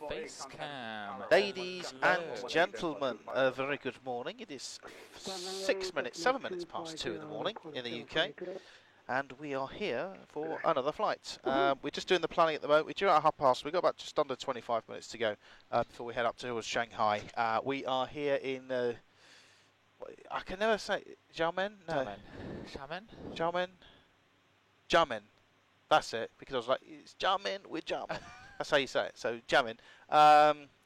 Face cam. Ladies and gentlemen, a very good morning. It is 7 minutes past 2 in the morning in the UK, and we are here for another flight. We're just doing the planning at the moment. We're due at past. We've got about just under 25 minutes to go before we head up towards Shanghai. We are here in, I can never say, Xiamen? No. Xiamen. That's it, because I was like, it's Xiamen, we're Xiamen. That's how you say it. So Xiamen.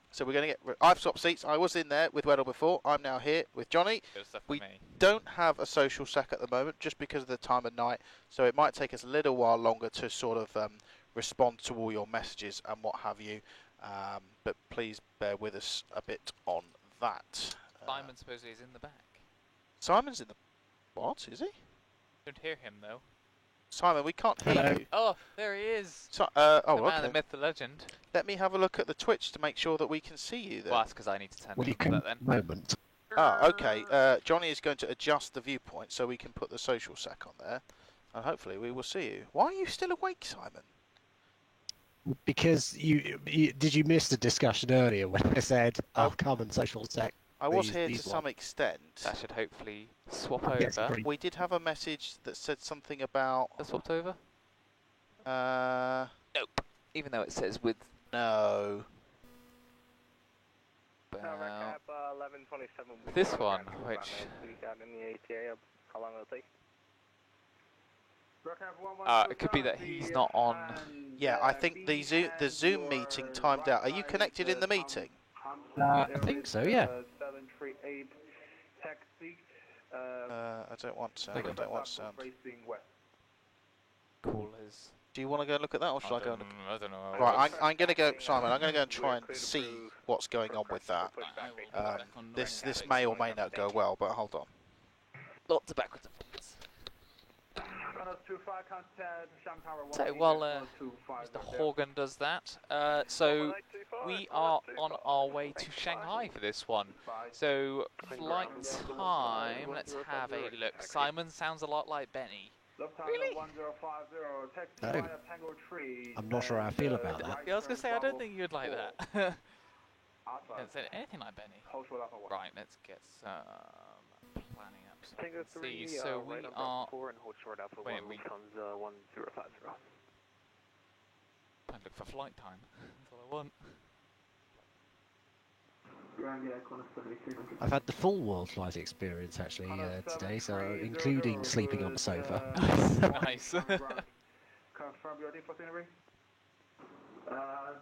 So we're going to get. I've swapped seats. I was in there with Weddle before. I'm now here with Johnny. We don't have a social sec at the moment, just because of the time of night. So it might take us a little while longer to sort of respond to all your messages and what have you. But please bear with us a bit on that. Simon supposedly is in the back. Simon's in the. What is he? Don't hear him though. Simon, we can't hear you. Oh, there he is. So, the man, okay. the myth, the legend. Let me have a look at the Twitch to make sure that we can see you there. Well, that's because I need to turn you that then. Moment. Okay. Johnny is going to adjust the viewpoint so we can put the social sec on there, and hopefully we will see you. Why are you still awake, Simon? Because did you miss the discussion earlier when I said I'll come and social sec? I was here to some extent. That should hopefully swap over. Yes, We did have a message that said something about. That swapped over? Nope. Even though it says with. No. This one, which. It could be that he's not on. Yeah, I think the Zoom meeting timed out. Are you connected in the meeting? I think so, yeah. I don't want sound. I don't want sound. Callers. Do you want to go and look at that, or should I go and look? I don't know. Right, I'm going to go, Simon. I'm going to go and try and see what's going on with that. This may or may not go well, but hold on. Lots of backwards and forwards. So while Mr. Horgan does that, so we are on our way to Shanghai for this one. So flight time, let's have a look. Simon sounds a lot like Benny. Really? No. I'm not sure how I feel about that. Yeah, I was going to say, I don't think you'd like that. Don't say anything like Benny. Right, let's get some planning up. So we can see. So we are. Wait, we can't look for flight time. That's all I want. I've had the full world flight experience actually today, so including sleeping on the sofa. Nice. Confirm your for scenery? Yeah,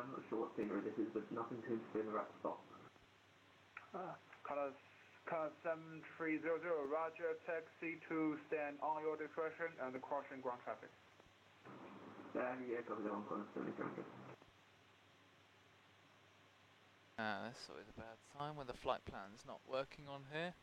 I'm not sure what scenery this is, but nothing to interfere in the rapid stop. Color 7300, roger, taxi to stand on your discretion and crossing ground traffic. Yeah, copy that one, Color 7300. That's always a bad sign when the flight plan's not working on here.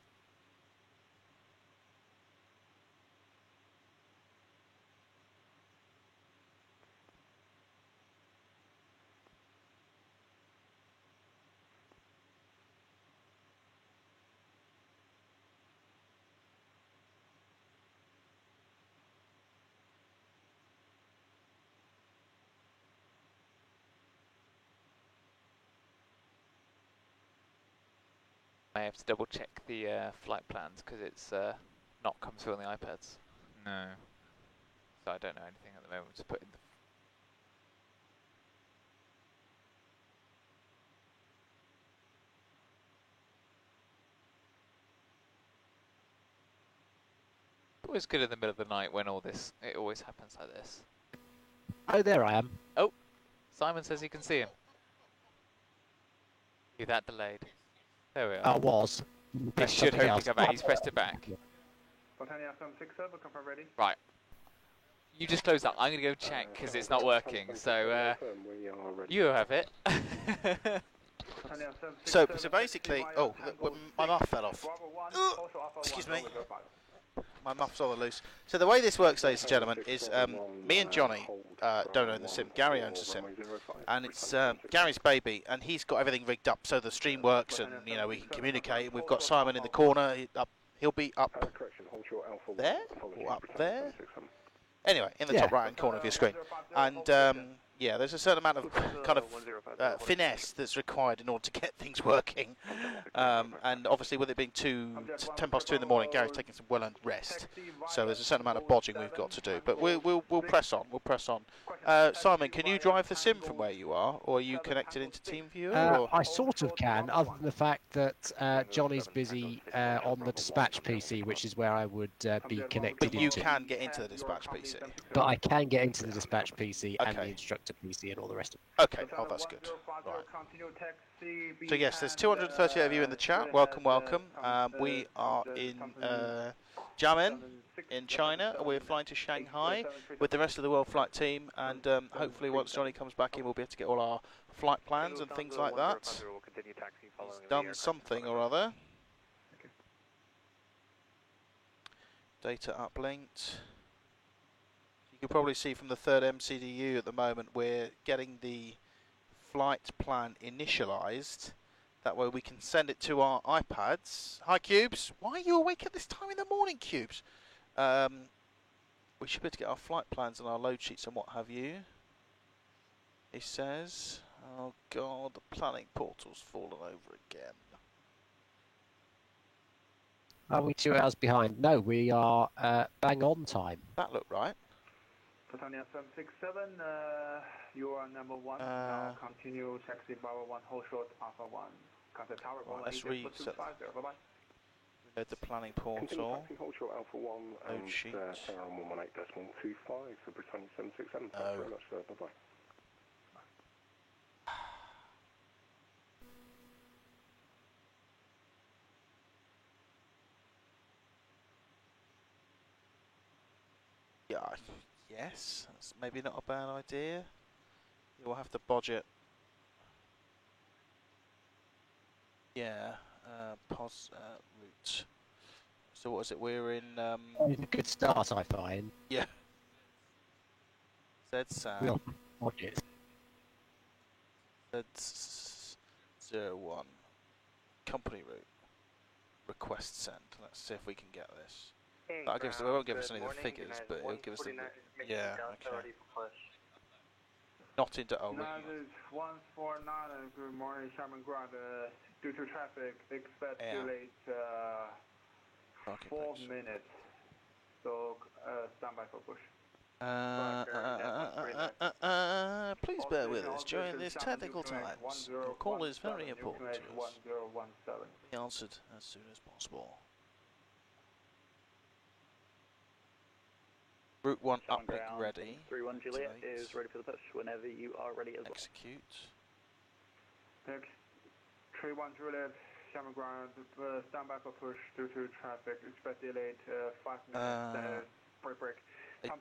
I have to double check the flight plans because it's not come through on the iPads. No. So I don't know anything at the moment to put in the. Always good in the middle of the night when it always happens like this. Oh, there I am. Oh, Simon says he can see him. You're that delayed. There we are. I was. He should hopefully come back. He's pressed it back. Right. You just close that. I'm going to go check because it's not working. So you have it. So basically, my muff fell off. Excuse me. My muff's all loose. So the way this works, ladies and gentlemen, is me and Johnny don't own the sim. Gary owns the sim, and it's Gary's baby, and he's got everything rigged up so the stream works, and we can communicate. We've got Simon in the corner. He'll be up there or up there. Anyway, in the top right-hand corner of your screen, and Yeah, there's a certain amount of kind of finesse that's required in order to get things working. And obviously with it being 10 past 2 in the morning, Gary's taking some well-earned rest. So there's a certain amount of bodging we've got to do. But we'll press on, we'll press on. Simon, can you drive the sim from where you are? Or are you connected into TeamViewer? I sort of can, other than the fact that Johnny's busy on the dispatch PC, which is where I would be connected But you into. can get into the dispatch PC? But I can get into the dispatch PC and the Okay. instructor PC and all the rest of it. Okay, oh that's good. Right. So yes, there's 238 of you in the chat. Welcome, welcome. We are in Jiamen in China. We're flying to Shanghai with the rest of the World Flight team, and hopefully once Johnny comes back in, we'll be able to get all our flight plans and things like that. He's done something or other. Data uplinked. You can probably see from the third MCDU at the moment we're getting the flight plan initialized. That way we can send it to our iPads. Hi Cubes, why are you awake at this time in the morning, Cubes? We should be able to get our flight plans and our load sheets and what have you. He says, oh god, the planning portal's fallen over again. Are we 2 hours behind? No, we are bang on time. That looked right. Britannia 767, you are number 1. Now continue taxi Bravo 1, hold short Alpha 1. Contact tower, Right, let's reset. bye-bye. Reload the planning portal. Hold short Alpha 1 and sheet. Sarah on 118.25 for Britannia 767. Thanks very much, sir. Bye-bye. Yeah, yes, that's maybe not a bad idea. You'll have to budget. Yeah, route. So what is it? We're in. It's a good start, I find. Yeah. ZSAN. We'll watch it. Z01. Company route. Request send. Let's see if we can get this. That'll give us, it won't give us any of the figures, but it'll give us the. Yeah, okay. Not into. Oh, Now there's 149, good morning, Sherman Ground. Due to traffic, expect delay 4 minutes. So stand by for push. Please bear with us during these technical times. Your call is very important to us. 1017. Be answered as soon as possible. Route 1 uplink ready. 31 Juliet is ready for the push whenever you are ready as well. Execute. Next, 31 Juliet, Sherman Ground, stand by for push due to traffic. Expect delayed 5 minutes. Break. It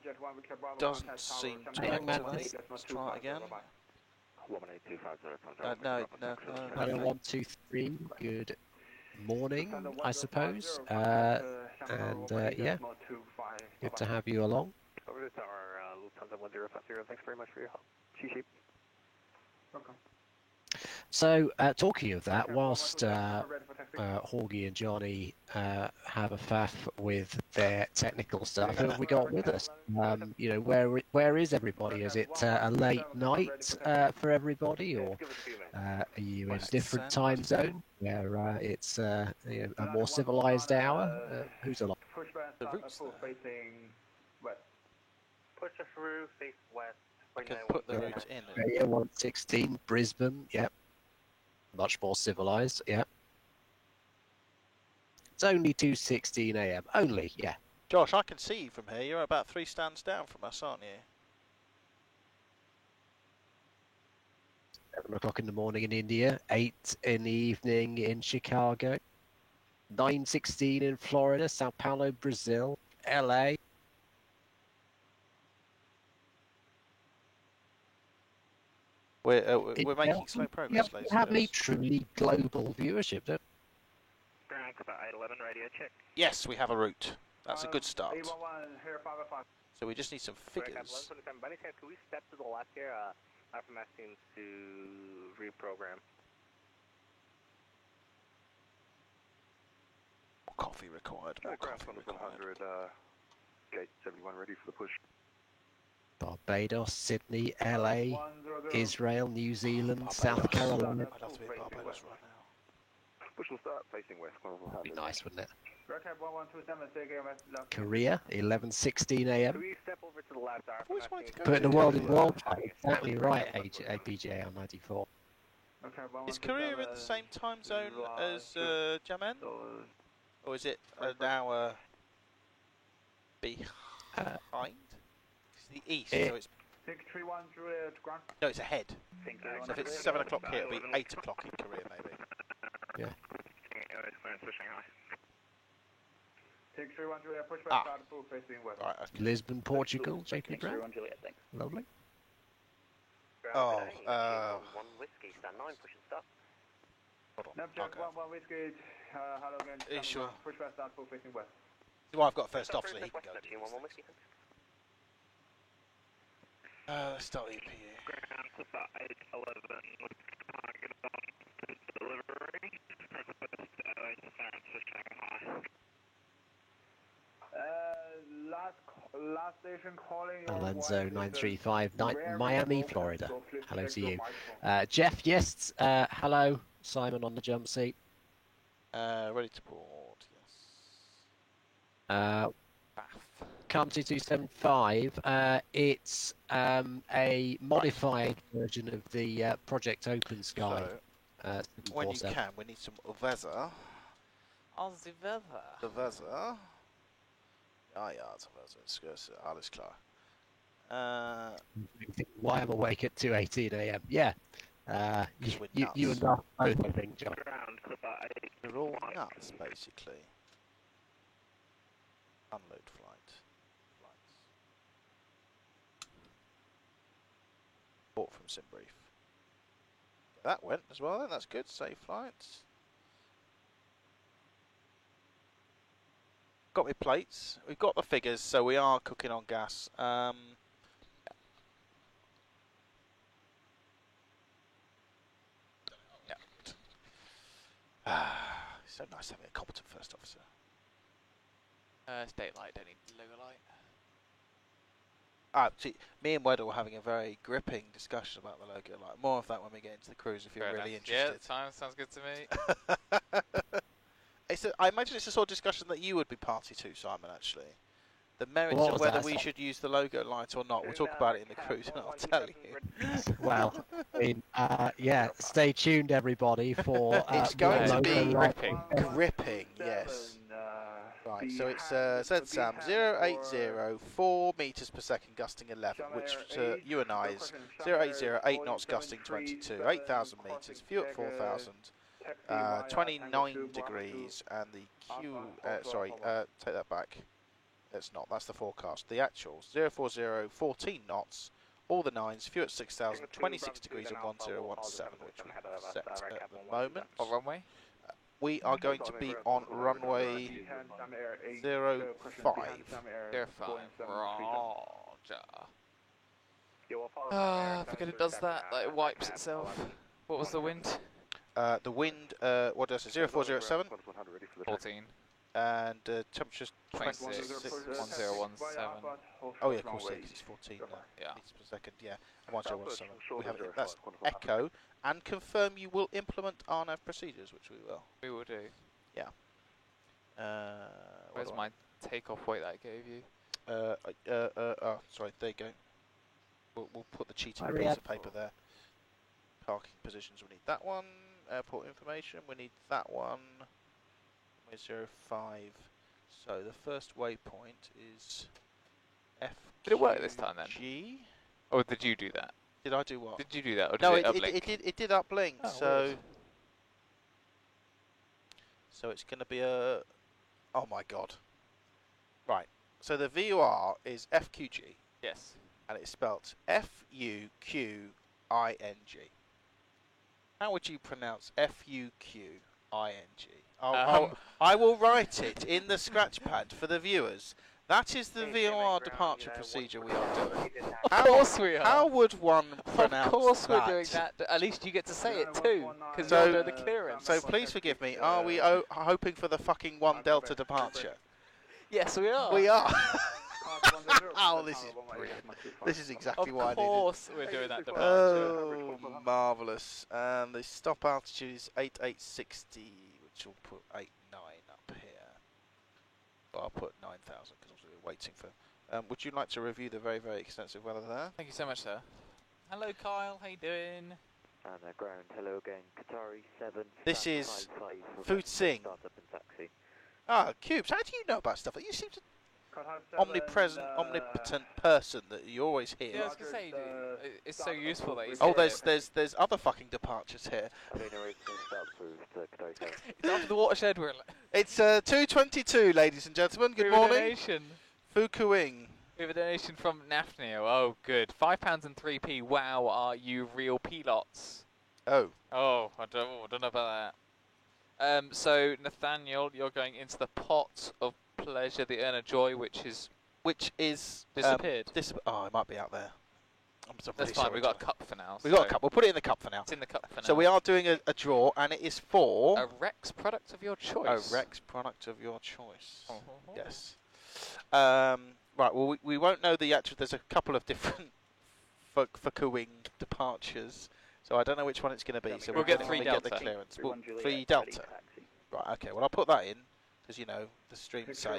doesn't seem to activate. Let's try it again. 118.250. No. 1, 2, 3. Good morning, I suppose. And yeah, good to have you along. Over to tower, Lufthansa 1050. Thanks very much for your help. Sheep. Welcome. So, talking of that, whilst Horgy and Johnny have a faff with their technical stuff, who have we got with us? You know, where is everybody? Is it a late night for everybody, or are you in a different time zone where it's you know, a more civilized hour? Who's along? The route's there. Push us through, face west. I can put the route in. Yeah, 116, Brisbane, yep. Much more civilized, yeah. It's only 2:16 AM. Only, yeah. Josh, I can see you from here. You're about 3 stands down from us, aren't you? 7 o'clock in the morning in India, 8 in the evening in Chicago, 9:16 in Florida, Sao Paulo, Brazil, LA. We're making slow progress, ladies We have and a gents. truly global viewership, don't About 811 radio check. Yes, we have a route. That's a good start. 811 here, 505. So we just need some figures. By any chance, can we step to the left here? IFMS seems to reprogram. More coffee required. More coffee required. 100, gate 71 ready for the push. Barbados, Sydney, LA, Israel, New Zealand, South Carolina. I'd love to be in Barbados right now. Push and start facing west. Would be nice, wouldn't it? Record 1127, take west left. Korea, 11:16 a.m. Can we step over to the left? Always wanted to go Putting the to world in Korea. wildfire. Exactly right, BJ on 94. Is Korea in the same time zone as Jamin? Or is it an hour behind? It's the east, so it's... 631 Juliet Grant. No, it's ahead. So if it's 7 o'clock here, it'll be 8 o'clock in Korea, maybe. Yeah. 631 Juliet, push back, start full facing west. Right, okay. Lisbon, Portugal, JP Brown. Lovely. Oh, One whiskey, stand 9, push and stop. hold on. Snapchat Okay. 11 whiskey, hello again. Are you sure? Push back, start full facing west. Well, I've got first off, so he can go. One whiskey, thanks. Let's start the EPU. Ground to 511, target on delivery. Last station calling. Alonso 935, Miami, Florida. Hello to you. Jeff, yes. Hello, Simon on the jump seat. Ready to port, yes. Come 2275. It's a modified version of the Project Open Sky. So, when you can, we need some weather. Aussie weather. The weather. Ja, het is alles klaar. Why I'm awake at 2:18 a.m. Yeah. You and I both, I think, John. We're all nuts, basically. Unload flights. Port from Simbrief. That went as well, then. That's good. Safe flights. Got my plates. We've got the figures, so we are cooking on gas. So nice having a competent first officer. It's daylight, don't need logo light. See, me and Weddle were having a very gripping discussion about the logo light. More of that when we get into the cruise if you're Fair really enough. interested. Yeah, sounds good to me. I imagine it's the sort of discussion that you would be party to, Simon, actually. The merits What of was whether that? we should use the logo light or not. We'll talk about it in the cruise and I'll tell you. Well, I mean, yeah, stay tuned, everybody, for It's going to logo be light. gripping, yes. Right, so it's said Sam 080 4 meters per second gusting 11, which to you and I is 080 8 knots gusting 22, 8,000 meters, fuel at 4,000, 29 degrees, and the take that back. It's not, that's the forecast. The actuals 040 14 knots, all the 9s, fuel at 6,000, 26 degrees and 1017, which we've set at the moment. What runway? We are going to be on runway 05. 05. Roger. I forget it does that. Like it wipes itself. What was the wind? The wind, what does it? 0407. 14. And temperature's 26. 1017. Oh yeah, of course, it's 14 Yeah. meters per second. Yeah, 1017. We have it. That's echo. And confirm you will implement RNAV procedures, which we will. We will do. Yeah. Where's my takeoff weight that I gave you? Sorry, there you go. We'll put the cheating Hurry piece up. of paper there. Parking positions, we need that one. Airport information, we need that one. 05. So the first waypoint is F. Did it work this time then? G. Or did you do that? Did I do what? Did you do that? Or did No, it uplink? it did uplink. Oh, so weird. so it's going to be a. Oh my god. Right. So the VUR is FQG, Yes. and it's spelt FUQING. How would you pronounce FUQING? I will write it in the scratch pad for the viewers. That is the VOR departure procedure we are doing. Of course we are. How would one pronounce Of course that? we're doing that. At least you get to say it too, because So- you're doing the clearance. So please forgive me. Are we hoping for the fucking 1 Delta departure? Yes, we are. We are. Oh, this is exactly why I Of needed. course we're doing that departure. Oh, marvellous. And the stop altitude is 8860, which will put 89 up here. But I'll put 9000 because we're waiting for... would you like to review the very, very extensive weather there? Thank you so much, sir. Hello, Kyle. How you doing? And ground, hello again. Qatari 7. This is Food Sing. Startup and taxi. Ah, Cubes, how do you know about stuff? You seem to omnipresent, omnipotent person that you always hear. Yeah, I was gonna say, it's so useful that he's Oh, here. there's other fucking departures here. It's after the watershed we're in. It's 2:22, ladies and gentlemen. Good morning. Donation. Fukuing. We have a donation from Nafnio. Oh, good. £5 and 3p. Wow, are you real pilots? Oh. Oh, I don't know about that. So Nathaniel, you're going into the pot of pleasure, the urn of joy, which is disappeared. Oh, it might be out there. That's fine. We've got a cup for now. We've got a cup. We'll put it in the cup for now. It's in the cup for now. So we are doing a draw, and it is for a Rex product of your choice. A Rex product of your choice. Oh. Yes. Right. Well, we won't know the actual. There's a couple of different Fukuing departures, so I don't know which one it's going to be. So we'll get 3 get Delta. the clearance. 3 Delta. Right. Okay. Well, I'll put that in. Because you know the stream say so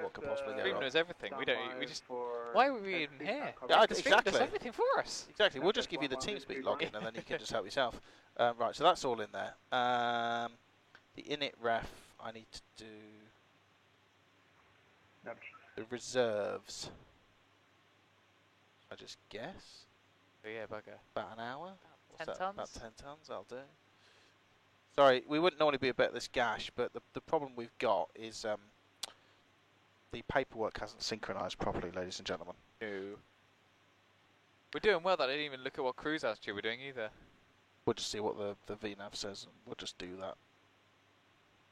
what could possibly go Stream wrong. knows everything. We just. Why are we even here? Yeah, The stream exactly. does everything for us. Exactly. We'll just give you the TeamSpeak login, and then you can just help yourself. Right. So that's all in there. The init ref. I need to do the reserves. I just guess. Oh yeah, bugger. About an hour. 10 What's that? tons. About 10 tons. I'll do. Sorry, we wouldn't normally be about this gash, but the problem we've got is the paperwork hasn't synchronised properly, ladies and gentlemen. No. We're doing well. I didn't even look at what cruise altitude we're doing either. We'll just see what the VNAV says, and we'll just do that.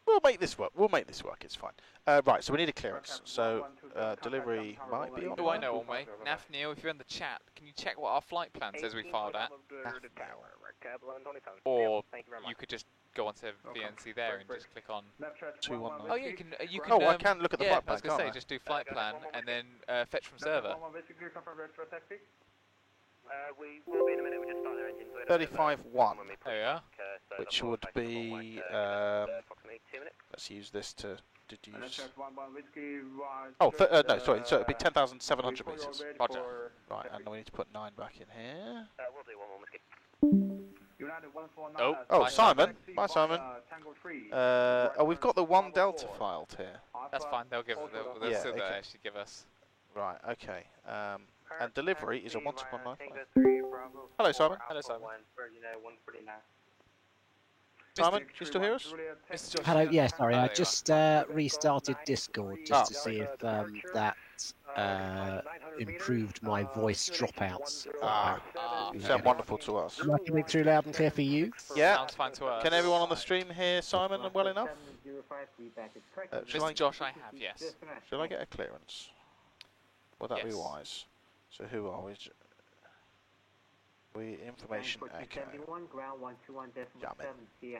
We'll make this work. We'll make this work. It's fine. Right, so we need a clearance. So delivery might be on. Oh, I know one way. Nafneo, if you're in the chat, can you check what our flight plan says we filed at? Or you could just go onto VNC there and just click on 219. Oh yeah, you can. Oh, I can look at the yeah, flight I was plan, gonna can't say just do flight plan and then fetch from server. We will be in a minute. We just start their engine. 35-1, There we are. which would be. Let's use this to deduce. Oh, no, sorry. So it'd be 10,700 meters. Roger. Right, and we need to put 9 back in here. We'll do one more whiskey. Oh, Simon. Bye, Simon. We've got the 1 Delta filed here. That's fine. They'll Yeah, still okay. actually give us. Right, okay. And delivery is a 12195. Hello, Simon. Hello, Simon. Simon, you still hear us? Mr. Josh. Hello, yeah, sorry, Oh, I there you just restarted Discord just to see if that improved my voice dropouts. You sound wonderful to us. Am I coming through loud and clear for you? Yeah. Sounds fine to us. Can everyone on the stream hear Simon well enough? Mr. Josh, I have, yes. Shall I get a clearance? Would that be Yes. wise? So who are we? Information echo. Ground 121.7. Yeah.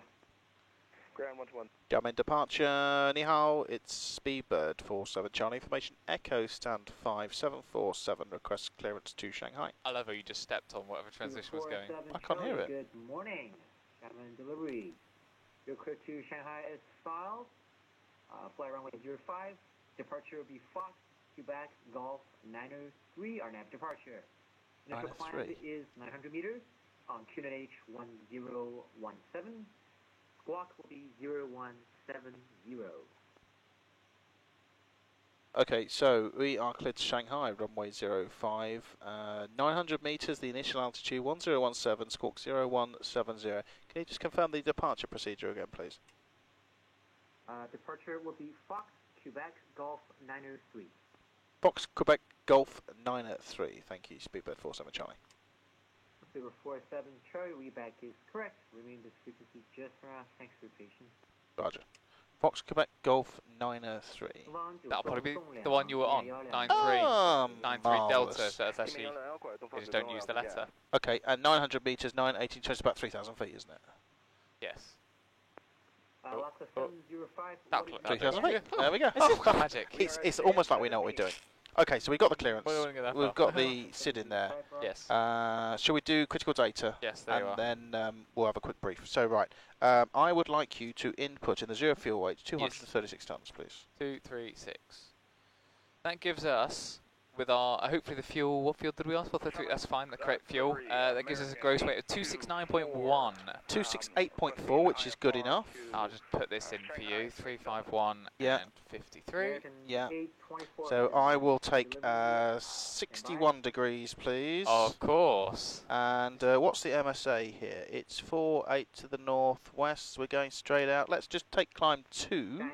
Ground 121. Jamming departure. Ni hao, it's Speedbird 47 Charlie. Information echo stand 5747. Request clearance to Shanghai. I love how you just stepped on whatever transition was going. I can't hear it. Good morning. Shanghai delivery. Your clear to Shanghai is filed. Flight runway 05. Departure will be Fox, Quebec, Golf 903. Our nav departure. Initial climb 903. is 900 meters on QNH 1017. Squawk will be 0170. Okay, so we are cleared to Shanghai, runway 05. 900 meters, the initial altitude 1017, squawk 0170. Can you just confirm the departure procedure again, please? Departure will be Fox, Quebec, Golf 903. Fox, Quebec, Golf 903. Thank you, Speedbird 47 Charlie. 047 Charlie, reback is correct. Remain this frequency just for us. Thanks for your patience. Roger. Fox, Quebec, Golf 903. That'll probably be the one you were on. 93. Oh, 93 Delta. marvellous. So that's actually. You just don't use the letter. Okay, and 900 meters, 918, so it's about 3,000 feet, isn't it? Yes. Lhasa 705. That'll 3,000 feet. Oh, There we go. This is magic. It's almost like we know what we're doing. Okay, so we've got the clearance. We don't wanna get that We've far. got the SID in there. Yes. Shall we do critical data? Yes, there you are. And then we'll have a quick brief. So, right, I would like you to input in the 0 fuel weight 236 tonnes, please. 236. That gives us, with our, hopefully the fuel, what fuel did we ask for? That's fine, the correct fuel. That gives us a gross weight of 269.1. 268.4, which is good enough. I'll just put this in for you, 351 Yeah. and 53. Yeah. So I will take 61 degrees, please. Of course. And what's the MSA here? It's 48 to the northwest. We're going straight out. Let's just take climb 2.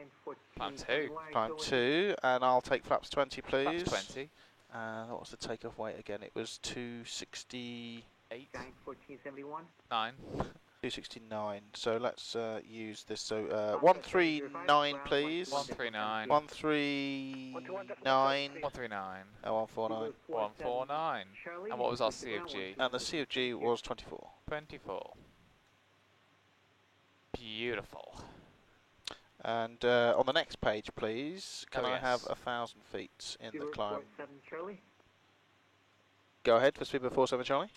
Climb 2. Climb 2, and I'll take flaps 20, please. Flaps 20. What was the takeoff weight again? It was 268. 9. 269. So let's use this. So 139, please. 139. 139. 139. 149. 149. And what was our C of G? And the C of G was 24. 24. Beautiful. And on the next page, please, can I have 1,000 feet in the climb? Go ahead for Speedbird 47 Charlie.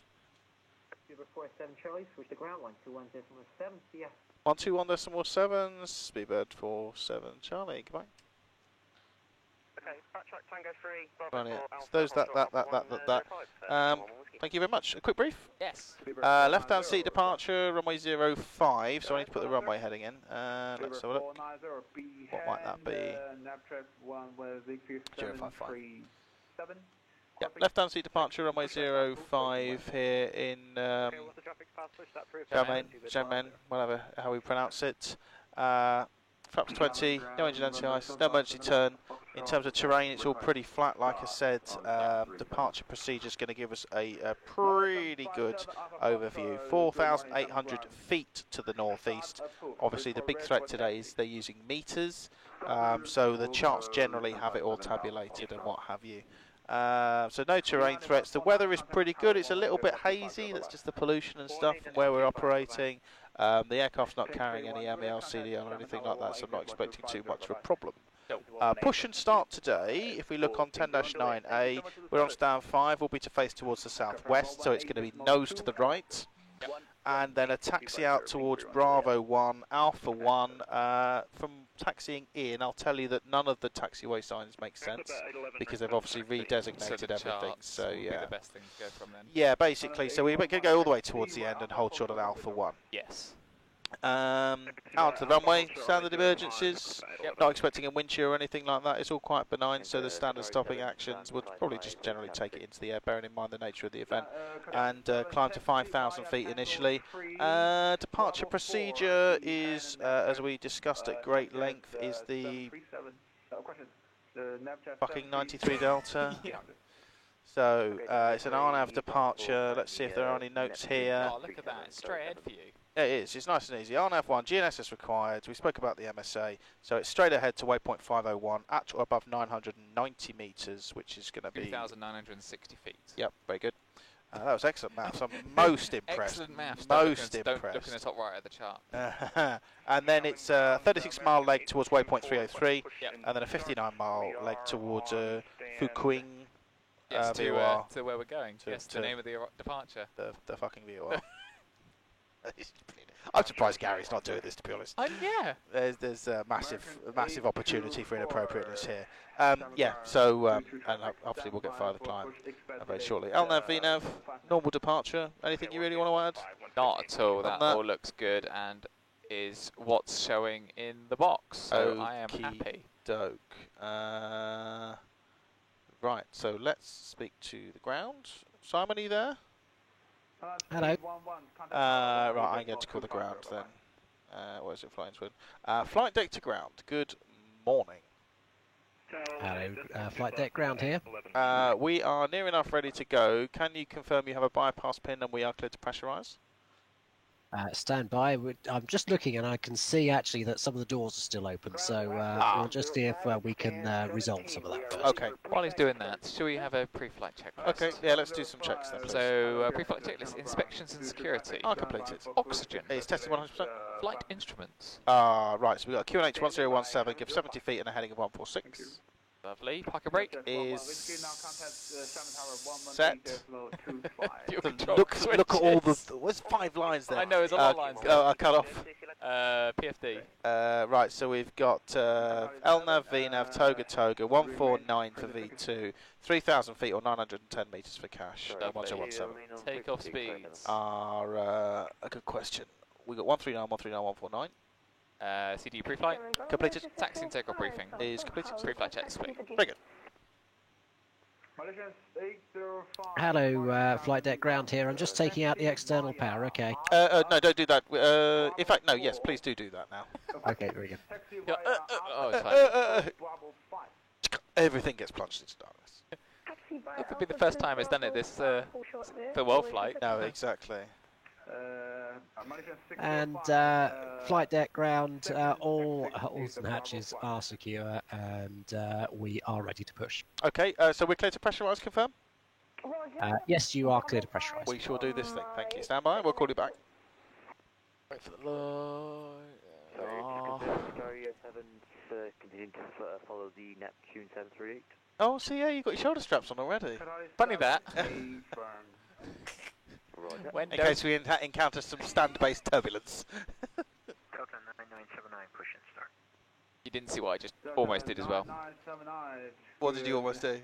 Speedbird 47 Charlie, switch to ground 121.7, CF. 121.7, Speedbird 47 Charlie, goodbye. Okay, backtrack Tango 3. Right, yeah. So those that. Thank you very much. A quick brief. Yes. Left hand seat departure, runway 05, so I need to put the runway heading in. Let's have a look. What might that be? 055. Yep, left hand seat departure, runway 05 here in Xiamen, whatever, how we pronounce it. Flaps 20, no engine anti-ice, no emergency turn. In terms of terrain, it's all pretty flat, like I said. Departure procedure is going to give us a pretty good overview. 4,800 feet to the northeast. Obviously, the big threat today is they're using meters, so the charts generally have it all tabulated and what have you. So no terrain threats. The weather is pretty good. It's a little bit hazy. That's just the pollution and stuff from where we're operating. The aircraft's not carrying any MEL, CDL or anything like that, so I'm not expecting too much of a problem. Push and start today, if we look on 10-9A, we're on stand 5, we'll be to face towards the southwest, so it's going to be nose to the right. And then a taxi out towards Bravo 1, Alpha 1. From taxiing in, I'll tell you that none of the taxiway signs make sense because they've obviously redesignated everything. So yeah, the best thing to go from then. Yeah, basically. So we're going to go all the way towards the end and hold short of Alpha 1. Yes. Out to the runway, standard emergencies. Not expecting a wind shear or anything like that. It's all quite benign, so the standard stopping actions would probably just generally take it into the air, bearing in mind the nature of the event. And climb to 5,000 feet initially. Departure procedure is, as we discussed at great length, is the fucking 93 Delta. So it's an RNAV departure. Let's see if there are any notes here. Oh, look at that. It's straight ahead for you. It is. It's nice and easy. RNAV 1, GNSS required. We spoke about the MSA. So it's straight ahead to waypoint 501 at or above 990 metres, which is going to be 2,960 feet. Yep, very good. That was excellent maths. I'm most impressed. Excellent maths. Most impressed. Don't look in the top right of the chart. And then it's a 36-mile leg towards waypoint 303, Yep. and then a 59-mile leg towards Fuquing. Yes, to where we're going. Yes, the to name of the departure. The fucking VOR. I'm surprised Gary's not doing this, to be honest. Yeah. There's a massive opportunity for inappropriateness here. Yeah, so, and obviously we'll get further climb very shortly. LNAV, VNAV, normal departure. Anything you really want to add? Not at all. That all looks good and is what's showing in the box. So I am happy. Doke. Right, so let's speak to the ground. Simon, are you there? Hello. Right, I'm going to call the ground then. Where is it flying to? Flight deck to ground. Good morning. Hello, flight deck ground here. We are near enough ready to go. Can you confirm you have a bypass pin and we are clear to pressurise? Stand by. I'm just looking and I can see actually that some of the doors are still open, so we'll just see if we can resolve some of that first. Okay. While he's doing that, shall we have a pre-flight checklist? Okay, yeah, let's do some checks then, please. So, pre-flight checklist, inspections and security. I'll complete it. Oxygen. It's tested 100%. Flight instruments. Right, so we've got QNH 1017, give 70 feet and a heading of 146. Lovely. Parker brake. Is set. Look at all the... There's 5 lines there. I know, there's a lot of lines there. I cut off. PFD. Right, so we've got LNAV, VNAV, Toga, 149 for V2, 3,000 feet or 910 metres for cash. 1017. Takeoff speeds. Are a good question. We've got 139, 149, 149. CD pre-flight. Completed. Taxi and takeoff briefing. Is completed. Pre-flight checks. Very good. Hello, flight deck ground here. I'm just taking out the external power. Okay. No, don't do that. In fact, no. Yes, please do that now. Okay, very good. Oh, it's fine. Everything gets plunged into darkness. It could be the first time it's done it this for world flight. No, exactly. And flight deck ground, all hulls and hatches are secure, and we are ready to push. Okay, so we're clear to pressurise, confirm? Yes, you are clear to pressurise. We shall do this thing. Thank you. Stand by. We'll call you back. Wait for the line. Continue to follow the Neptune 738. Oh, see, yeah, you've got your shoulder straps on already. Funny that. In case we encounter some stand-based turbulence. Delta 9979, push and start. You didn't see what I just almost did as well. What did you almost do?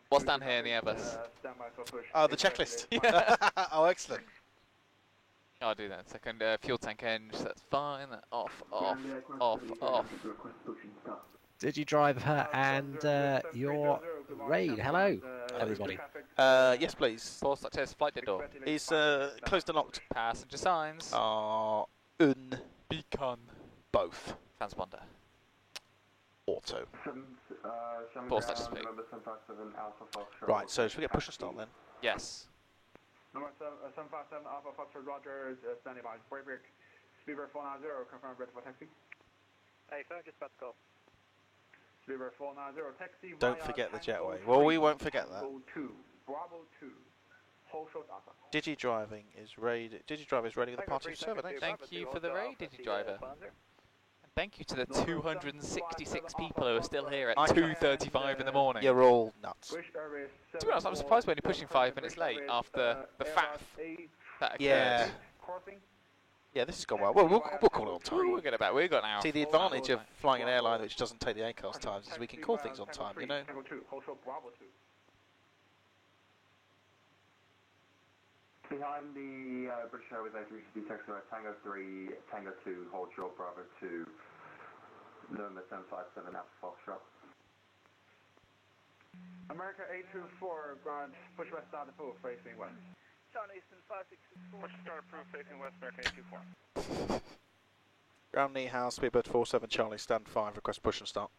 What's down here in the Airbus? Oh, the checklist. Oh, excellent. I'll do that in a second. Fuel tank enge, that's fine. Off. Did you drive her and your raid? Hello, everybody. Yes, please. Force test flight deck door. Is closed and locked. Passenger signs. Beacon. Both. Transponder. Auto. Force touch speed. Right, so should we get push and start then? Yes. Number 757 Alpha Foxtrot Roger, standing by. Break. Speedbird 490, confirm ready for taxi. Hey, phone just about to go. Speedbird 490, taxi. Don't forget the jetway. Well, we won't forget that. Bravo 2. Hold short Alpha. Digidrive is ready with the Part 27. Thank you for the raid, Digidriver. Thank you to the 266 people who are still here at 2:35 in the morning. You're all nuts. To be honest, I'm surprised we're only pushing 5 minutes late after the faff that occurred. Yeah. Yeah, this has gone well. We'll call it on time. We'll get about. We've got an hour. See, the advantage of flying an airline which doesn't take the ACARS times is we can call things on time, you know? Behind the British Airways A350 taxi Tango 3, Tango 2, hold short, Bravo 2, November 757 Alpha Foxtrot. America 824, ground, push west start approved, facing west. John Easton 5664. Push start approved, facing west, America 824. Ground knee house, Speedbird 47 Charlie, stand 5, request push and start.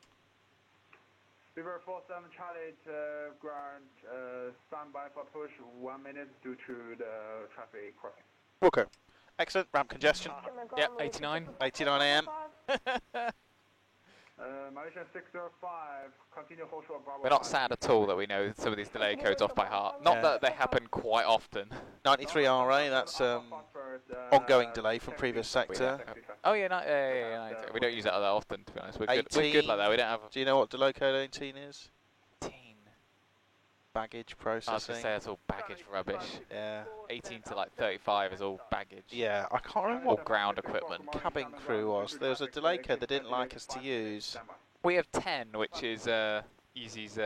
Speedbird 47 Charlie, ground, standby for push, 1 minute due to the traffic crossing. Okay. Excellent, ramp congestion. Yep, 89. 89 AM. Malaysia 605, continue hold short Bravo. We're not sad at all that we know some of these delay codes off by heart. Not that they happen quite often. 93 RA, that's ongoing delay from previous sector. Oh yeah, we don't use that that often, to be honest. We're good like that. We don't have. Do you know what delay code 18 is? 18. Baggage I was processing. going to say it's all baggage rubbish. Yeah. 18 to like 35 is all baggage. Yeah, I can't remember All what ground equipment. cabin crew was. There was a delay code they didn't like us to use. We have 10, which is Easy's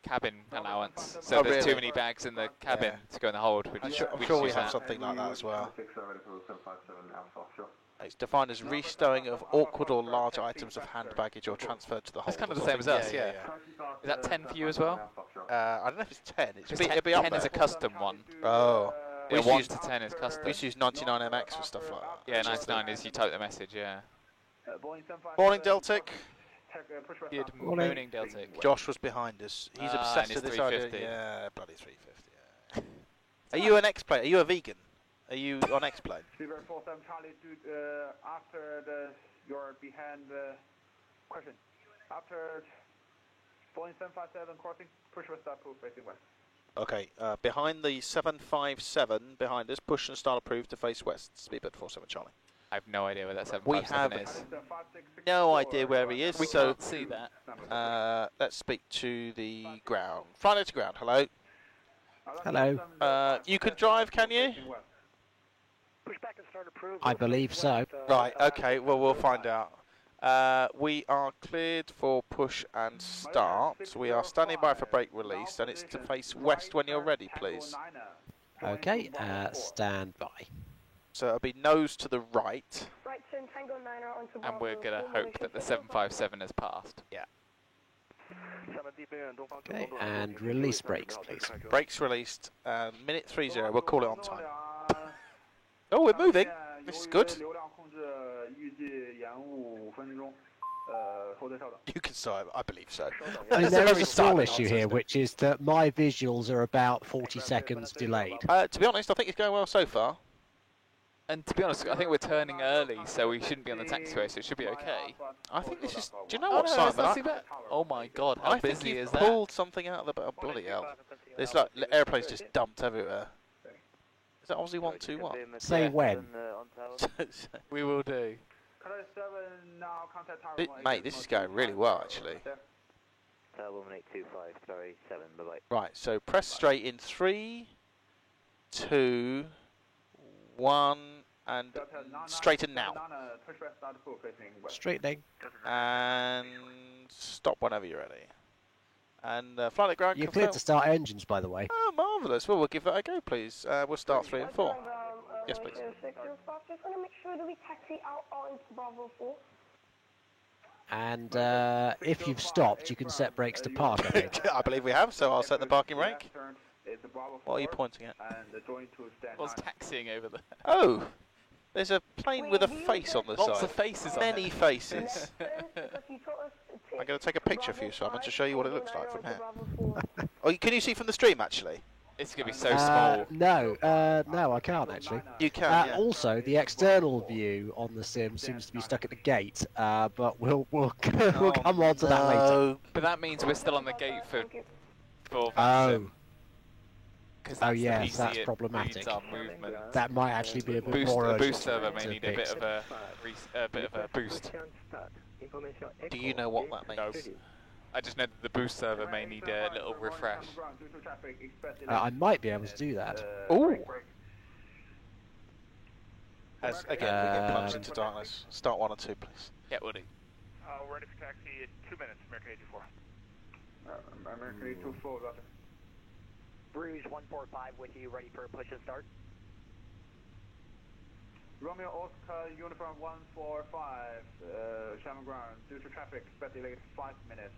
cabin allowance. So there's too many bags in the cabin to go in the hold. I'm sure we have something like that as well. It's defined as restowing of awkward or large items of hand baggage or transferred to the hold. It's kind of the same as us, yeah. Is that 10 for you as well? I don't know if it's 10. It'd be 10 up there. is a custom one. Oh. Yeah, We 1 used to 10 is custom. We used to use 99MX for stuff like that. Yeah, 99 is you type the message, yeah. Morning, Deltic. Good morning, Deltic. Josh was behind us. He's obsessed and with it's this idea. 350. Yeah, bloody 350. Yeah. Are you an X-plane? Are you a vegan? Are you on X-plane? Speedbird 47 Charlie, after your behind question. After Boeing 757 crossing, push west start approved, facing west. Okay, behind the 757 behind us, push and start approved to face west. Speedbird 47 Charlie. I have no idea where that We 757 have is. no idea where he is, We so can't see that. let's speak to the ground. Flying to ground, hello. Hello. You can drive, can you? Push back and start approved. I believe so. Right, okay, well, we'll find out. We are cleared for push and start. We are standing by for brake release, and it's to face west when you're ready, please. Okay, stand by. So it'll be nose to the right. Right turn Tango 9 onto And we're going to hope that the 757 has passed. Yeah. Okay, and release brakes, please. Brakes released, minute 30, we'll call it on time. Oh, we're moving. This is good. You can start, I believe so. I mean, That's there very is a small silent issue answer, here, isn't it? which is that my visuals are about 40 seconds delayed. To be honest, I think it's going well so far. And to be honest, I think we're turning early, so we shouldn't be on the taxiway, so it should be okay. I think this is. Do you know Oh, what, no, Simon? it's not too bad. Oh my god, how I think busy you've is that? pulled something out of the bloody hell. There's like airplanes just dumped everywhere. Is that Aussie 121? Say Yeah. when. We will do. Mate, this is going really well actually. 1825, sorry, 7, bye-bye. Right, so press straight in 3, 2, 1, and straighten now. Straightening. And stop whenever you're ready. And flight at ground You're confirm. cleared to start engines, by the way. Oh, marvellous. Well, we'll give that a go, please. We'll start 3 and 4. Yes, please. Just want to make sure that we taxi out into Bravo 4. And if you've stopped, you can set brakes to park, I think. I believe we have, so I'll set the parking brake. What are you pointing at? What's taxiing over there? Oh, there's a plane with a face on the Lots side. of faces on Many it. faces. I'm going to take a picture for you, Simon, to show you what it looks like from here. Oh, can you see from the stream, actually? It's going to be so small. No, no, I can't actually. You can, yeah. Also, the external view on the sim seems to be stuck at the gate, but we'll we'll come on to that later. No. But that means we're still on the gate for Oh, Because oh yes, that's problematic. That might actually be a bit more The urgent boost server may to need a fix. bit of a boost. Do you know what that No. means? I just know that the boost server may need a little refresh. I might be able to do that. Ooh. As again, we get plunged into darkness. Start 1 and 2, please. Yeah, we'll do. We're ready for taxi in 2 minutes, American 84. American 84, Roger. Bruges 145 with you, ready for a push and start. Romeo Oscar, uniform 145, Shannon ground, due to traffic, expect delayed 5 minutes.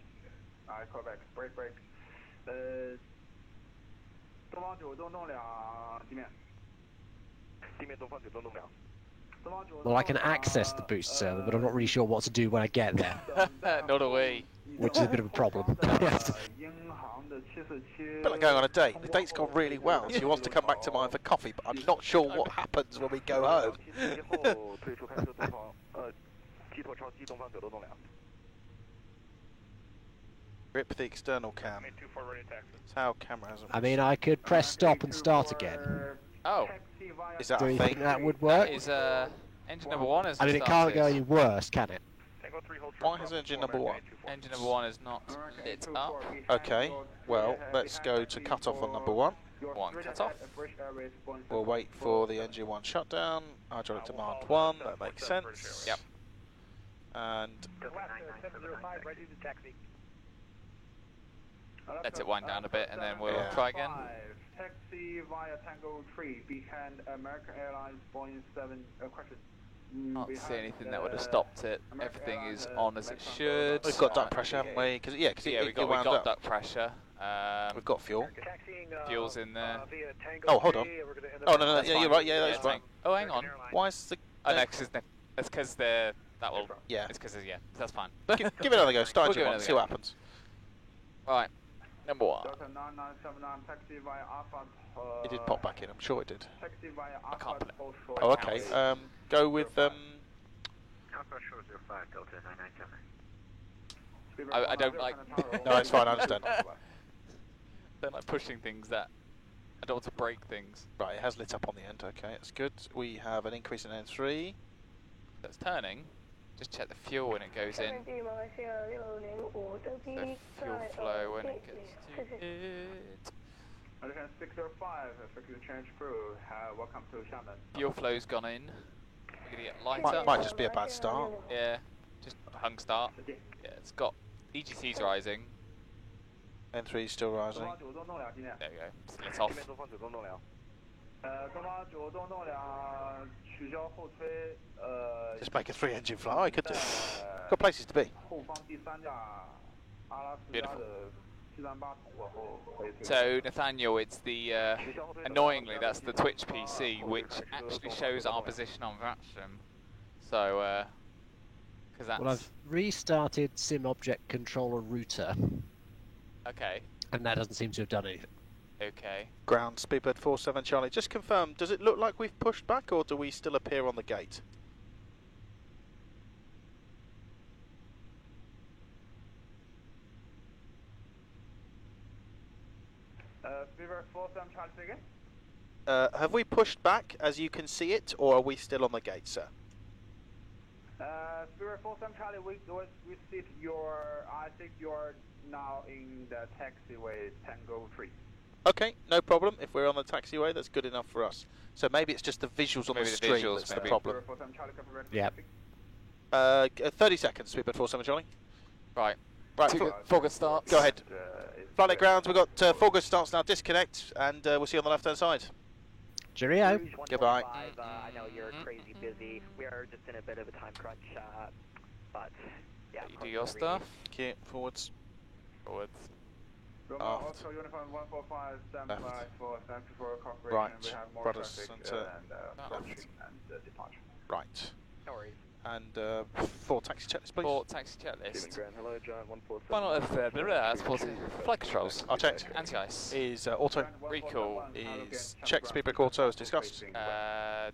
I call back, break. 东方9东东2地面。地面东方9东东2。 Well, I can access the boost server, but I'm not really sure what to do when I get there, Not away. which is a bit of a problem. Bit like going on a date. The date's gone really well. She wants to come back to mine for coffee, but I'm not sure what happens when we go home. Rip the external cam. It's how camera hasn't. I mean, I could press stop and start again. Oh, Is that Do a you thing? think that would work? that is engine number 1 is I mean, it can't go any worse, can it? Why has engine number 1? Engine number 1 is not lit up. Okay, well, let's go to cut off on number 1. 1 cut off. We'll wait for the engine 1 shutdown. Hydraulic demand 1, that makes sense. Yep. And Let it wind down a bit and then we'll Yeah. try again. Taxi via Tango 3, behind American Airlines Boeing 7, question. Can't see anything that would have stopped it. Everything is on as it should. we've got duct pressure, haven't we? Cause, yeah, Yeah, we got wound up. duct pressure. We've got fuel. Fuel's in there. Oh, hold on. Oh, no, That's yeah, fine. you're right. Yeah, that's Yeah, right. Oh, hang on. Why is the... Oh no, it's because they're that will. Yeah. It's because yeah, that's fine. give it another go. Start We'll give engine it 1, another see go. what happens. Right, number 1. Delta 9979, taxi via Alpha. It did pop back in, I'm sure it did. Taxi via I can't Alpha. put it. Oh, okay. Go with... Alpha Shore 05, Delta 997. I don't like. No, it's fine, I understand. Don't like pushing things that I don't want to break things. Right, it has lit up on the end. Okay, that's good. We have an increase in N3. that's turning. Just check the fuel when it goes in. So fuel flow when it gets to it. American 605, frequency change crew, welcome to Xiamen. Fuel flow's gone in. We're gonna get light up. Might just be a bad start. Yeah, just hung start. Yeah, it's got EGC's rising. N3 still rising. There we go. So it's off. Just make a 3-engine fly, could do. Got places to be. Beautiful. So Nathaniel, it's the annoyingly that's the Twitch PC which actually shows our position on VATSIM. So because that's Well, I've restarted Sim Object Controller Router, okay. and that doesn't seem to have done anything. Okay. Ground, Speedbird 47 Charlie. Just confirm, does it look like we've pushed back or do we still appear on the gate? Speedbird 47 Charlie again? Have we pushed back as you can see it, or are we still on the gate, sir? Speedbird 47 Charlie, we see I think you're now in the taxiway Tango 3. Okay, no problem. If we're on the taxiway, that's good enough for us. So maybe it's just the visuals on Maybe the the stream visuals, that's the maybe. problem. 47 Charlie, copy, ready for Yep. taxi. 30 seconds, Speedbird 47 Charlie. Right. Right, Full good starts. go ahead. Flight at ground, we've got full good starts now, disconnect, and we'll see you on the left-hand side. Cheerio. Goodbye. I know you're crazy busy. We are just in a bit of a time crunch, but yeah. You do your stuff. Okay, forwards. Forwards. Roma, Aft. also Uniform 145, stand by Left. for thank you for cooperation. Right. We have more Brothers, traffic centre. and Left. departure. Right. No worries. And 4 taxi checklist, please. For taxi checklist. Hello, John 147. Final flight controls. Are checked. Anti-ice. Is auto. Recall. Is check Speedbird auto as discussed.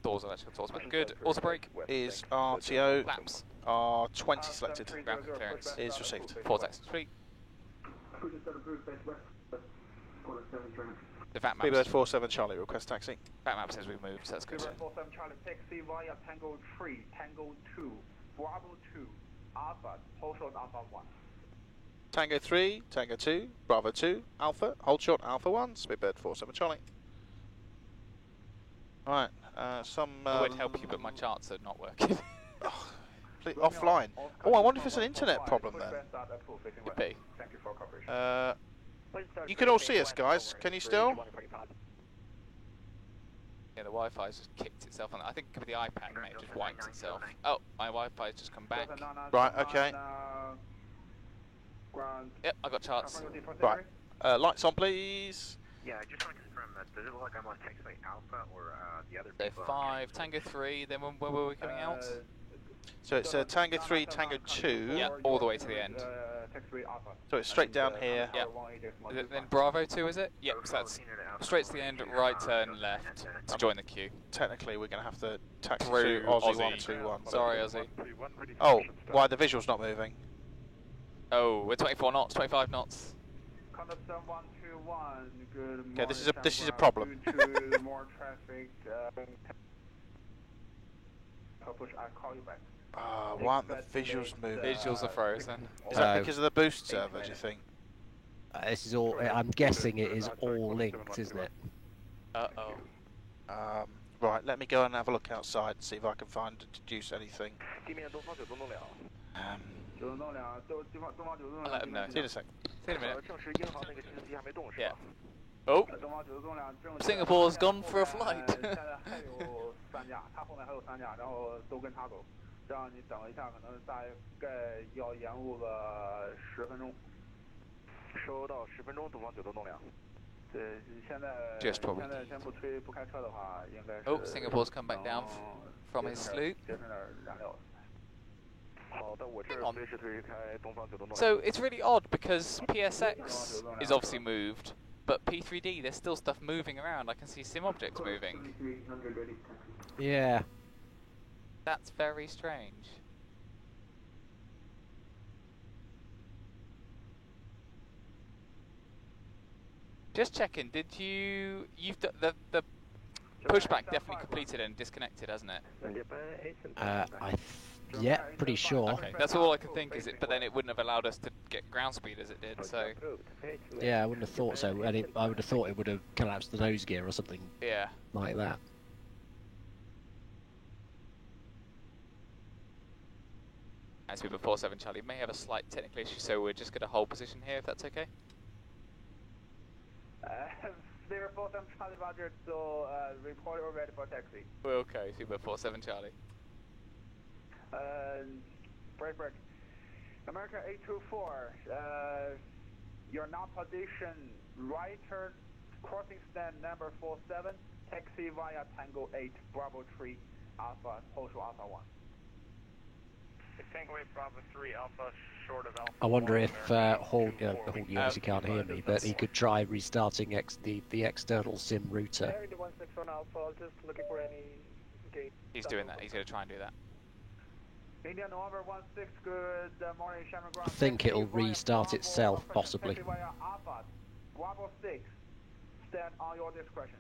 Doors, electrical doors. Good. Auto brake. Is RTO. Flaps. Are 20 selected. Ground clearance. Is received. 4 taxi 3. The VAT map. Speedbird 47 Charlie, request taxi. VAT map says we've moved, so that's good. Speedbird 47 Charlie, taxi via Tango 3, Tango 2, Bravo 2, Alpha, hold short Alpha 1. Tango 3, Tango 2, Bravo 2, Alpha, hold short Alpha 1, Speedbird 47 Charlie. Alright, some... I would help you, but my charts are not working. offline. Oh, I wonder if it's an internet problem then. Could be. Thank you for cooperation. You can all see us, guys. Can you still? Yeah, the Wi-Fi's just kicked itself on. I think it could be the iPad, it may have just wiped itself. Oh, my Wi-Fi's just come back. Right, okay. Yep, I got charts. Right. Lights on, please. Yeah, I just want to confirm that. Does it look like I'm on taxiway Alpha or the other So people? 5, Tango 3, then when were we coming out? So it's Tango 3, Tango 2. Yeah, all the way to the end. So it's straight down here. Yep. Is it then Bravo 2, is it? Yep, so that's straight to the end, right turn left to join the queue. Technically, we're going to have to taxi Through to Aussie Aussie. 121. Sorry, Ozzy. Oh, why the visual's not moving? Oh, we're 24 knots, 25 knots. Okay, this is a problem. More traffic. I'll call you back. Why aren't the visuals moving? Visuals are frozen. Is that because of the boost server, do you think? This is all. I'm guessing it is all linked, isn't it? Uh-oh. Right, let me go and have a look outside and see if I can find deduce anything. I'll let them know. See you in a sec. See you in a minute. Yeah. Oh, Singapore's gone for a flight. 让你等一下，可能大概要延误个10分钟。收到10分钟，东方九东良。对，现在 Just probably. 现在先不开车的话，应该是。Oh, Singapore's come back down from his sloop. 节省点燃料。 Hang on. So it's really odd because PSX is obviously moved, but P3D there's still stuff moving around. I can see sim objects moving. Yeah. That's very strange. Just checking. Did you've pushback definitely completed and disconnected, hasn't it? Yeah, pretty sure. Okay, that's all I can think. Is it? But then it wouldn't have allowed us to get ground speed as it did. So. Yeah, I wouldn't have thought so. And I would have thought it would have collapsed the nose gear or something. Yeah. Like that. As we before 7 Charlie may have a slight technical issue, so we're just going to hold position here if that's okay. 047 Charlie Roger, so report or ready for taxi. Okay, Super 47 Charlie. Break. America 824, you're now position right turn, crossing stand number 47, taxi via Tango 8, Bravo 3, Alpha, hold to Alpha 1. Tango 8, Bravo 3, Alpha, short of Alpha. I wonder if Hall, you obviously can't hear me, but he could try restarting the external SIM router. 161 Alpha, just looking for any gate. He's doing that. He's going to try and do that. Indian November 16, good morning, Shamrock Ground. I think it'll restart itself, possibly. Alpha, Bravo 6, stand on your discretion.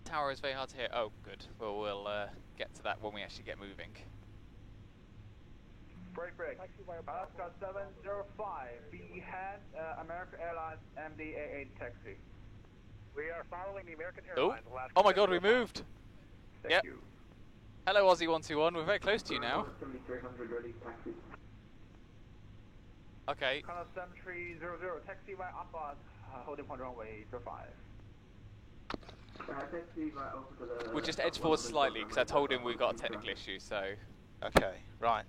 Tower is very hard to hear. Oh, good. Well, we'll get to that when we actually get moving. Break. Alaska 705, behind American Airlines MD-88 taxi. We are following the American Airlines. Oh my God, we moved. Thank you. Hello, Aussie 121. We're very close to you now. 7300 ready, taxi. Okay. Color 7300, taxi via Alpha, holding point runway 05. We'll just edge forward slightly because I told him we've got a technical issue. So. Okay. Right.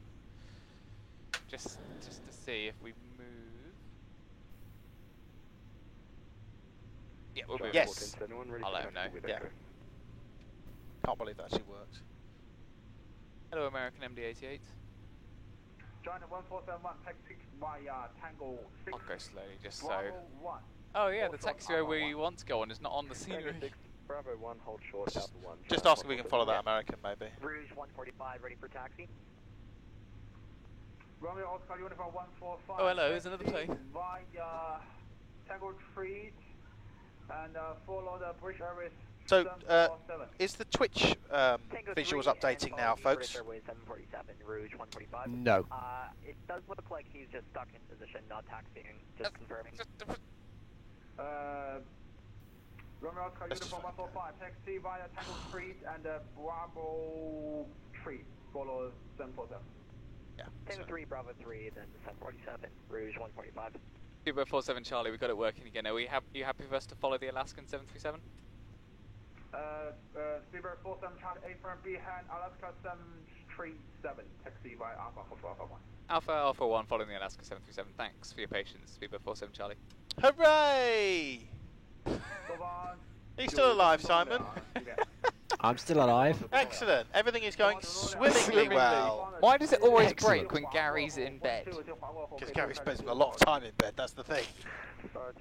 Just to see if we move. Yeah, we'll move. Yes. I'll let him know. Yeah. Can't believe that actually worked. Hello, American MD-88. Join the 1471 taxi via Tango 6. I'll go slowly, just so. Bravo 1. Oh yeah, the taxiway we want to go on is not on the scenery. Bravo 1, hold short, Alpha 1. Just ask if we can follow that American, maybe. Rouge 145, ready for taxi. Romeo Oscar Uniform 145. Oh hello, there's another plane. Via Tango 3 and follow the British Airways. So, is the Twitch visuals updating now, folks? Airways 747, Rouge 145. No. It does look like he's just stuck in position, not taxiing. Just confirming. Romeo Oscar Uniform 145, taxi via Tango 3 and Bravo 3, follow 747. Yeah. Tango 3, Bravo 3, then 747, Rouge 145. Super 47 Charlie, we've got it working again. Are you happy for us to follow the Alaskan 737? Speedbird 47 Charlie 8 from behind Alaska 737, taxi via Alpha, hold to Alpha 1. Alpha 1 following the Alaska 737. Thanks for your patience, Speedbird 47 Charlie. Hooray! Are you still alive, Simon? I'm still alive. Excellent. Everything is going swimmingly well. Why does it always Excellent. break when Gary's in bed? Because Gary spends a lot of time in bed, that's the thing. Oh,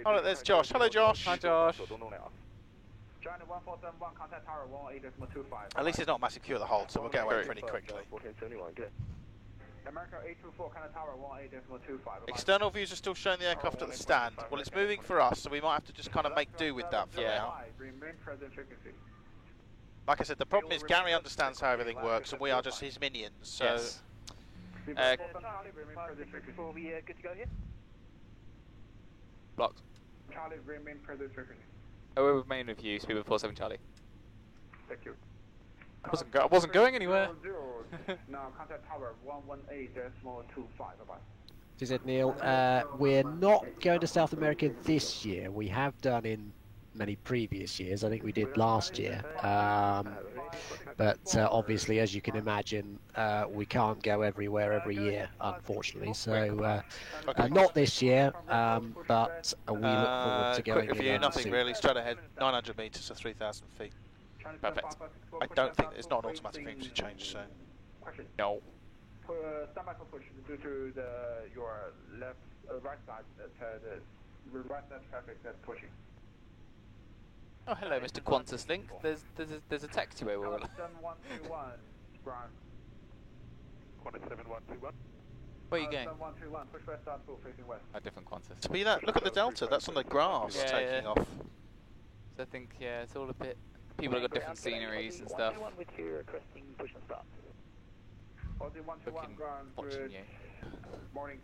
look, there's Josh. Hello, Josh. Hi, Josh. Johnny 1471, contact tower 18.25. At least it's not a massive queue at the hold, so we'll get away pretty quickly. America 824, contact tower 18.25. External views are still showing the aircraft at the stand. Well, it's moving for us, so we might have to just kind of make do with that for now. Like I said, the problem is Gary understands how everything works, and we are just his minions. So. Yes. Good to go here? Blocked. Charlie, remain present frequency. Oh, we're remain with you, Speedbird 47 Charlie. Thank you. I wasn't going anywhere. Now contact tower 118.25. Bye-bye. Is it, Neil? We're not going to South America this year. We have done in many previous years. I think we did last year. But obviously, as you can imagine, we can't go everywhere every year, unfortunately. So not this year, but we look forward to going quick review, again nothing soon. really. Straight ahead, 900 metres to 3,000 feet. Perfect. I don't think it's not an automatic frequency change, so. Question. No. Stand by for push due to your left, right side, the right side traffic that's pushing. Oh, hello, Mr. Qantas Link. There's a taxiway we're on. 7121, ground. Qantas 7121. Where are you going? 7121, push west south, full facing west. A different Qantas. To be that, look at the delta. That's on the graphs Yeah, taking yeah. off. So I think, yeah, it's all a bit people have got different sceneries and stuff. With your cresting push and stop. Looking, watching you. Morning.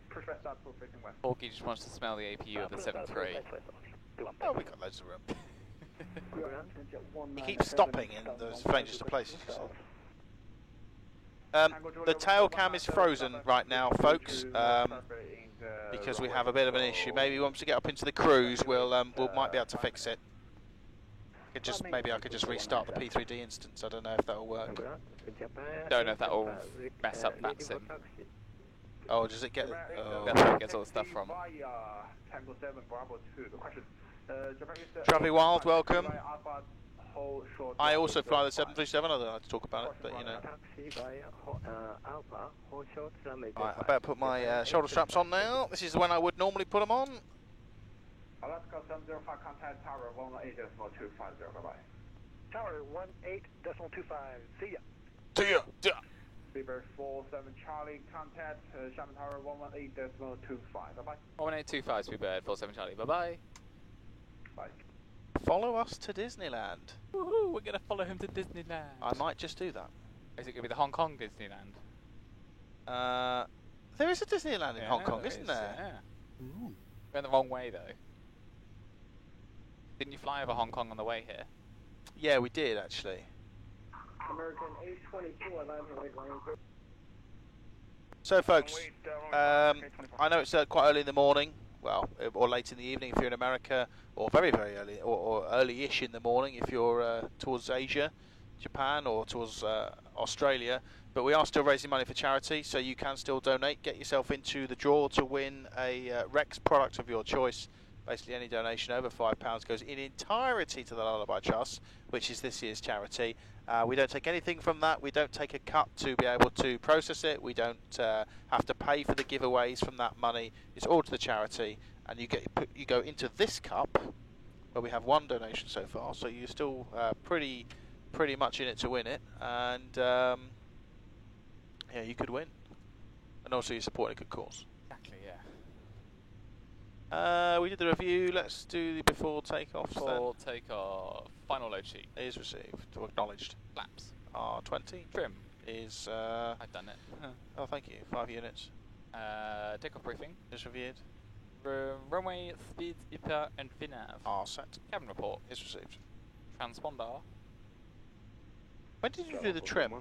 Push west start for facing west. Porky just wants to smell the APU of the 7.3. Oh, we got loads of room. He keeps stopping in the strangest of places. The tail cam is frozen right now, folks, because we have a bit of an issue. Maybe once we get up into the cruise, we might be able to fix it. Maybe I could just restart the P3D instance. I don't know if that'll work. Don't know if that'll mess up that sim. Oh, does it get? That's where it gets all the stuff from. Travi Wild, welcome. I also fly the 737. I don't like to talk about it, but you know. Right, I better put my shoulder straps on now. This is when I would normally put them on. Alaska 705, contact tower 118.250. Bye-bye. Tower 18.25. See ya. See ya. See ya. Beaver 47 Charlie, contact Shaman Tower 118.25. Bye-bye. 1825 Speedbird 47 Charlie. Bye-bye. Bye. Follow us to Disneyland. Woohoo, we're going to follow him to Disneyland. I might just do that. Is it going to be the Hong Kong Disneyland? There is a Disneyland in Hong Kong, isn't there? Yeah. Ooh. We're in the wrong way, though. Didn't you fly over Hong Kong on the way here? Yeah, we did, actually. American 824, So, folks, I know it's quite early in the morning, well, or late in the evening if you're in America, or very, very early, or early-ish in the morning if you're towards Asia, Japan, or towards Australia. But we are still raising money for charity, so you can still donate. Get yourself into the draw to win a Rex product of your choice. Basically, any donation over £5 goes in entirety to the Lullaby Trust, which is this year's charity. We don't take anything from that. We don't take a cut to be able to process it. We don't have to pay for the giveaways from that money. It's all to the charity, and you go into this cup, where we have one donation so far. So you're still pretty much in it to win it, and yeah, you could win, and also you're supporting a good cause. Exactly, yeah. We did the review. Let's do the before takeoffs. Before takeoff, final load sheet is received or acknowledged. Flaps R20 trim is. I've done it. Oh, thank you. 5 units. Takeoff briefing Is reviewed. Runway speed, IPA and FINAV. R set. Cabin report Is received. Transponder. When did you do the trim?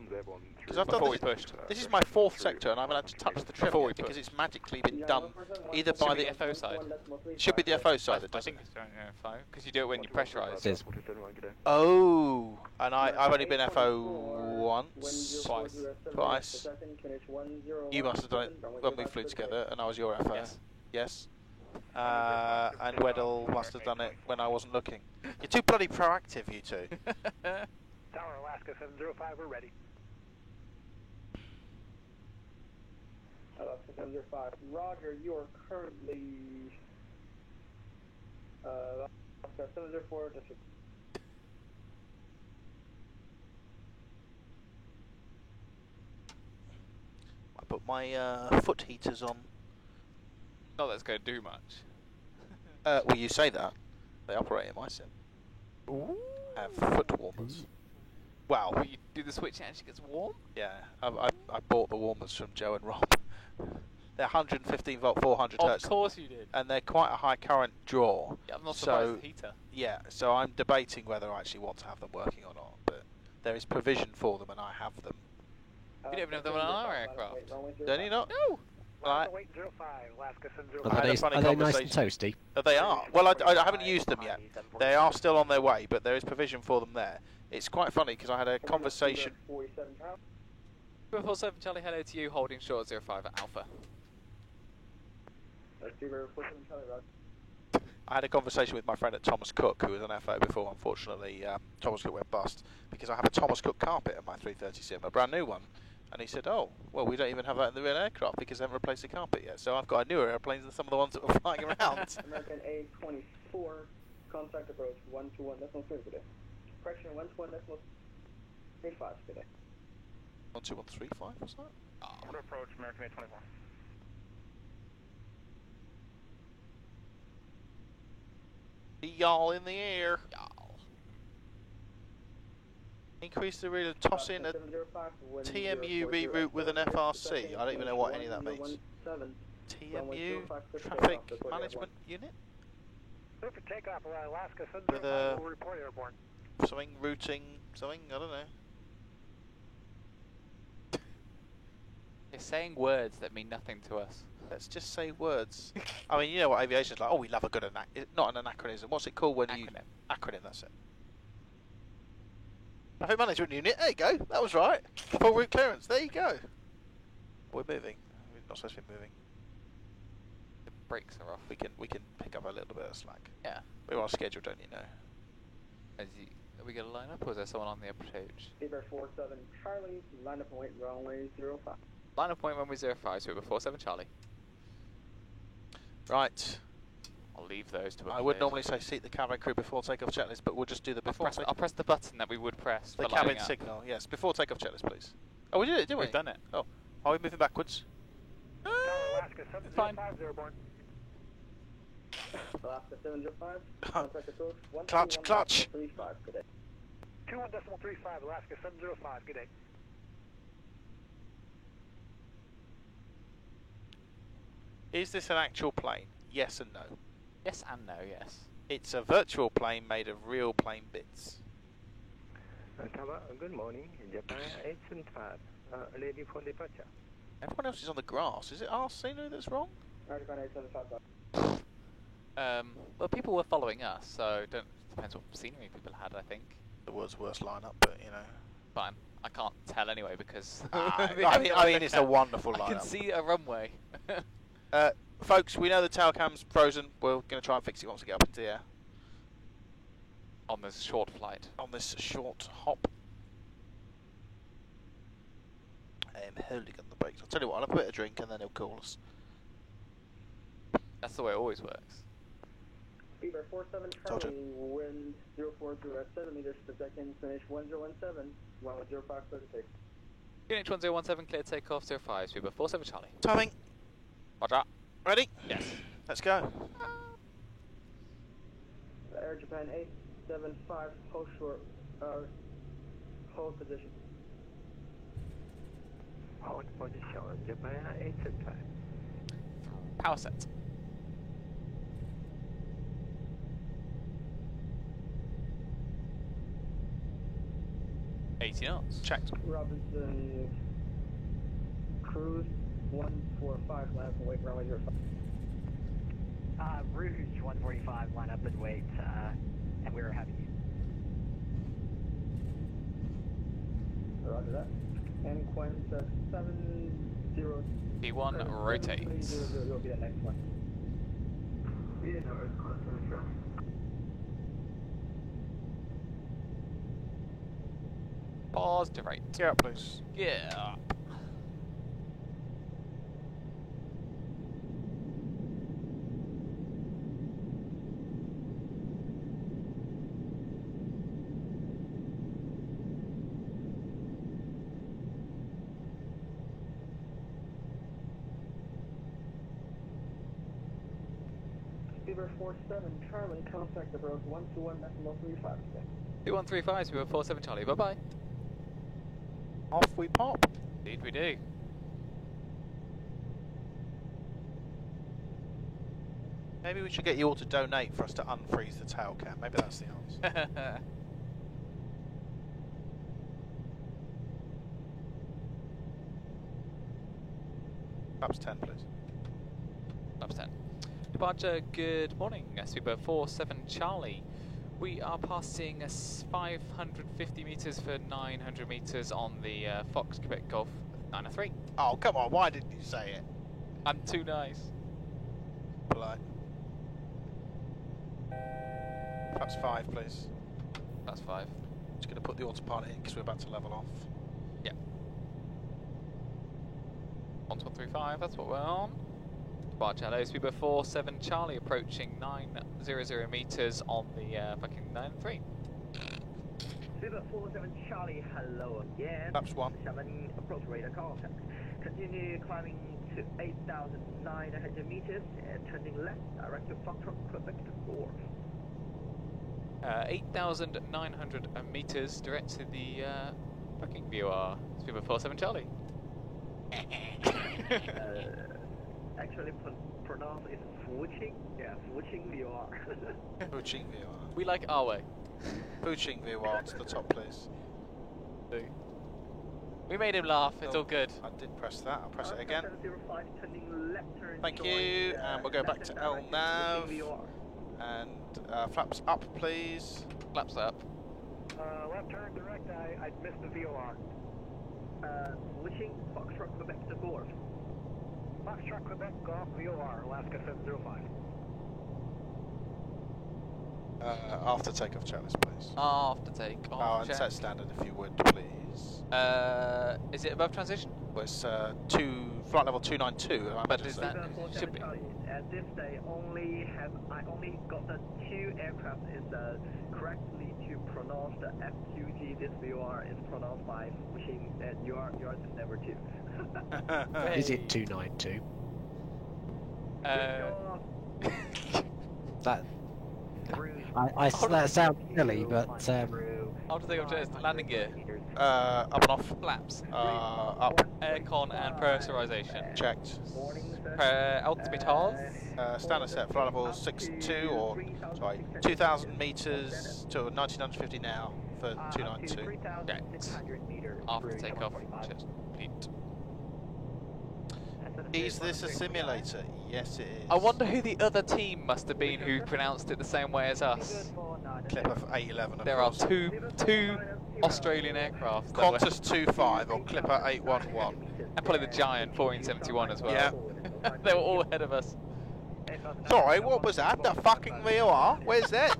Because I've Before we done pushed. this is my 4th sector, and I haven't had to touch the trim Before we yet because pushed. it's magically been done either Should by be the FO side. Should be the FO side that I does it. think it's FO because you do it when you pressurise. It is. Oh, and I've only been FO once. Twice. You must have done it when we flew together, and I was your FO. Yes. Yes. And Weddell must have done it when I wasn't looking. You're too bloody proactive, you two. Tower Alaska 705, we're ready. Alaska 705. Roger, you are currently Alaska 704, district. I put my foot heaters on. Not that's going to do much. Well, you say that. They operate in my sim. Ooh. Have foot warmers. Wow. Well, you do the switch and it actually gets warm? Yeah, I bought the warmers from Joe and Rob. They're 115 volt, 400 hertz. Of course you did. And they're quite a high current draw. Yeah, I'm not surprised the heater. Yeah, so I'm debating whether I actually want to have them working or not. But there is provision for them, and I have them. You don't even have them on our aircraft. Don't you not? No. Right. Alaska Are they, funny are they nice conversation. and toasty? They are. Well, I haven't used them yet. They are still on their way, but there is provision for them there. It's quite funny because I had a conversation. 47 Charlie, hello to you, holding short 05 at Alpha. I had a conversation with my friend at Thomas Cook, who was an FO before. Unfortunately, Thomas Cook went bust because I have a Thomas Cook carpet on my 330 sim, a brand new one. And he said, "Oh, well, we don't even have that in the real aircraft because they haven't replaced the carpet yet. So I've got a newer airplanes than some of the ones that were flying around." American A24, contact approach 121.3 today. Correction 121.35 today. 12135 was that? Order approach, American A24. Y'all in the air. Y'all. Increase the rate of toss in a TMU reroute with an FRC. I don't even know what any of that means. TMU, Traffic Management Unit? For takeoff, Alaska, with a will report airborne. something, routing, something, I don't know. You're saying words that mean nothing to us. Let's just say words. I mean, you know what aviation's like. Oh, we love a good not an anachronism. What's it called when you... Acronym, that's it. Traffic Management Unit, there you go. That was right. Full route clearance, there you go. We're moving. We're not supposed to be moving. The brakes are off. We can pick up a little bit of slack. Yeah. We're on schedule, don't you know? Are we going to line up, or is there someone on the approach? Beaver 47 Charlie, line up and wait, runway 05. Line up point runway 05, so we're 47 Charlie. Right. I'll leave those to I would normally say seat the cabin crew before takeoff checklist, but we'll just do the before. I'll press the button that we would press. The cabin signal, yes. Before takeoff checklist, please. Oh, we did it, didn't we? We've done it. Oh, are we moving backwards? Alaska, 705 airborne. Alaska 705, contact approach clutch. 121.35, good day. 21.35, Alaska 705, good day. Is this an actual plane? Yes and no. Yes and no, yes. It's a virtual plane made of real plane bits. Good morning, Japan 875, ready for departure. Everyone else is on the grass. Is it our scenery that's wrong? Japan 875. Well, people were following us, so depends what scenery people had, I think. The world's worst lineup, but you know. Fine. I can't tell anyway because... I mean, it's a wonderful lineup. I can see a runway. Folks, we know the tail cam's frozen. We're going to try and fix it once we get up into the air. On this short flight. On this short hop. I'm holding on the brakes. I'll tell you what, I'll have a bit of drink and then he'll call us. That's the way it always works. Beaver 47 Charlie, wind 040 at 7 meters per second, finish 1017, 105 clear to take. Unit 1017, clear takeoff 05, Beaver 47 Charlie. Timing. Roger. Ready? Yes. Let's go. Air Japan 875, hold short, hold position. Hold position, Japan 875. Power set. $80 knots. Checked. Robinson, cruise 145, line up and wait, runway 05. Rouge 145, line up and wait, and we're happy. Roger that. And Quinta 70. P1 rotates. You'll be the next one. Yeah, no, it's close. Pause to right. Gear up, please. Yeah. Beaver 47 Charlie, contact approach 121.35. 2135, Beaver 47 Charlie. Bye bye. Off we pop. Indeed we do. Maybe we should get you all to donate for us to unfreeze the tail cam. Maybe that's the answer. Flaps 10, please. Flaps 10. Departure, good morning. Super 47 Charlie. We are passing 550 metres for 900 metres on the Fox Quebec Golf 903. Oh, come on, why didn't you say it? I'm too nice. Polite. Flaps 5, please. That's 5. Just going to put the autopilot in because we're about to level off. Yeah. 1135, that's what we're on. Departure, hello, Super 47 Charlie, approaching 900 metres on the fucking 903. Super 47 Charlie, hello again. Flaps 1. 7 approach radar contact. Continue climbing to 8,900 meters and turning left, direct to Foxtrot Quebec 4. 8,900 meters direct to the booking VOR. Speedbird 47 Charlie. Actually, pronounced is Fuqing. Yeah, Fuqing VOR. Fuqing VOR. We like it our way. Fuqing VOR to the top, please. We made him laugh. It's all good. I did press that. I'll press it again. 705, turning left turn. Thank you. And we'll go back to LNAV. And flaps up, please. Flaps up. Left turn direct. I missed the VOR. Switching Foxtrot Quebec to Golf. Foxtrot Quebec Golf VOR Alaska 705. After takeoff checklist, please. After takeoff. Oh, and set standard if you would, please. Is it above transition? Well, it's flight level 292. But is that should be? At this day, I only got the 2 aircraft is correctly to pronounce the FQG. This VOR is pronounced by Fuqing, and yours is never 2. Is it 292? That sounds silly, but After takeoff checklist, landing gear. Up and off. Flaps. Up. Aircon and pressurization. Checked. Altimeter. Standard set, flight level 62 or, sorry, 2,000 meters to 1950 now for 292. Checked. After takeoff, just repeat. Is this a simulator? Yes, it is. I wonder who the other team must have been who pronounced it the same way as us. Clipper 811. There are two Australian aircraft. Qantas 25 or Clipper 811. And probably the giant 1471 as well. Yeah. They were all ahead of us. Sorry, what was that? The fucking VOR? Where's that?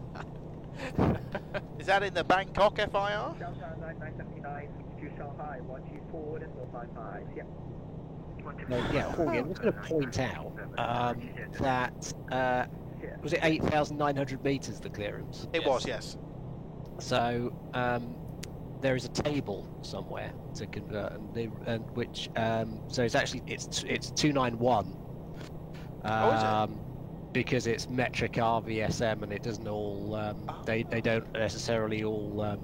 Is that in the Bangkok FIR? yeah, Jorge, I'm just going to point out that was it 8,900 meters the clearance? It was, yes. So there is a table somewhere to convert, and which so it's actually it's 291. Is it? Because it's metric RVSM and it doesn't all they don't necessarily all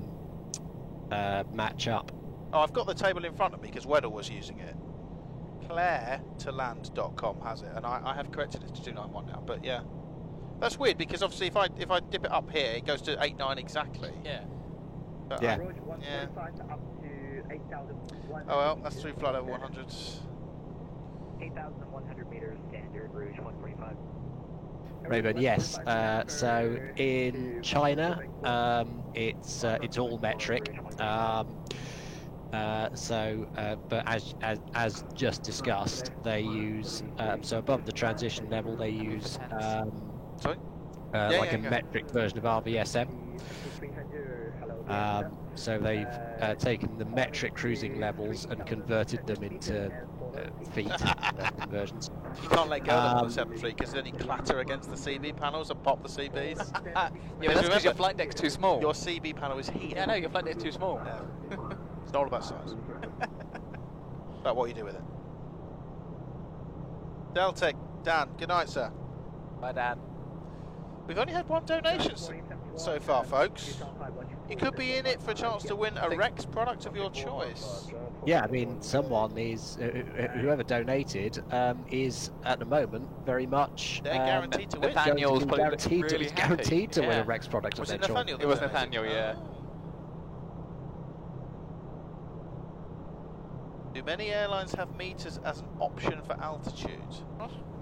match up. Oh, I've got the table in front of me because Weddell was using it. ClareToLand.com has it, and I have corrected it to 291 now. But yeah, that's weird because obviously if I dip it up here, it goes to 89 exactly. Yeah. But yeah. Yeah. Oh well, that's through flight level 100. 8,100 meters standard, Rouge 145. Rayburn, yes. So in China, it's all metric. But as just discussed, they use so above the transition level they use like a metric version of RVSM. So they've taken the metric cruising levels and converted them into feet conversions. You can't let go of the 73 because then you clatter against the CB panels and pop the CBs. Yeah, but that's because your flight deck's too small. Your CB panel is heated. Yeah, no, your flight deck's too small. Yeah. It's not all about size. About what you do with it. Deltec, Dan, good night, sir. Bye, Dan. We've only had one donation so far, folks. You could be in it for a chance to win a Rex product of your choice. Yeah, I mean, someone is whoever donated is at the moment very much. They're guaranteed to win. Nathaniel's guaranteed to win a Rex product of Was their it Nathaniel? choice. It was Nathaniel, yeah. Do many airlines have meters as an option for altitude?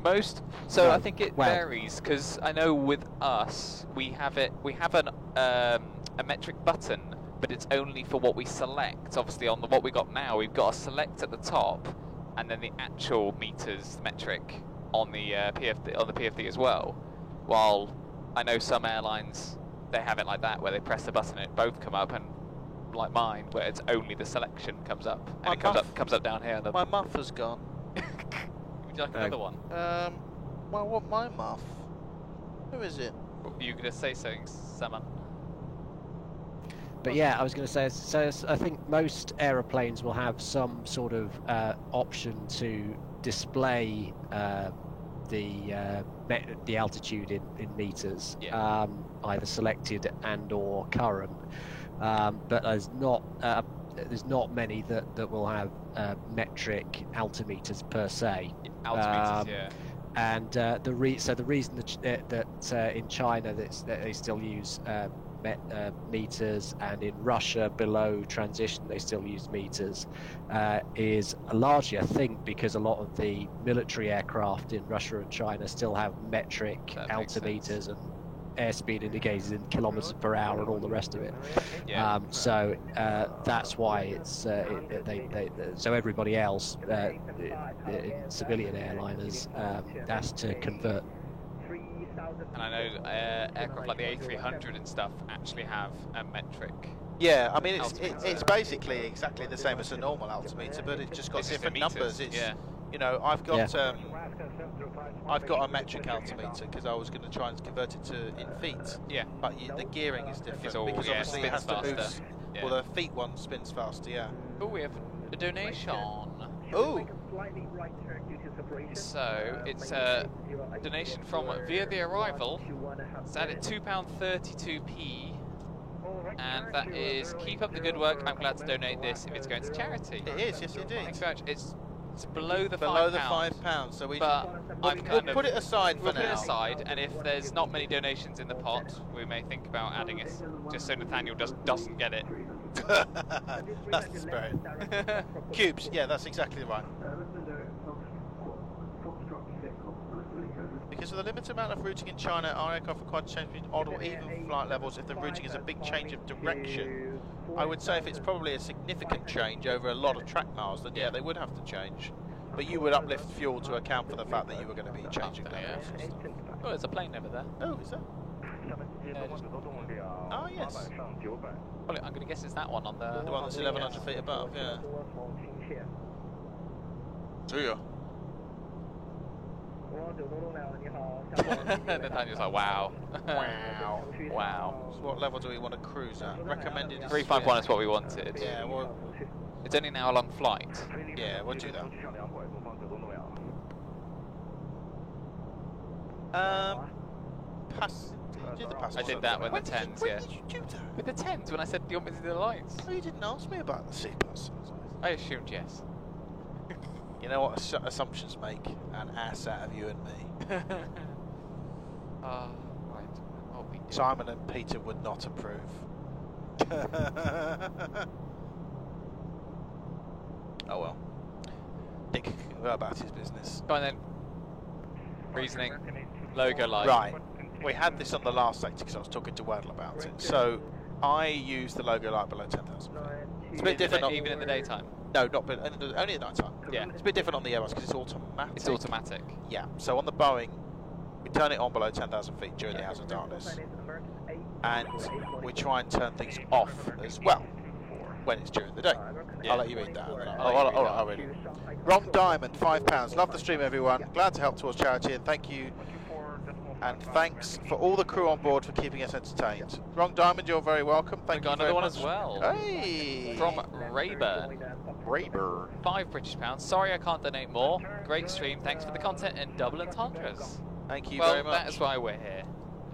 Most. So No. I think it varies because I know with us we have it. We have a metric button, but it's only for what we select. Obviously, on what we got now, we've got a select at the top, and then the actual meters metric on the PFD as well. While I know some airlines they have it like that, where they press the button and it both come up, and like mine, where it's only the selection comes up, and it comes up down here. My muff has gone. Would you like another one? Well, what my muff? Who is it? Were you going to say something, Sama? But yeah, I was going to say, so I think most aeroplanes will have some sort of option to display the altitude in meters, Yeah. either selected and or current. But there's not many that will have metric altimeters per se. Altimeters, yeah. And the reason that in China that they still use meters, and in Russia below transition they still use meters, is largely, I think, because a lot of the military aircraft in Russia and China still have metric altimeters and airspeed indicators in kilometers per hour and all the rest of it. Yeah. So that's why it's so everybody else civilian airliners has to convert. And I know aircraft like the A300 and stuff actually have a metric. Yeah, I mean it's basically exactly the same as a normal altimeter, but it's just got different numbers. It's, you know, I've got a metric altimeter because I was going to try and convert it to in feet. Yeah. But the gearing is different because obviously it has to move. Yeah. Well, the feet one spins faster. Yeah. Oh, we have a donation. Oh. So it's a donation from Via the Arrival. It's at £2.32p, and that is keep up the good work. I'm glad to donate this if it's going to charity. It is, yes, indeed. Thanks very much. It's below the £5, so we. But we'll put it aside for now. We'll put it aside, and if there's not many donations in the pot, we may think about adding it, just so Nathaniel doesn't get it. That's the spirit. Cubes, yeah, that's exactly right. Because of the limited amount of routing in China, our aircraft required to change between odd or even flight levels if the routing is a big change of direction. I would say if it's probably a significant change over a lot of track miles, then yeah, they would have to change. But you would uplift fuel to account for the fact that you were going to be changing levels. Oh, there's a plane over there. Oh, is there? Oh, yes. Well, I'm going to guess it's that one on the... The one that's 1,100 feet above, yeah. See ya. Nathaniel's like, wow. Wow. Wow. So what level do we want to cruise at? Recommended is 351 is what we wanted. Yeah, well... It's only now a long flight. Yeah, we'll do that. I did that with the 10s, yeah. When did you do that? With the 10s, when I said, do you want me to do the lights? Oh, you didn't ask me about the C-Bus. I assumed yes. You know what assumptions make an ass out of you and me. Right. Simon and Peter would not approve. Oh well. Dick can go about his business. Go on then. Reasoning. Logo light. Right. We had this on the last sector because I was talking to Waddle about it. So I use the logo light below 10,000 feet. It's a bit different. Even in the daytime? No, not only at night time. Yeah. It's a bit different on the Airbus because it's automatic. It's automatic. Yeah. So on the Boeing, we turn it on below 10,000 feet during the hours of darkness, and we try and turn things off as well when it's during the day. Yeah. I'll let you read that. I'll read it. Ron Diamond, £5. Love the stream, everyone. Glad to help towards charity, and thank you. And thanks for all the crew on board for keeping us entertained. Ron Diamond, you're very welcome. Thank you very much. Another one as well. Hey! From Rayburn. Rayburn. £5 Sorry I can't donate more. Great stream. Thanks for the content and double entendres. Thank you very much. Well, that is why we're here.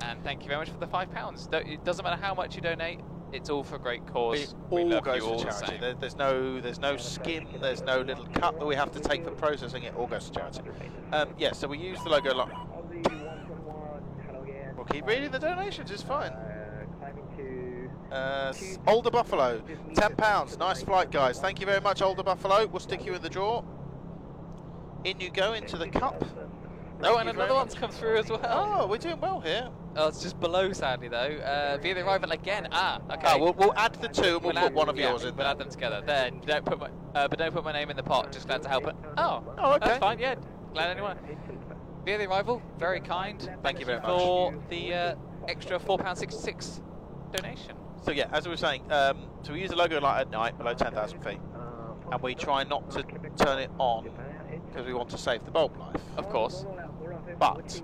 And thank you very much for the £5. It doesn't matter how much you donate. It's all for a great cause. It all goes to charity. There's no skin, there's no little cut that we have to take for processing. It all goes to charity. Yeah, so we use the logo lock. We'll keep reading the donations, it's fine. Older Buffalo, £10. Nice flight, guys. Thank you very much, Older Buffalo. We'll stick you in the drawer. In you go into the cup. Oh, and another one's come through as well. Oh, we're doing well here. Oh, it's just below, sadly, though. Via the Arrival again. Okay. We'll add the two and we'll put one of yours in there. We'll add them together. There, don't put my name in the pot. Just glad to help it. Oh, okay. That's fine, yeah. Glad anyone. Via the Arrival, very kind. Thank you very much. For the extra £4.66 donation. So yeah, as we were saying, so we use the logo light at night below 10,000 feet. And we try not to turn it on because we want to save the bulb life. Of course. But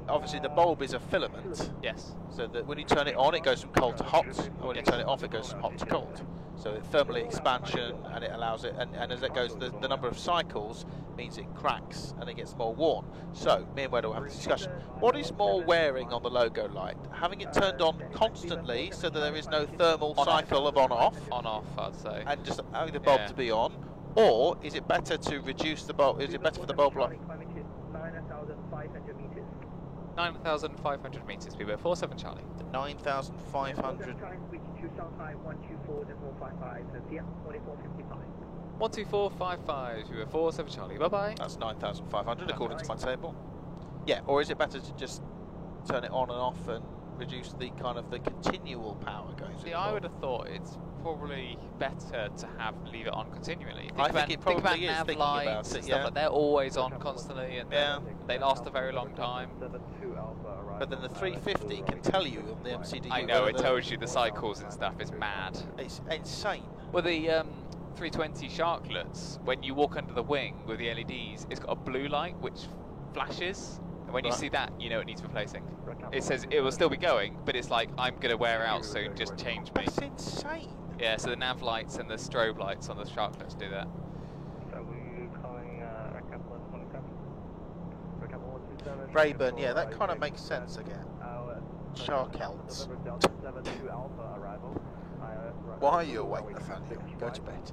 obviously the bulb is a filament. Yes. So that when you turn it on, it goes from cold to hot, and when you turn it off, it goes from hot to cold. So it thermally expansion, and it allows it, and as it goes, the number of cycles means it cracks and it gets more worn. So me and Weddle have a discussion. What is more wearing on the logo light? Having it turned on constantly so that there is no thermal cycle of on-off? On-off, I'd say. And just having the bulb to be on? Or is it better to reduce the bulb? Is it better for the bulb light? 9,500 meters. 9,500 meters, Speedbird 47 Charlie. 9,500. Switch to Shanghai 124.455, yeah, 4455. 12455, Speedbird 47 Charlie, bye bye. That's 9,500 according to my table. Yeah, or is it better to just turn it on and off and reduce the kind of the continual power going through? See, I would have thought it's probably better to leave it on continually. I think it probably think is, nav thinking lights about it, and stuff like they're always on constantly, and they last a very long time. But then the 350 can tell you on the MCDU. I know, it tells you the cycles and stuff. It's mad. It's insane. Well, the 320 Sharklets, when you walk under the wing with the LEDs, it's got a blue light which flashes. And when you see that, you know it needs replacing. It says it will still be going, but it's like, I'm going to wear out soon, just change me. That's insane. Yeah, so the nav lights and the strobe lights on the Sharklets do that. Rayburn, yeah, that kind of makes sense again. Sharkelts. Why are you awake, Nathaniel? Go to bed.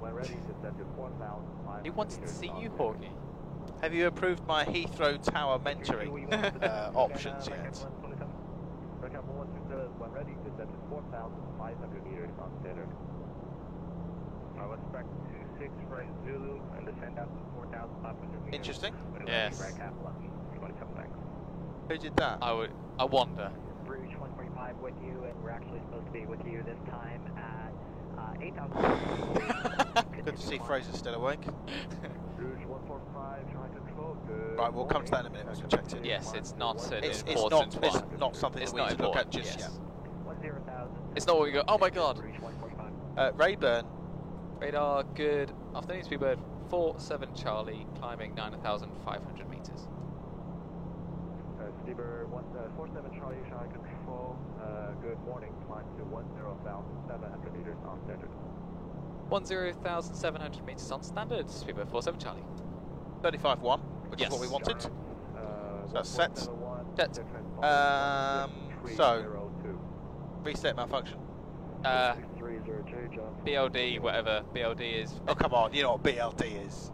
He wants to see you, Hawkey. Have you approved my Heathrow Tower mentoring options yet? Interesting. Yes. Who did that? I wonder. Bruges 145 with you, and we're actually supposed to be with you this time at 8,000. Good to see Fraser still awake. Bruges 145, trying control. Good. Right, we'll come to that in a minute once we've checked it. Yes, it's not an It's important one. It's not something It's that we not need to look at important, just yes. yet. It's not what we go, oh my god. Rayburn. Radar, good afternoon, Speedbird 47 Charlie, climbing 9,500 meters. Speedbird 47 Charlie, Shanghai control. Good morning. Climb to 10,700 meters on standard. 10,700 meters on standard, Speedbird 47 Charlie. 35-1, which Yes. is what we wanted. So that's set. Set. So, reset malfunction. BLD, whatever BLD is. Oh, come on, you know what BLD is.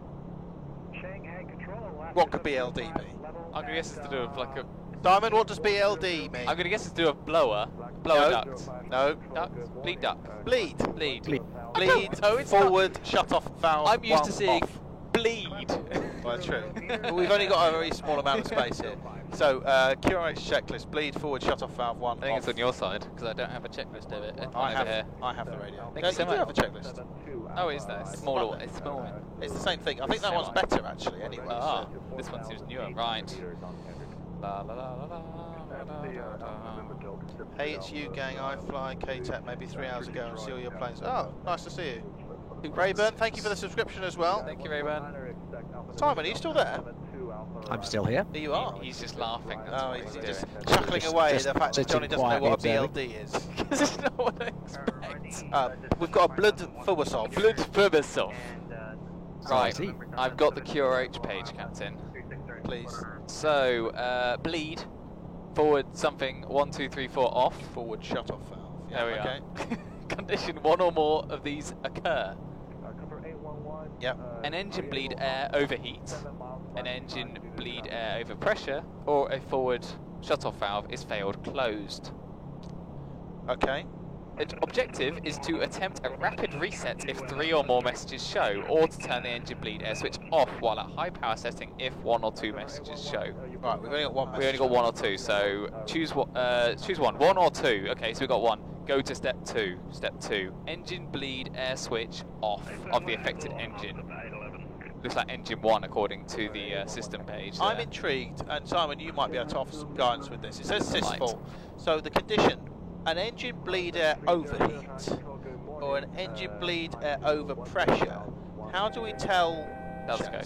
Shanghai control. What could BLD be? I'm going to guess it's to do with like a... Simon, what does BLD mean? I'm going to guess it's to do with blower duct. No. Duct? Bleed duct. Bleed. Bleed. Bleed, forward, shut off valve. I'm used to seeing off. bleed. Well, true. But we've only got a very small amount of space here. So, QRH checklist, bleed, forward, shut off valve, 1 I think off. it's on your side, because I don't have a checklist of it. I have the radio. Thank you so you do much. have a checklist. Oh, is there? It's smaller one. It's small one. It's the same thing. I think that one's better, actually, anyway. Ah, this one seems newer. Right. La la la la la la. Hey, it's you, gang. I fly KTEC maybe 3 hours ago and see all your planes. Oh, nice to see you. Rayburn, thank you for the subscription as well. Thank you, Rayburn. Simon, are you still there? I'm still here. Here you are. He's just laughing. That's Oh, what he's he's just doing. chuckling away at the fact that sitting Johnny doesn't know what a quietly BLD is. Because it's not what I expect. We've got a blood Fubasov. Blood Fubasov. Right, Righty. I've got the QRH page, Captain. Please. So, bleed, forward something, 1, 2, 3, 4 off. Forward shut off valve. Yeah, There we okay. are. Condition 1 or more of these occur. Yep. An engine bleed air overheat, an engine bleed air over pressure, or a forward shut-off valve is failed closed. Okay. The objective is to attempt a rapid reset if 3 or more messages show, or to turn the engine bleed air switch off while at high power setting if 1 or 2 messages show. Right, we've only got one message. We only got 1 or 2, so choose one. 1 or 2. Okay, so we got 1. Go to step 2. Step 2. Engine bleed air switch off of the affected engine. Looks like engine 1 according to the system page. I'm there. intrigued, and Simon, you might be able to offer some guidance with this. It says sysful. Right. So the condition, an engine bleed air overheat, or an engine bleed air over pressure. How do we tell? Let's go.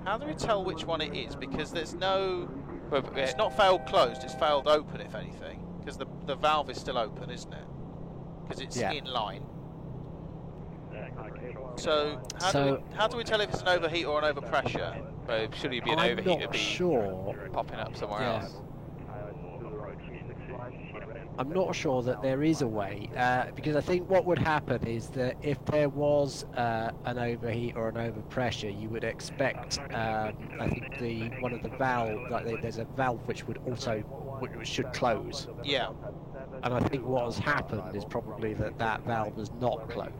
How do we tell which one it is? Because there's no. But, It's not failed closed. It's failed open, if anything, because the valve is still open, isn't it? Because it's in line. So how do we tell if it's an overheat or an overpressure? Well, should he be an I'm overheat, not it'd be sure. popping up somewhere Yeah. else. I'm not sure that there is a way, because I think what would happen is that if there was an overheat or an overpressure, you would expect, I think one of the valve, like there's a valve which which should close. Yeah. And I think what has happened is probably that valve has not closed.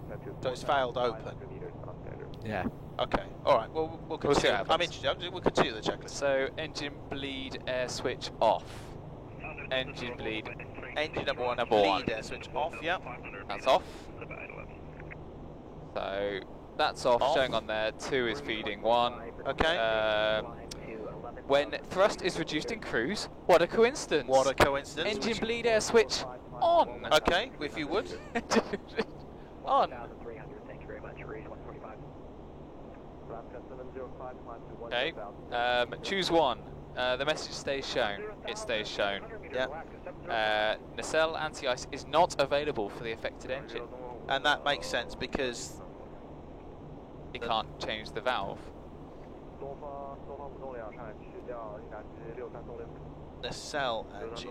So it's failed open. Yeah. Okay. All right. Well, we'll We'll see continue. what I'm happens. interested. We'll continue the checklist. So engine bleed air switch off. Engine bleed. Engine number one. Number one. Lead air switch off. Yeah. That's off. So that's off, showing on there. 2 is feeding 1. Okay. When thrust is reduced in cruise, what a coincidence. What a coincidence. Engine bleed air switch on. Okay, if you would. On. 1,300, thank you very much. Race 145. Okay. Choose one. The message stays shown. It stays shown. Yeah. Nacelle anti-ice is not available for the affected engine. And that makes sense because it can't change the valve. Nacelle engine.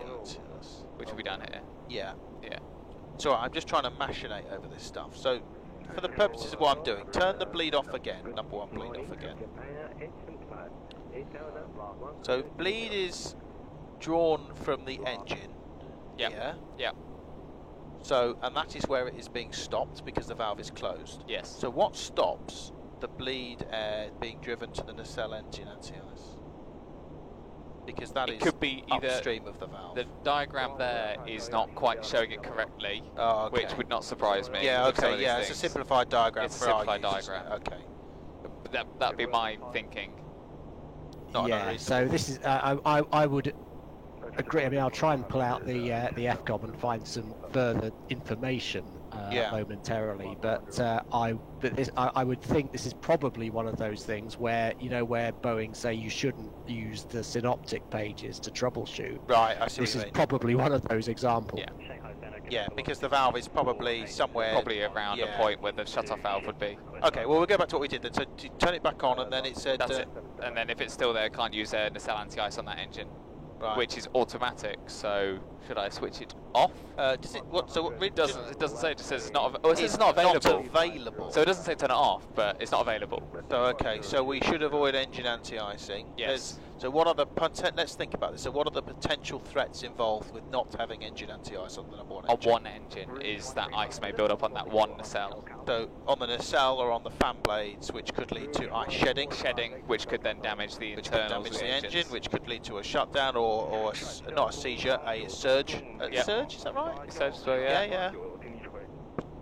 Which will be down here. Yeah. Yeah. It's alright, I'm just trying to machinate over this stuff. So, for the purposes of what I'm doing, turn the bleed off again. Number one bleed off again. So, bleed is drawn from the engine. Yep. Here. Yeah. So, and that is where it is being stopped because the valve is closed. Yes. So, what stops the bleed air being driven to the nacelle engine anti-ice? Because that is could be either upstream of the valve. The diagram there is not quite showing it correctly, which would not surprise me. Yeah, with some of okay, these yeah, things. it's a simplified diagram. It's a for simplified our use, diagram. Okay. But that'd be my thinking. Yeah, so this is, I would agree. I mean, I'll try and pull out the FCOM and find some further information momentarily, but I would think this is probably one of those things where, you know, where Boeing say you shouldn't use the synoptic pages to troubleshoot. Right, I see This what is you mean. probably one of those examples. Yeah. Yeah, because the valve is probably somewhere... Probably around a point where the shut-off valve would be. Okay, well, we'll go back to what we did then. So turn it back on, and then it said... That's it. And then if it's still there, can't use nacelle anti-ice on that engine. Right. Which is automatic, so should I switch it off? Does it... What? So what? It doesn't say, it just says it's not, it says it's not available. Not available. So it doesn't say turn it off, but it's not available. So, okay, so we should avoid engine anti-icing. Yes. So what are the... Let's think about this. So what are the potential threats involved with not having engine anti-ice on the number one engine? On one engine is that ice may build up on that one nacelle. So on the nacelle or on the fan blades, which could lead to ice shedding. Shedding, which could then damage the internals of the engine, which could lead to a shutdown or not a seizure, a surge. Yep. Surge, is that right? Surge, so yeah. Yeah.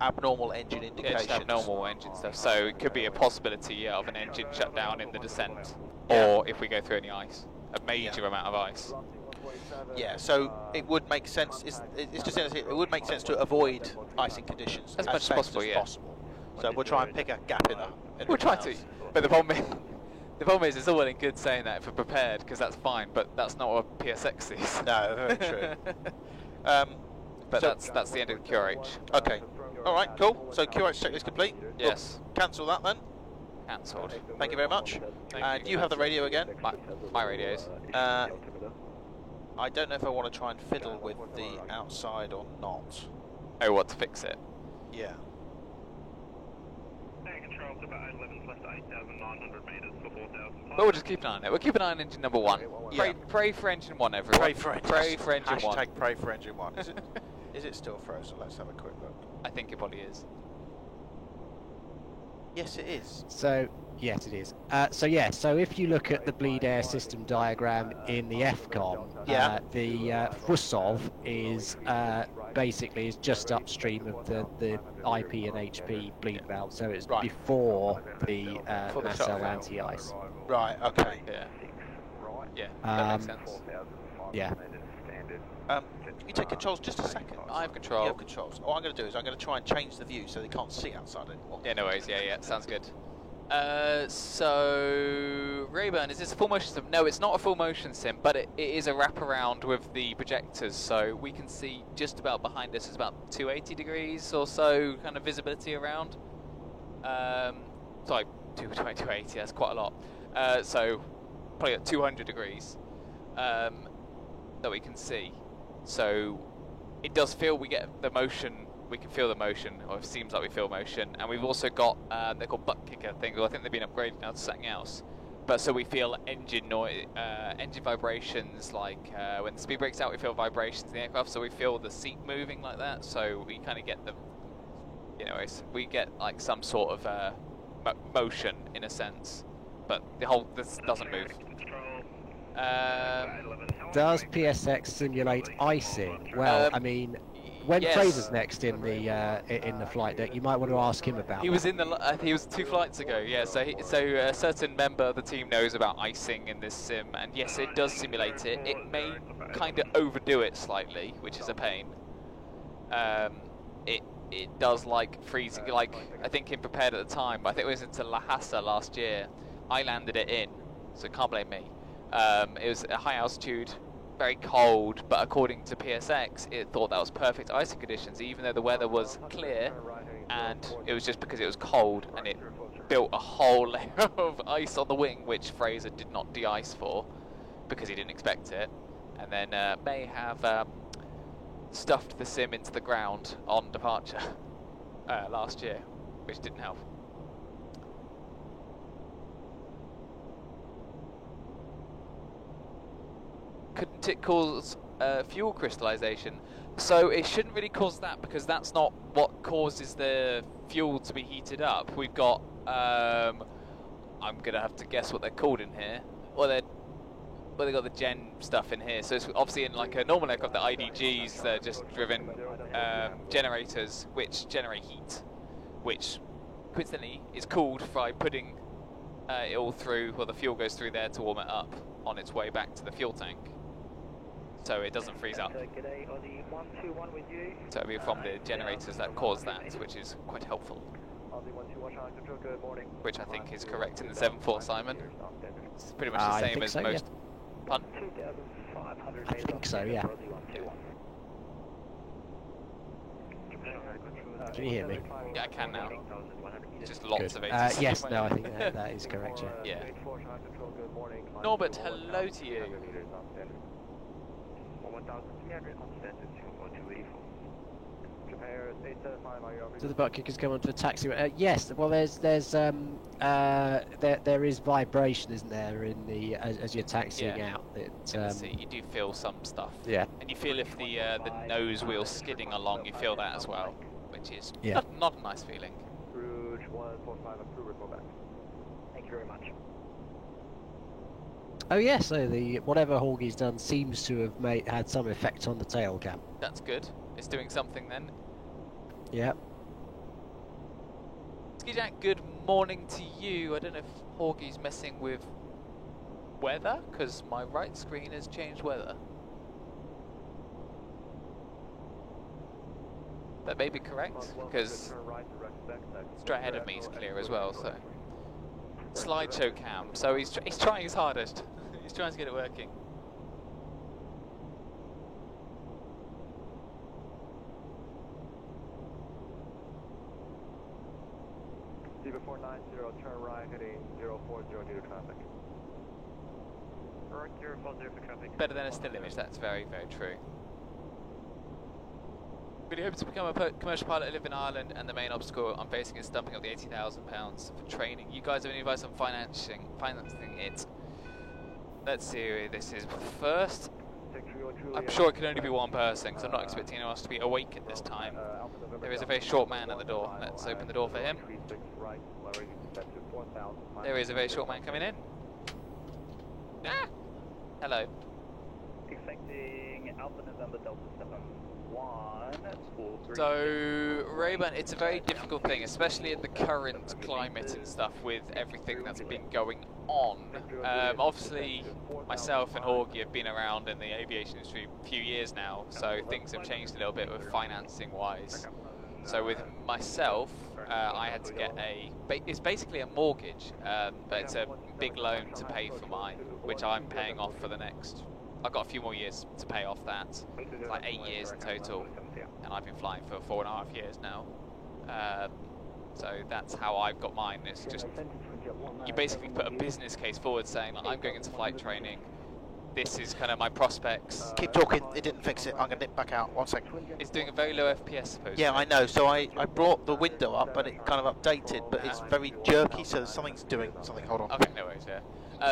Abnormal engine Yeah, indications. just abnormal engine stuff. So it could be a possibility of an engine shutdown in the descent, or if we go through any ice, a major amount of ice. Yeah, so it would make sense. It's just it would make sense to avoid icing conditions as much as possible. Yeah. So we'll try and pick a gap in that. We'll try to, but the problem is, it's all well and good saying that if we're prepared, because that's fine, but that's not what PSX is. No, very true. But that's the end of the QRH. Okay. All right, cool. So QRH checklist complete. Yes. We'll cancel that then. Cancelled. Thank you very much. Thank Do you have the radio again? My radios. I don't know if I want to try and fiddle with the outside or not. Oh, what, to fix it? Yeah. But we'll just keep an eye on it. We'll keep an eye on engine number one. Pray for engine one, everyone. Pray for engine one. Hashtag pray for engine one. Is it still frozen? Let's have a quick look. I think it probably is. Yes, it is. So, yes, it is. So if you look at the bleed air system diagram in the FCOM, the FUSOV is basically just upstream of the IP and HP bleed valve, so it's before the nacelle anti-ice. Right. Okay. Yeah. That makes sense. Yeah. You take controls just a second. I have control. You have controls. All I'm going to do is I'm going to try and change the view so they can't see outside anymore. Yeah, no worries. Yeah, sounds good. So Rayburn, is this a full motion sim? No, it's not a full motion sim, but it is a wraparound with the projectors, so we can see just about behind us is about 280 degrees or so kind of visibility around. Sorry, 280, that's quite a lot. So probably at 200 degrees that we can see. So it does feel we get the motion. We can feel the motion, or it seems like we feel motion. And we've also got they're called butt kicker things. Well, I think they've been upgraded now to something else. But so we feel engine noise, engine vibrations. Like when the speed breaks out, we feel vibrations in the aircraft. So we feel the seat moving like that. So we kind of get the, you know, we get like some sort of motion in a sense. But this doesn't move. Does PSX simulate icing? Well, I mean, when yes. Fraser's next in the flight deck, you might want to ask him about. He was in the. He was 2 flights ago. Yeah. So a certain member of the team knows about icing in this sim, and yes, it does simulate it. It may kind of overdo it slightly, which is a pain. It does like freezing. Like I think in prepared at the time, I think it was into Lhasa last year. I landed it in, so can't blame me. It was a high altitude, very cold, but according to PSX, it thought that was perfect icing conditions, even though the weather was clear, and it was just because it was cold, and it built a whole layer of ice on the wing, which Fraser did not de-ice for, because he didn't expect it, and then may have stuffed the sim into the ground on departure last year, which didn't help. Couldn't it cause fuel crystallization? So it shouldn't really cause that, because that's not what causes the fuel to be heated up. We've got, I'm gonna have to guess what they're called in here. Well, they got the gen stuff in here. So it's obviously in like a normal aircraft, the IDGs, they're just driven generators which generate heat, which coincidentally is cooled by putting it all through, well, the fuel goes through there to warm it up on its way back to the fuel tank. So it doesn't freeze up. So it'll be from the generators that cause that, which is quite helpful. Which I think is correct in the 7-4, Simon. It's pretty much the same as so, most. Yeah. Pardon? I think so, yeah. Can you hear me? Yeah, I can now. Just lots Good. of 80s. Yes, no, I think that is correct, yeah. Yeah. Norbert, hello to you. So the butt kickers come onto a taxi. Yes, well, there is vibration, isn't there, in the as you're taxiing out. You do feel some stuff. Yeah. And you feel if the nose wheel's skidding along, you feel that as well, which is not a nice feeling. Rouge 145 approval, go back. Thank you very much. Oh yeah, so the whatever Hawgie's done seems to have had some effect on the tail cam. That's good. It's doing something then. Yeah. Ski Jack, good morning to you. I don't know if Hawgie's messing with weather, because my right screen has changed weather. That may be correct, because straight ahead of me is clear as well, so. Slideshow cam, so he's trying his hardest. He's trying to get it working. Zebra 490, turn right, heading 040 due to traffic. Right, 040 for traffic. Better than a still image, that's very, very true. Really hope to become a commercial pilot. I live in Ireland, and the main obstacle I'm facing is stumping up the £80,000 for training. You guys have any advice on financing it? Let's see who this is first. I'm sure it can only be one person, because I'm not expecting anyone else to be awake at this time. There is a very short man at the door. Let's open the door for him. There is a very short man coming in. Ah! Hello. Expecting Alpha November Delta 71. So, Rayburn, it's a very difficult thing, especially in the current climate and stuff with everything that's been going on. Obviously, myself and Hawgie have been around in the aviation industry a few years now, so things have changed a little bit with financing-wise. So with myself, I had to get it's basically a mortgage, but it's a big loan to pay for mine, which I'm paying off for the next... I've got a few more years to pay off that, like 8 years in total, and I've been flying for 4.5 years now. So that's how I've got mine. It's just, you basically put a business case forward saying, like, I'm going into flight training. This is kind of my prospects. Keep talking, it didn't fix it. I'm going to nip back out. 1 second. It's doing a very low FPS, supposedly. Yeah, I know. So I brought the window up and it kind of updated, but it's very jerky, so something's doing something. Hold on. Okay, no worries, yeah.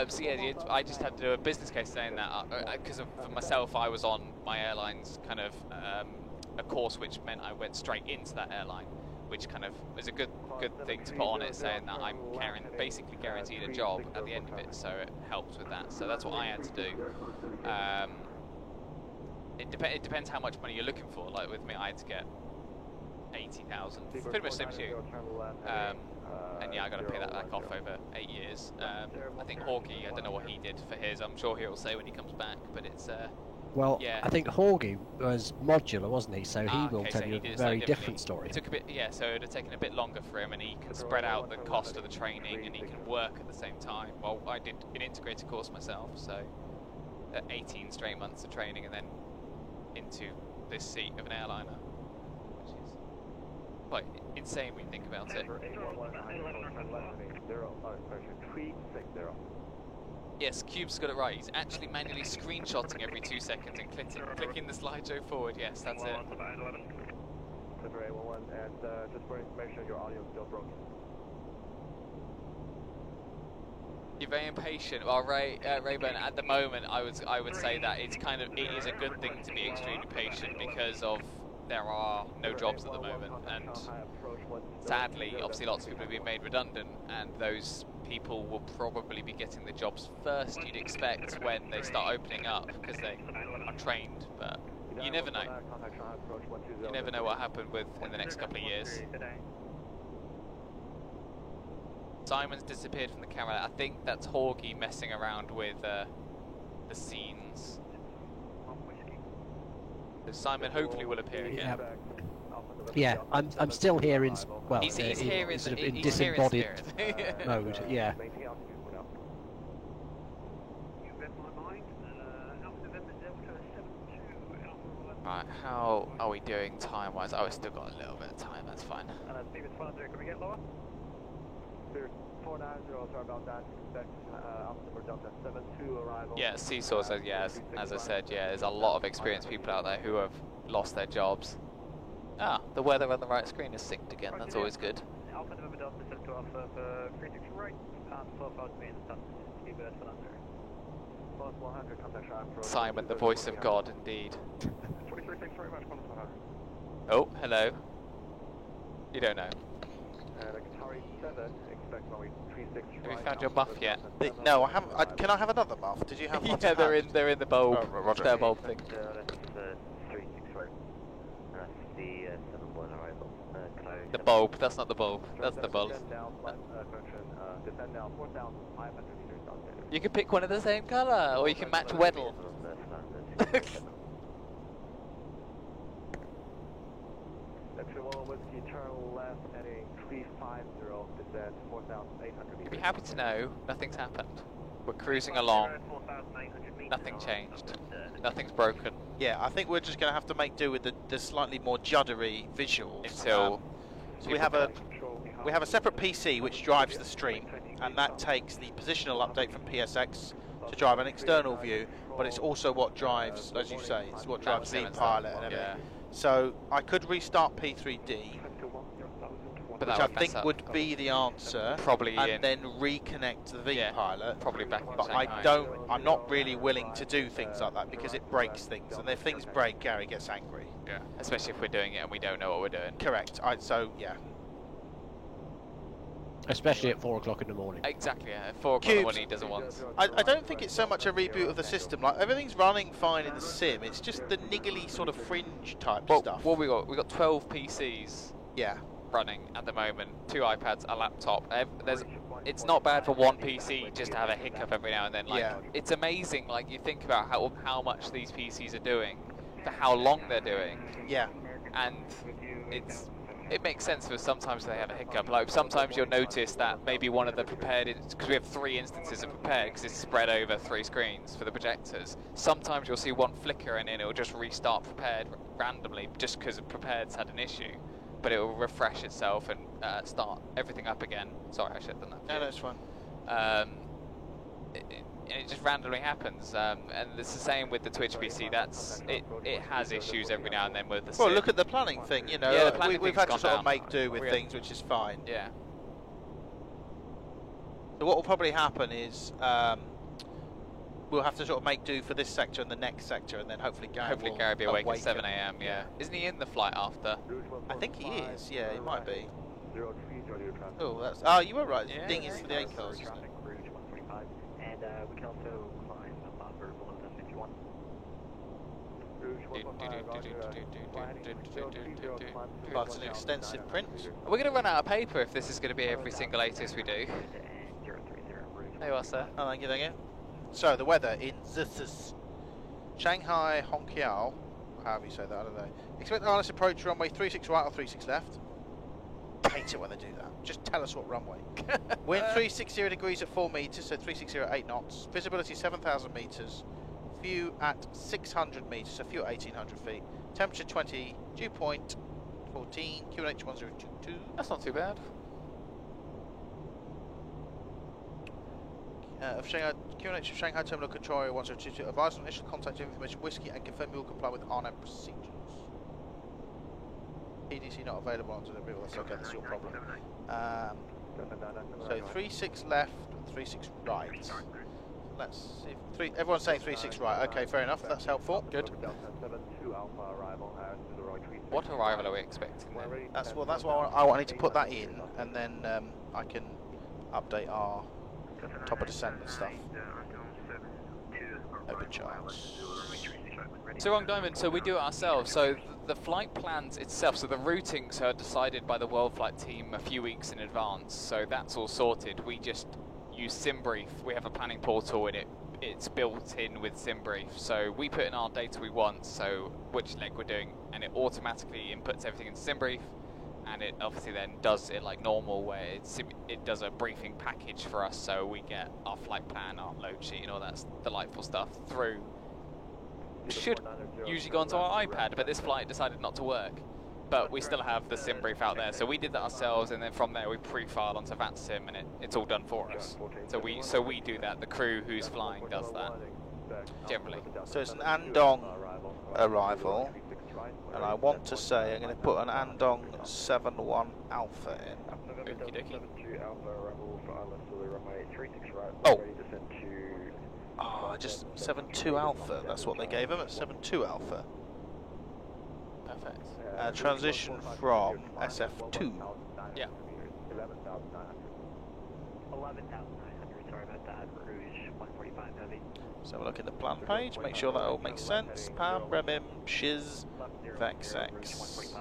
So yeah, I just had to do a business case saying that, because for myself, I was on my airline's kind of a course, which meant I went straight into that airline, which kind of is a good thing to put on it, saying that I'm basically guaranteed a job at the end of it, so it helps with that. So that's what I had to do. It depends how much money you're looking for. Like with me, I had to get 80,000, pretty much same as you. And yeah, I got to pay that back off over 8 years. I think Hawkeye, I don't know what he did for his. I'm sure he'll say when he comes back, but it's well, yeah. I think Hawkeye was modular, wasn't he? So he will tell you a very different story. It took a bit, yeah. So it had taken a bit longer for him, and he can spread out the cost of the training, and he can work at the same time. Well, I did an integrated course myself, so 18 straight months of training, and then into this seat of an airliner, which is quite insane when you think about it. Yes, Cube's got it right. He's actually manually screenshotting every 2 seconds and clicking the slideshow forward. Yes, that's it. And just for information, your audio is still broken. You're very impatient. Well, Rayburn, at the moment, I would say that it is a good thing to be extremely patient because of there are no jobs at the moment, and sadly, obviously, lots of people have been made redundant, and those people will probably be getting the jobs first, you'd expect, when they start opening up, because they are trained, but you never know. You never know what happened in the next couple of years. Simon's disappeared from the camera. I think that's Hawkeye messing around with the scenes. So Simon hopefully will appear again. Yeah, I'm still here in, well, he's here in, sort of in disembodied mode, yeah. Right, how are we doing time-wise? Oh, we've still got a little bit of time, that's fine. Can we get lower? 490, sorry about that. Expect Alpha Delta 72 arrival. Yeah, Seesaw says, yeah, as I said, yeah, there's a lot of experienced people out there who have lost their jobs. Ah, the weather on the right screen is synced again, that's always good. Alpha November Delta 72 Alpha 360 right, and 12,000 main start. Keep it for under. Plus 100, contact sharp. Simon, the voice of God, indeed. 43, thanks very much, Oh, hello. You don't know. Have you found your buff yet? No, I haven't. Can I have another buff? Did you have one? Yeah, they're in the bulb. Oh, roger. Their bulb thing. The bulb. That's not the bulb. That's the bulb. You can pick one of the same colour, or you can match Weddle. Whiskey, turn left, heading 350, is at 4,800 meters. You'd be happy to know nothing's happened. We're cruising along. Nothing changed. Nothing's broken. Yeah, I think we're just going to have to make do with the slightly more juddery visuals until. So we have a separate PC which drives the stream, and that takes the positional update from PSX to drive an external view, but it's also what drives, as you say, it's what drives the pilot and everything. Yeah. So I could restart P3D, which I think would be the answer, probably, and then reconnect the V-pilot. Probably back in But I'm not really willing to do things like that because it breaks things, and if things break, Gary gets angry. Yeah, especially if we're doing it and we don't know what we're doing. Correct. So yeah. Especially at 4 o'clock in the morning. Exactly, yeah. At 4 o'clock in the morning he doesn't want. I don't think it's so much a reboot of the system. Like, everything's running fine in the sim. It's just the niggly sort of fringe type stuff. What we got? We got 12 PCs. Yeah. Running at the moment. 2 iPads, a laptop. It's not bad for one PC just to have a hiccup every now and then. Like, it's amazing. Like, you think about how much these PCs are doing, for how long they're doing. Yeah. And it makes sense for sometimes they have a hiccup. Like sometimes you'll notice that maybe one of the prepared, because we have 3 instances of prepared because it's spread over 3 screens for the projectors. Sometimes you'll see one flicker and then it'll just restart prepared randomly just because prepared's had an issue. but it will refresh itself and start everything up again. Sorry, I should have done that. No, that's fine. It just randomly happens, and it's the same with the Twitch PC. It has issues every now and then with the Well, sim. look at the planning thing, you know. Yeah, the planning we've thing's had to gone sort of down. make do with things, which is fine. Yeah. So what will probably happen is we'll have to sort of make do for this sector and the next sector, and then hopefully Gary will be awake at 7 awaken. a.m. Yeah. Isn't he in the flight after? I think he is. Yeah, he might be. Oh, that's. Oh, you were right. Yeah. Ding is for the 8 cars, isn't it? And we can also climb above or below the 51. Well, it's an extensive print. We're going to run out of paper if this is going to be every single ATIS we do. There you are, sir. Oh, thank you, thank you. So, the weather in Shanghai Hongqiao, however you say that, I don't know. Expect the ILS approach runway 36 right or 36 left. I hate it when they do that. Just tell us what runway. Wind 360 degrees at 4 metres, so 360 at 8 knots. Visibility 7,000 metres. View at 600 metres, so view at 1,800 feet. Temperature 20, dew point 14, QNH 1022. That's not too bad. Of Shanghai, QNH of Shanghai Terminal Control Area 1022. Advise on initial contact information whiskey and confirm you will comply with RNAV procedures. PDC not available on delivery. Well, that's okay, that's your problem. So 36 left, 36 right. Let's see. Everyone's saying 36 right. Okay, fair enough. That's helpful. Good. What arrival are we expecting then? That's why I need to put that in, and then I can update our top of descent and stuff. Open charts. So Wrong Diamond, so we do it ourselves. So the flight plans itself, so the routings are decided by the World Flight team a few weeks in advance. So that's all sorted. We just use SimBrief. We have a planning portal and it's built in with SimBrief. So we put in our data we want, so which leg we're doing, and it automatically inputs everything into SimBrief, and it obviously then does it like normal, where it does a briefing package for us, so we get our flight plan, our load sheet, and all that delightful stuff through. Should usually go onto our iPad, but this flight decided not to work. But we still have the SimBrief out there, so we did that ourselves, and then from there we pre-file onto VATSIM, and it's all done for us. So we do that. The crew who's flying does that generally. So it's an Andong arrival, and I want to say I'm going to put an Andong 71 Alpha in. Okie dokie. Oh, just 72 Alpha. That's what they gave him at 72 Alpha. Perfect. Transition from SF2. Yeah. 11,900, sorry about that. Rouge 145 heavy. So we'll look at the plan page, make sure that all makes sense. Pam, Remim, Shiz, Vexx.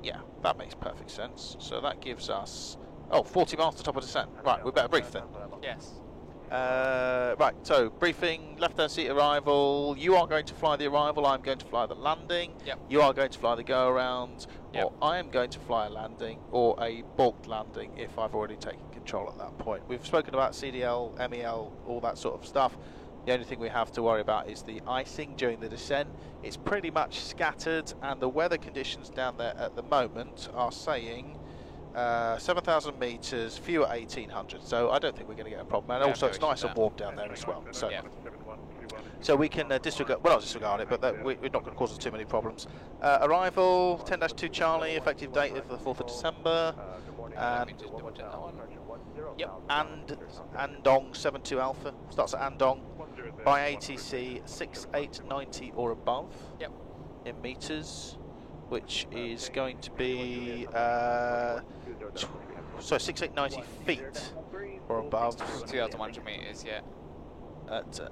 Yeah, that makes perfect sense. So that gives us 40 miles to top of descent. Right, we better brief then. Yes. Right, so briefing, left-hand seat arrival. You are going to fly the arrival, I'm going to fly the landing. Yep. You are going to fly the go-around, Yep. or I am going to fly a landing, or a bulk landing if I've already taken control at that point. We've spoken about CDL, MEL, all that sort of stuff. The only thing we have to worry about is the icing during the descent. It's pretty much scattered, and the weather conditions down there at the moment are saying 7,000 metres, few at 1,800, so I don't think we're going to get a problem. And also it's nice and warm down there as well. So, so we can disregard, well not disregard it, but we're not going to cause us too many problems. Arrival, 10-2 Charlie, effective date of the 4th of December. Let me just double check that one. Yep. And Andong 72 Alpha, starts at Andong, by ATC 6890 or above. Yep. In metres, which is going to be 6890 feet or above. 2,100 metres, yeah.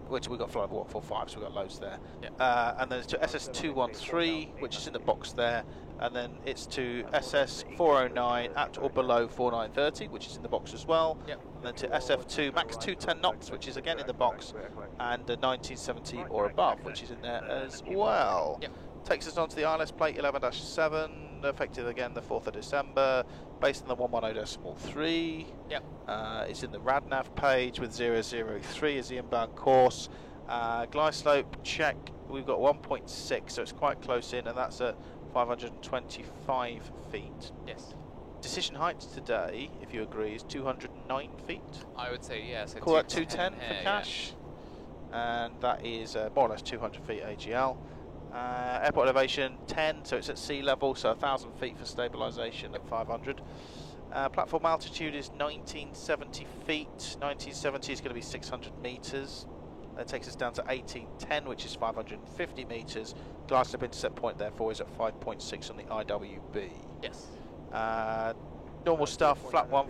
Which we've got flying 145, so we've got loads there. Yeah. And then it's to SS213, which is in the box there, and then it's to SS409 at or below 4930, which is in the box as well. Yep. And then to SF2 max 210 knots, which is again in the box, and 1970 or above, which is in there as well. Yep. Takes us onto the ILS plate 11-7, effective again the 4th of December, based on the 110.3. Yep. It's in the RadNav page with 003 as the inbound course. Glide slope check, we've got 1.6, so it's quite close in, and that's at 525 feet. Yes. Decision height today, if you agree, is 209 feet. I would say yes. Call that 210 for cash. Yeah. And that is more or less 200 feet AGL. Airport elevation 10, so it's at sea level, so 1,000 feet for stabilisation at 500. Platform altitude is 1970 feet. 1970 is going to be 600 metres. That takes us down to 1810, which is 550 metres. Glass lip intercept point, therefore, is at 5.6 on the IWB. Yes. Normal stuff, flat 1.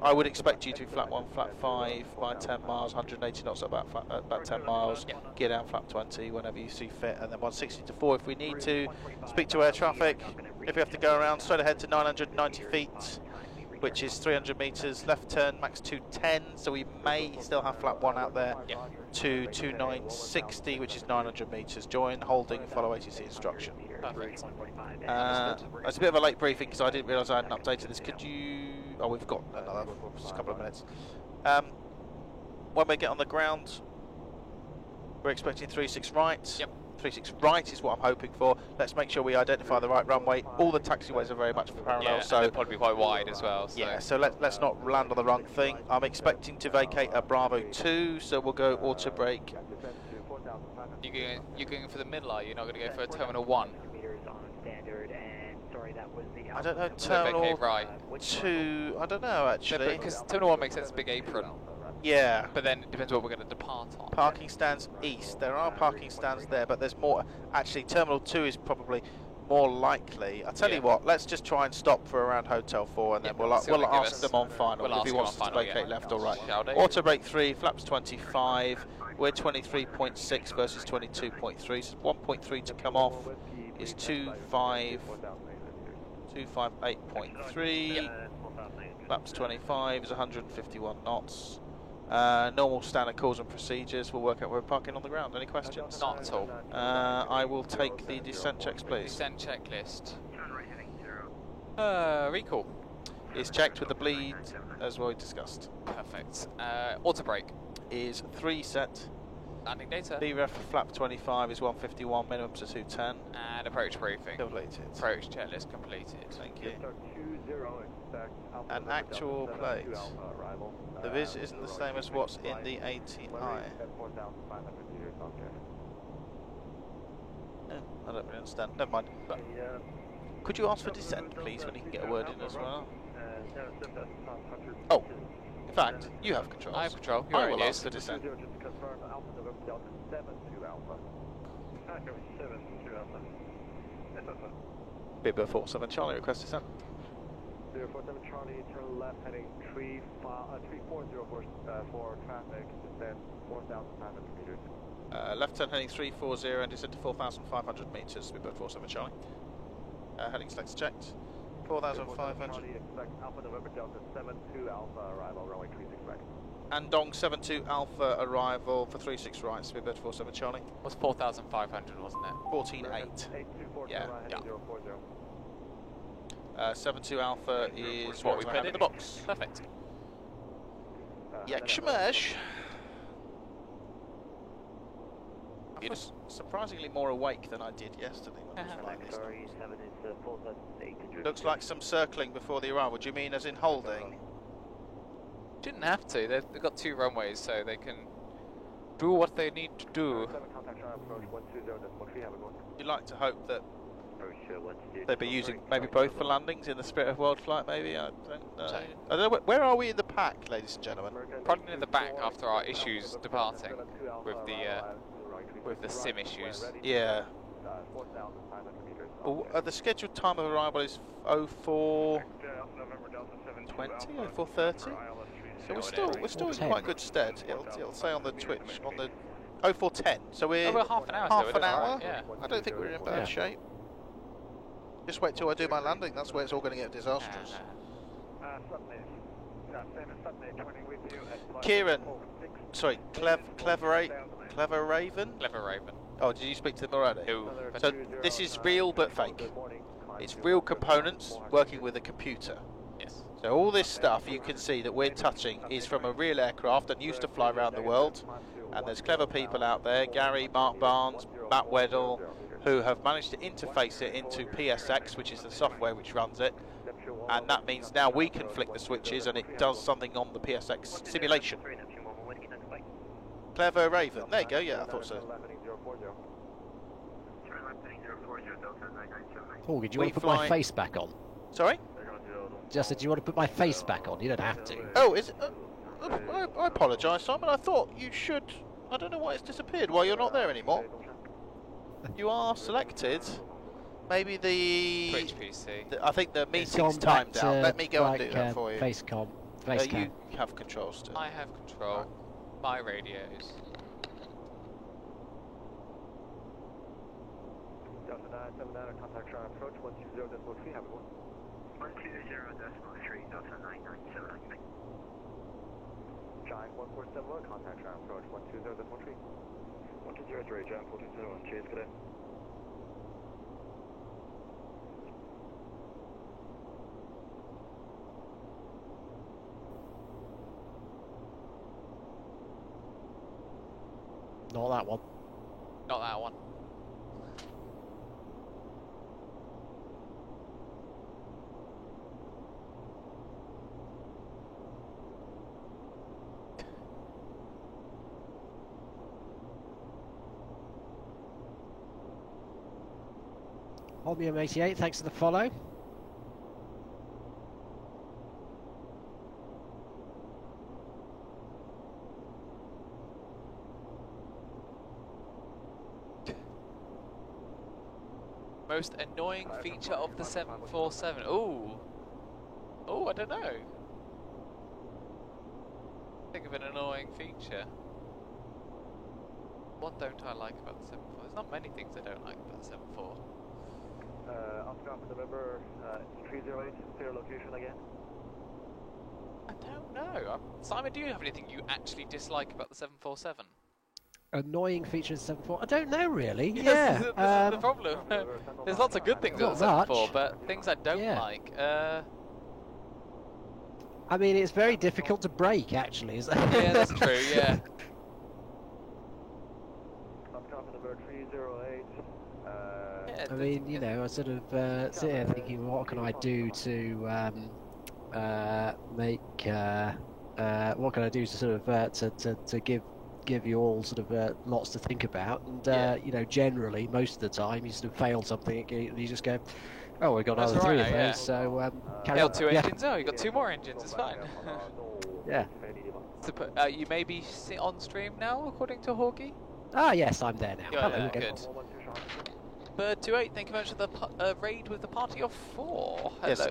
I would expect you to be flat 1, flat 5 by 10 miles, 180 knots at about 10 miles. Yeah. Gear down flat 20 whenever you see fit, and then 160 to 4 if we need to. Speak to air traffic. If we have to go around, straight ahead to 990 feet, which is 300 metres. Left turn, max 210, so we may still have flat 1 out there. Yeah. To 2960, which is 900 metres. Join, holding, follow ATC instruction. Perfect. It's a bit of a late briefing because I didn't realise I hadn't updated this. Could you... Oh, we've got another couple of minutes. When we get on the ground, we're expecting 36 right. Yep. 36 right is what I'm hoping for. Let's make sure we identify the right runway. All the taxiways are very much parallel, yeah, so they'll probably be quite wide as well. So. Yeah, so let's not land on the wrong thing. I'm expecting to vacate at Bravo 2, so we'll go auto brake. You're going for the middle, are you? You're not going to go for Terminal 1? I don't know, Terminal right. 2, I don't know actually. Because Terminal 1 makes sense, big apron. Yeah. But then it depends what we're going to depart on. Parking stands east. There are parking stands there, but there's more. Actually, Terminal 2 is probably more likely. I'll tell you what, let's just try and stop for around Hotel 4 and then we'll ask them on final if he wants to vacate left or right. Auto brake 3, flaps 25. We're 23.6 versus 22.3, so 1.3 to come off is 258.3. Flaps 25 is 151 knots. Normal standard calls and procedures. We'll work out where we're parking on the ground. Any questions? Not at all. I will take the descent checks, please. Descent checklist. Recall. Is checked with the bleed, as we discussed. Perfect. Auto brake. Is 3 set. Landing data. BREF flap 25 is 151, minimum to 210. And approach briefing. Completed. Approach checklist completed. Thank you. An actual plate. The vis isn't the same as what's in the ATI. I don't really understand. Never mind. But could you ask for descent, please, when you can get a word in as well? Oh, in fact, you have control. I have control. I will ask for descent. Bibber 47 Charlie, request descent. 047 Charlie, turn left heading 340 for traffic, descend 4,500 meters. Left turn heading 340 and descend to 4,500 meters. Bibber 47 Charlie. Heading selects checked. 4,500. Charlie, expect Alpha November Delta 72 Alpha arrival runway 36 right. Andong 72 Alpha arrival for 36 right. Bibber 47 Charlie. It was 4,500, wasn't it? 14.8. Yeah. 72 Alpha is what we put in the box. Perfect. Yakshamash. I was surprisingly more awake than I did yesterday when I was flying this time. Looks like some circling before the arrival. Do you mean as in holding? Didn't have to. They've got 2 runways, so they can do what they need to do. You'd like to hope that they'd be using maybe both for landings in the spirit of world flight, maybe? I don't know. Where are we in the pack, ladies and gentlemen? Probably in the back after our issues departing with the sim issues. Yeah. The scheduled time of arrival is 04:20, 04:30. So we're still in quite good stead. It'll say on the Twitch on the 04:10. So we're half an hour. Half an hour. Right, yeah. I don't think we're in bad shape. Just wait till I do my landing. That's where it's all going to get disastrous. Kieran, sorry, Clever Raven. Oh, did you speak to them already? No. So this is real but fake. It's real components working with a computer. Yes. So all this stuff you can see that we're touching is from a real aircraft and used to fly around the world. And there's clever people out there, Gary, Mark Barnes, Matt Weddell, who have managed to interface it into PSX, which is the software which runs it, and that means now we can flick the switches and it does something on the PSX simulation. Clever Raven. There you go, yeah, I thought so. Oh, do you want to put my face back on? Sorry? Just said, do you want to put my face back on? You don't have to. Oh, is it? I apologise, Simon. I thought you should. I don't know why it's disappeared. Why you're not there anymore? You are selected. Maybe the Twitch PC. I think the meeting's timed out. Let me go and do that for you. Facecam. You have control still. I have control. My radios. Delta 979, contact Charlie approach 120.3. Have a good one. 120.3, Delta 997. Giant 1471, contact Charlie approach 120.3. 1203, Giant 1471, cheers, good day. Not that one. Not that one. Holmium 88, thanks for the follow. Most annoying feature of the 747. Ooh. Oh, I don't know. Think of an annoying feature. What don't I like about the 747? There's not many things I don't like about the 74. Oscar for November 308, clear location again. I don't know. Simon, do you have anything you actually dislike about the 747? Annoying feature of 74? I don't know really. Yes, Yeah. this is the problem. There's lots of good things about the 74, but things I don't like. I mean, it's very difficult to break, actually. Yeah, that's true. Yeah. Oscar for November 308. I mean, you know, I sort of sit here thinking, what can I do to what can I do to sort of to give you all sort of lots to think about, and you know, generally most of the time you sort of fail something, you just go, oh, we've got another three of those, so carry on. Two engines. Oh, you got two more engines. It's fine. Yeah. So, you may be on stream now, according to Hawkeye. Ah, yes, I'm there now. Hello, good. Bird28, thank you very much for the raid with the party of 4. Hello. Yes.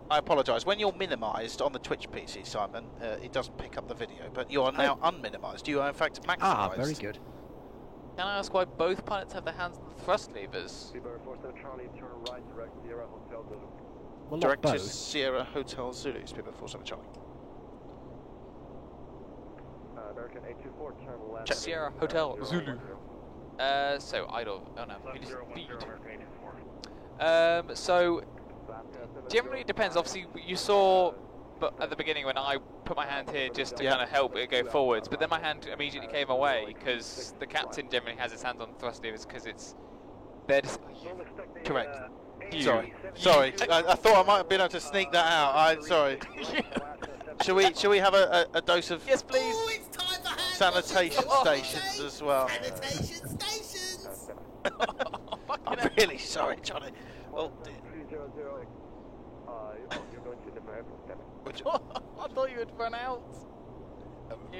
I apologise. When you're minimised on the Twitch PC, Simon, it doesn't pick up the video, but you are now unminimised. You are, in fact, maximised. Ah, very good. Can I ask why both pilots have their hands on the thrust levers? Charlie, turn right, direct Sierra Hotel Zulu. Well, direct to Sierra Hotel Zulu, Speedbird 47 Charlie. American 824, turn left. Check Sierra Hotel Zulu. So idle. Oh no, we need speed. So generally it depends. Obviously, you saw, but at the beginning when I put my hand here just to kind of help it go forwards, but then my hand immediately came away because the captain generally has his hands on the thrust levers because it's there. Correct. Sorry. I thought I might have been able to sneak that out. Sorry. Shall we have a dose of yes, please? Oh, it's time for sanitation stations as well. Sanitation stations. I'm really sorry, Johnny. Oh dear. 300. You're going to the airport. I thought you had run out.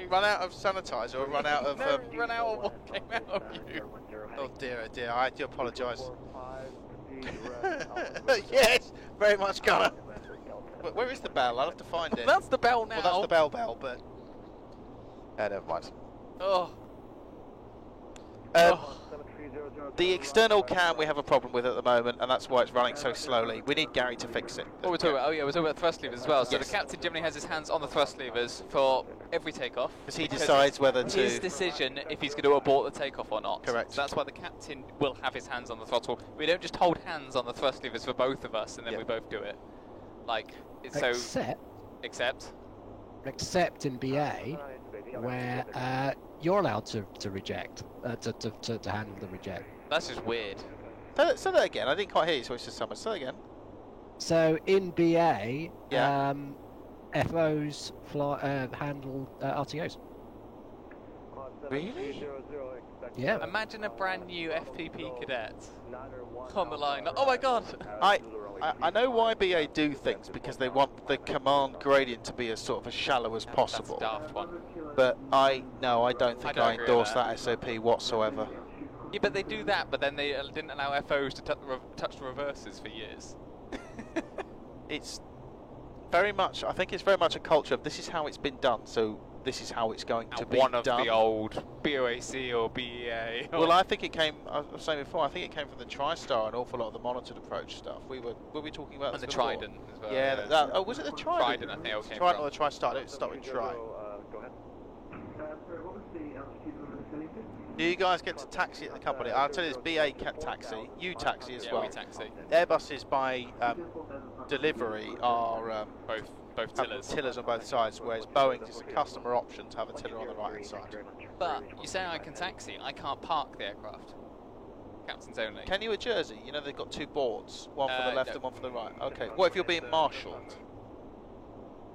Run out of sanitizer or run out of... No, run out of what came out of you. Oh dear, I do apologise. Yes, very much gonna. Where is the bell? I'll have to find it. That's the bell now. Well, that's the bell, but... never mind. Oh. The external cam we have a problem with at the moment, and that's why it's running so slowly. We need Gary to fix it. What we're talking about? Oh yeah, we're talking about thrust levers as well. So yes. The captain generally has his hands on the thrust levers for every takeoff. Because he decides whether to... His decision if he's going to abort the takeoff or not. Correct. So that's why the captain will have his hands on the throttle. We don't just hold hands on the thrust levers for both of us and then we both do it. Like, it's Except in BA, where you're allowed to reject, to handle the reject. That's just weird. Say that again. I didn't quite hear you, so it's just summer. Say that again. So in BA, Yeah. FOs handle RTOs. Really? Yeah. Imagine a brand new FPP cadet on the line. Oh my god! I know why BA do things, because they want the command gradient to be as sort of as shallow as possible. That's a daft one. But I don't think don't I agree endorse with that SOP whatsoever. Yeah, but they do that, but then they didn't allow FOs to touch the reverses for years. It's very much, I think it's very much a culture of this is how it's been done, so this is how it's going to be done. One of the old BOAC or BEA. Well, I think it came, I was saying before, I think it came from the TriStar, an awful lot of the monitored approach stuff. Were we talking about And this the before? Trident as well. Yeah, oh, was it the Trident? Trident, I think it came Trident from. or the TriStar? It started with Tri. Go ahead. Sorry, what was the altitude we were descending to? Do you guys get to taxi at the company? I'll tell you this, BA taxi, you taxi as Yeah, well. we taxi. Airbuses by delivery are Both have tillers. tillers on both sides, whereas Boeing's is a customer option to have a tiller on the right hand side. But you say I can taxi, I can't park the aircraft. Captains only. Can you at Jersey? You know they've got two boards, one for the left no. and one for the right. Okay, what if you're being marshalled?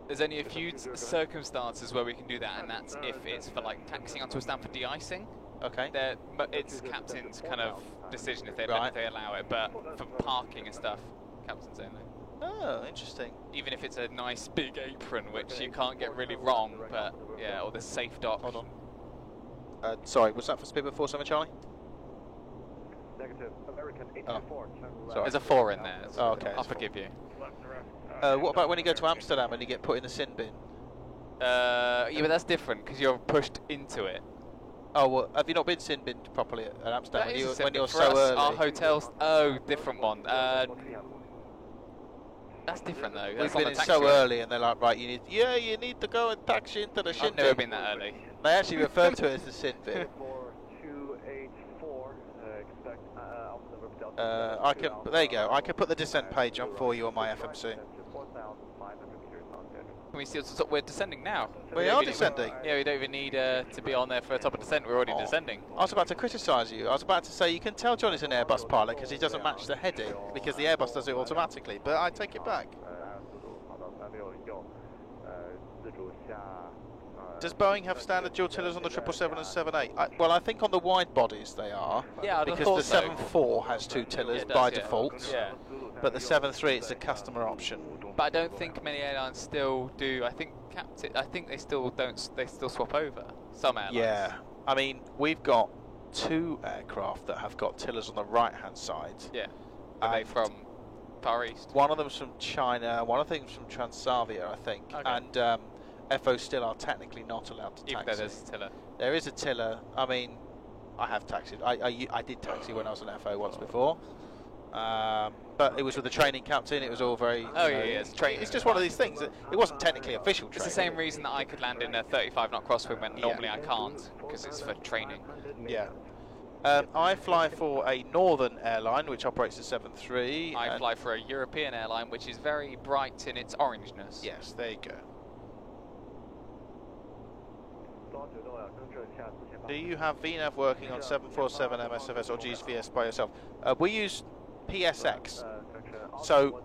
There's only a few circumstances where we can do that, and that's if it's for like taxiing onto a stand for de-icing. Okay. But it's captain's kind of decision if they allow it. But for parking and stuff, captains only. Oh, interesting. Even if it's a nice big apron, which you can't get really wrong, but yeah, or the safe dock. Hold on. Sorry, was that for Speedbird 47, Charlie? Negative. American 824. Sorry. There's a 4 in there. So Oh, okay. I'll forgive you. What about when you go to Amsterdam and you get put in the sin bin? Yeah, but that's different because you're pushed into it. Oh, well, have you not been sin binned properly at Amsterdam That is a when sin you're bin. For so us, early? our hotels. Oh, different one. That's different though. We've That's been on in the so taxi. early, and they're like, right, you need to go and taxi into the sin I've never bin. been that early. They actually refer to it as the sin bin. 284. Expect Alpha November Delta. I can. There you go. I can put the descent page on for you on my FMC. 4,500 meters on schedule. Can we see? We're descending now. We are descending. Yeah, we don't even need to be on there for a top of descent. We're already descending. I was about to criticise you. I was about to say you can tell Johnny's an Airbus pilot because he doesn't match the heading because the Airbus does it automatically. But I take it back. Does Boeing have standard dual tillers on the 777 and 78? Well, I think on the wide bodies they are. Yeah, because the 74 has two tillers Yeah, it by does, yeah. default. Yeah. But the 73 it's a customer option. But I don't think many airlines still do. I think they still don't. They still swap over. Some airlines. Yeah. I mean, we've got two aircraft that have got tillers on the right-hand side. Yeah. Are they from Far East? One of them's from China. One of them's from Transavia, I think. Okay. And FO still are technically not allowed to Even taxi. though there's a tiller. There is a tiller. I mean, I have taxied. I did taxi when I was an FO once before. But it was with the training captain. It was all very. Oh yeah, it's training. It's just one of these things. It wasn't technically official training. It's the same reason that I could land in a 35 knot crosswind when normally I can't, because it's for training. Yeah. I fly for a northern airline which operates the 73. I fly for a European airline which is very bright in its orangeness. Yes, there you go. Do you have VNAV working on 747 MSFS or GSVS by yourself? We use PSX. So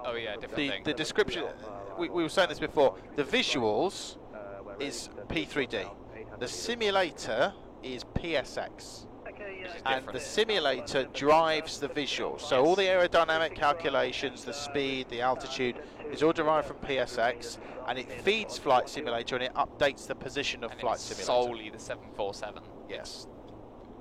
Oh yeah, different thing. the description, we were saying this before, the visuals is P3D. The simulator is PSX. And the simulator drives the visuals. So all the aerodynamic calculations, the speed, the altitude, is all derived from PSX, and it feeds Flight Simulator and it updates the position of Flight Simulator. Solely the 747. Yes.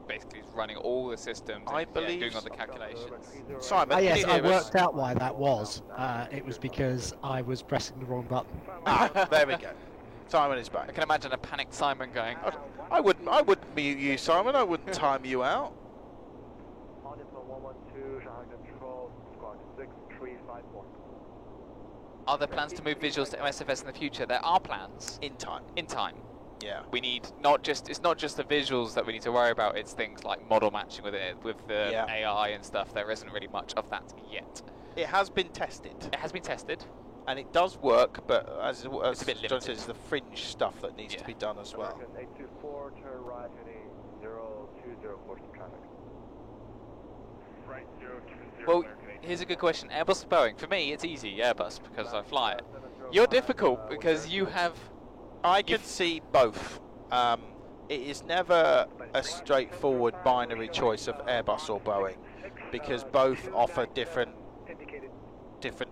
Basically, it's running all the systems. I and, believe doing all the calculations. Simon, Yes, can you I hear us? worked out why that was. It was because I was pressing the wrong button. Ah, there we go. Simon is back. I can imagine a panicked Simon going. I wouldn't mute you, Simon. I wouldn't time you out. Are there plans to move visuals to MSFS in the future? There are plans. In time. In time. Yeah. We need it's not just the visuals that we need to worry about, it's things like model matching with the AI and stuff. There isn't really much of that yet. It has been tested. It has been tested. And it does work, but as a bit John says, it's the fringe stuff that needs to be done as well. 824, turn right, heading 020 for some traffic. Well, here's a good question. Airbus or Boeing? For me, it's easy, Airbus, because I fly it. You're difficult because you have... I can see both. It is never a straightforward binary choice of Airbus or Boeing, because both offer different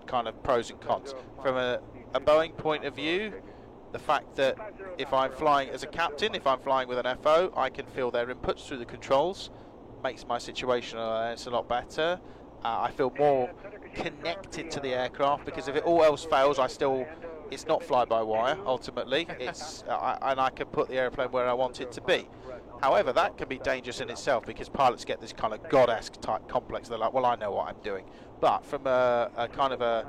kind of pros and cons. From a Boeing point of view, the fact that if I'm flying as a captain, if I'm flying with an FO, I can feel their inputs through the controls, makes my situation it's a lot better. I feel more connected to the aircraft, because if it all else fails, it's not fly-by-wire, ultimately. And I can put the airplane where I want it to be. However, that can be dangerous in itself, because pilots get this kind of god-esque type complex. They're like, well, I know what I'm doing. But from a kind of a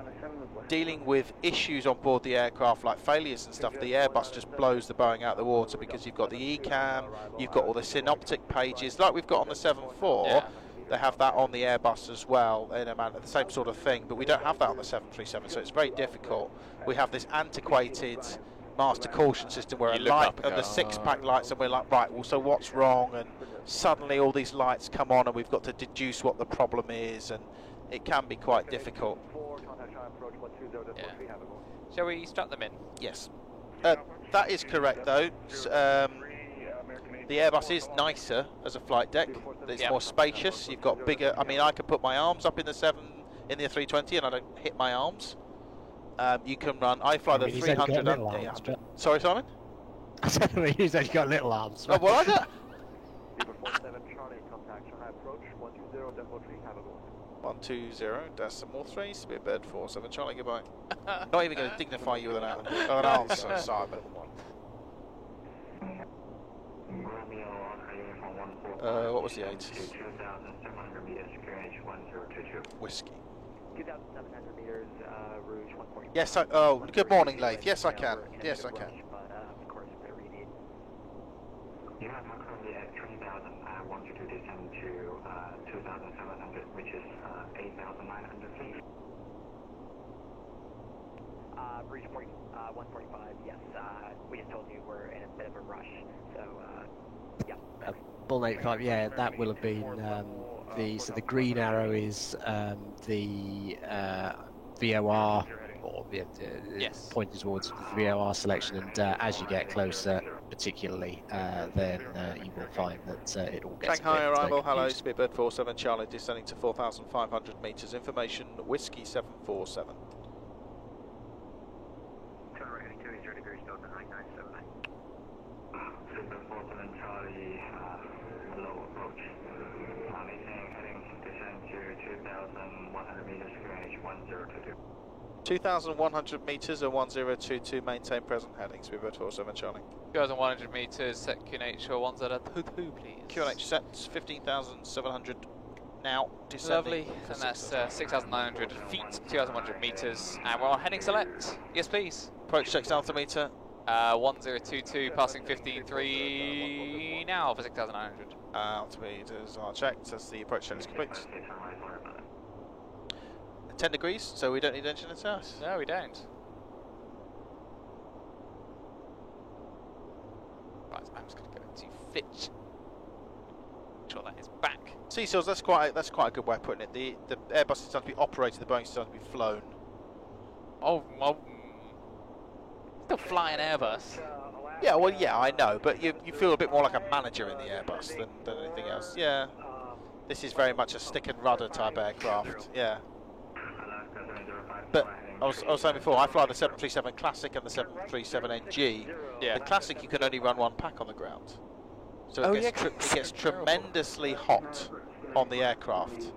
dealing with issues on board the aircraft, like failures and stuff, the Airbus just blows the Boeing out of the water, because you've got the ECAM, you've got all the synoptic pages, like we've got on the 747. Yeah. They have that on the Airbus as well, in a manner, the same sort of thing, but we don't have that on the 737, so it's very difficult. We have this antiquated master caution system where a light and the six-pack lights, and we're like, right, well, so what's wrong? And suddenly all these lights come on, and we've got to deduce what the problem is, and it can be quite difficult. Yeah. Shall we strap them in? Yes. That is correct, though. The Airbus is nicer as a flight deck. It's more spacious. You've got bigger. I mean, I can put my arms up in the 320, and I don't hit my arms. You can run. I fly the 300 and the 800. Sorry, Simon. I said he's only got little arms. Oh, what is it? 120.3, Speedbird 47 Charlie, goodbye. Not even going to dignify you with an answer, Simon. What was the 8? 2,700 meters, QNH 1022. Whiskey. 2,700 meters, Rouge 140. Yes, good morning, Laith. Yes, I can. Yes, I can. Of course, whatever you need. You have currently at 3,000, I want you to descend to 2,700, which is 8,900 feet. Rouge 145, yes. We just told you we're in a bit of a rush, so, yeah. Bull 85, yeah, that will have been the green arrow is the VOR, or yes, pointed towards the VOR selection, and as you get closer, particularly, then you will find that it all gets Shanghai arrival, hello, Speedbird 47 Charlie, descending to 4,500 metres, information, Whiskey 747. Speedbird 47 Charlie, low approach. Heading descend to 2,100 meters, QNH 1022. 2,100 metres or 1022, maintain present heading, Speedbird 47 Charlie. 2,100 metres, set QNH or 102, please. QNH sets 15,700 now, descending. Lovely, and that's 6,900 feet, 2,100 metres, and we're on heading select. Yes, please. Approach checks altimeter. 1022, passing 15.3 now for 6,900. Altimeters are checked as the approach check is complete. 10 degrees, so we don't need engine exhaust. No, we don't. Right, I'm just going to go to Fitch. Make sure that is back. Seesaws, that's quite a good way of putting it. The Airbus is designed to be operated, the Boeing is designed to be flown. Oh, well, still flying Airbus. Yeah, well, yeah, I know, but you feel a bit more like a manager in the Airbus than anything else. Yeah, this is very much a stick and rudder type aircraft. Yeah. But I was saying before, I fly the 737 Classic and the 737 NG. Yeah. The Classic you can only run one pack on the ground, so it gets tremendously hot on the aircraft.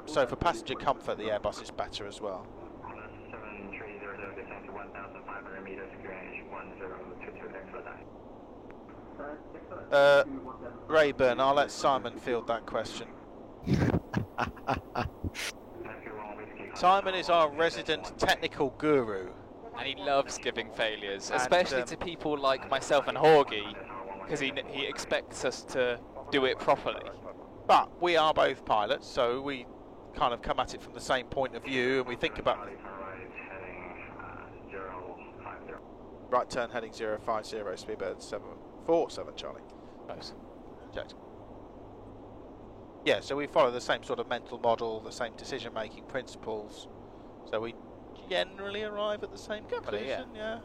So for passenger comfort, the Airbus is better as well. 7300 descend to 1,500 meters, QNH 1022, Rayburn, I'll let Simon field that question. Simon is our resident technical guru. And he loves giving failures, especially to people like myself and Horgy, because he expects us to do it properly. But we are both pilots, so we kind of come at it from the same point of view, and we think about... Right turn heading 050, Speedbird 747 Charlie. Close. Checked. Yeah, so we follow the same sort of mental model, the same decision-making principles. So we generally arrive at the same conclusion, yeah.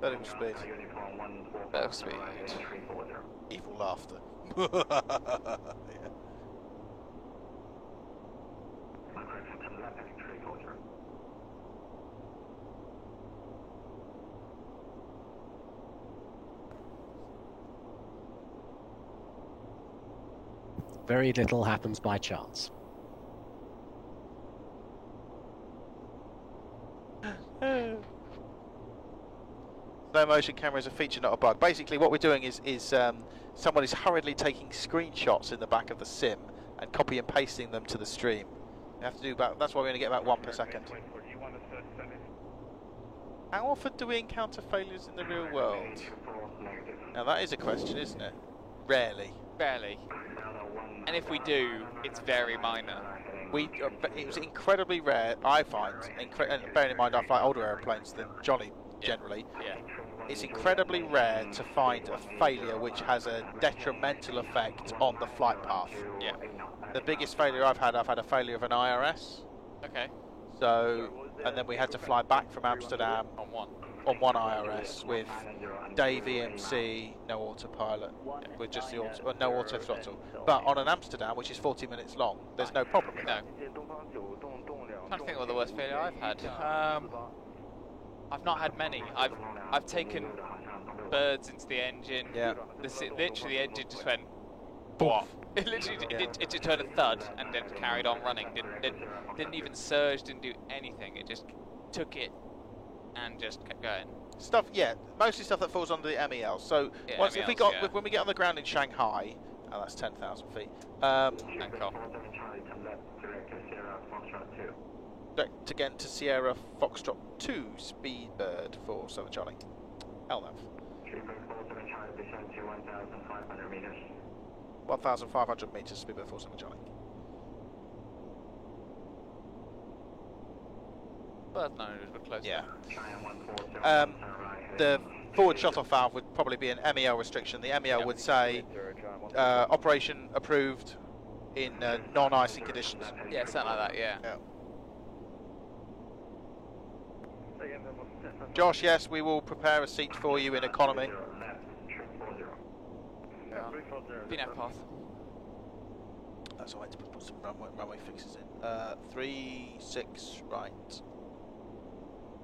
Better speed. Better speed. Evil laughter. Yeah. Very little happens by chance. Slow motion camera is a feature, not a bug. Basically, what we're doing is someone is hurriedly taking screenshots in the back of the sim and copy and pasting them to the stream. You have to do about. That's why we're going to get about 1 per second. How often do we encounter failures in the real world? Now that is a question, isn't it? Rarely. Rarely. And if we do, it's very minor. It was incredibly rare, I find, and bearing in mind I fly older aeroplanes than Johnny generally, it's incredibly rare to find a failure which has a detrimental effect on the flight path. Yeah. The biggest failure I've had a failure of an IRS. Okay. So, and then we had to fly back from Amsterdam on one IRS with Dave EMC, no autopilot, with just the no auto throttle. But on an Amsterdam, which is 40 minutes long, there's no problem with that. I'm trying to think what the worst failure I've had. I've not had many. I've taken birds into the engine. Yeah. Literally, the engine just went. What? It literally it just heard a thud and then carried on running. Didn't even surge. Didn't do anything. It just took it and just kept going. Stuff, yeah, mostly stuff that falls under the MEL. So Yeah, once MELs, when we get on the ground in Shanghai, and that's 10,000 feet. Direct again to Sierra Foxtrot 2, Speedbird for 7 Charlie. LNAV. 1,500 meters, Speedbird 47 Charlie. But no, we're close. Yeah. The forward shut-off valve would probably be an MEL restriction. The MEL would say operation approved in non-icing conditions. Yeah, something like that. Yeah. Josh, yes, we will prepare a seat for you in economy. VNAV path. That's all right to put some runway fixes in. 3-6 right.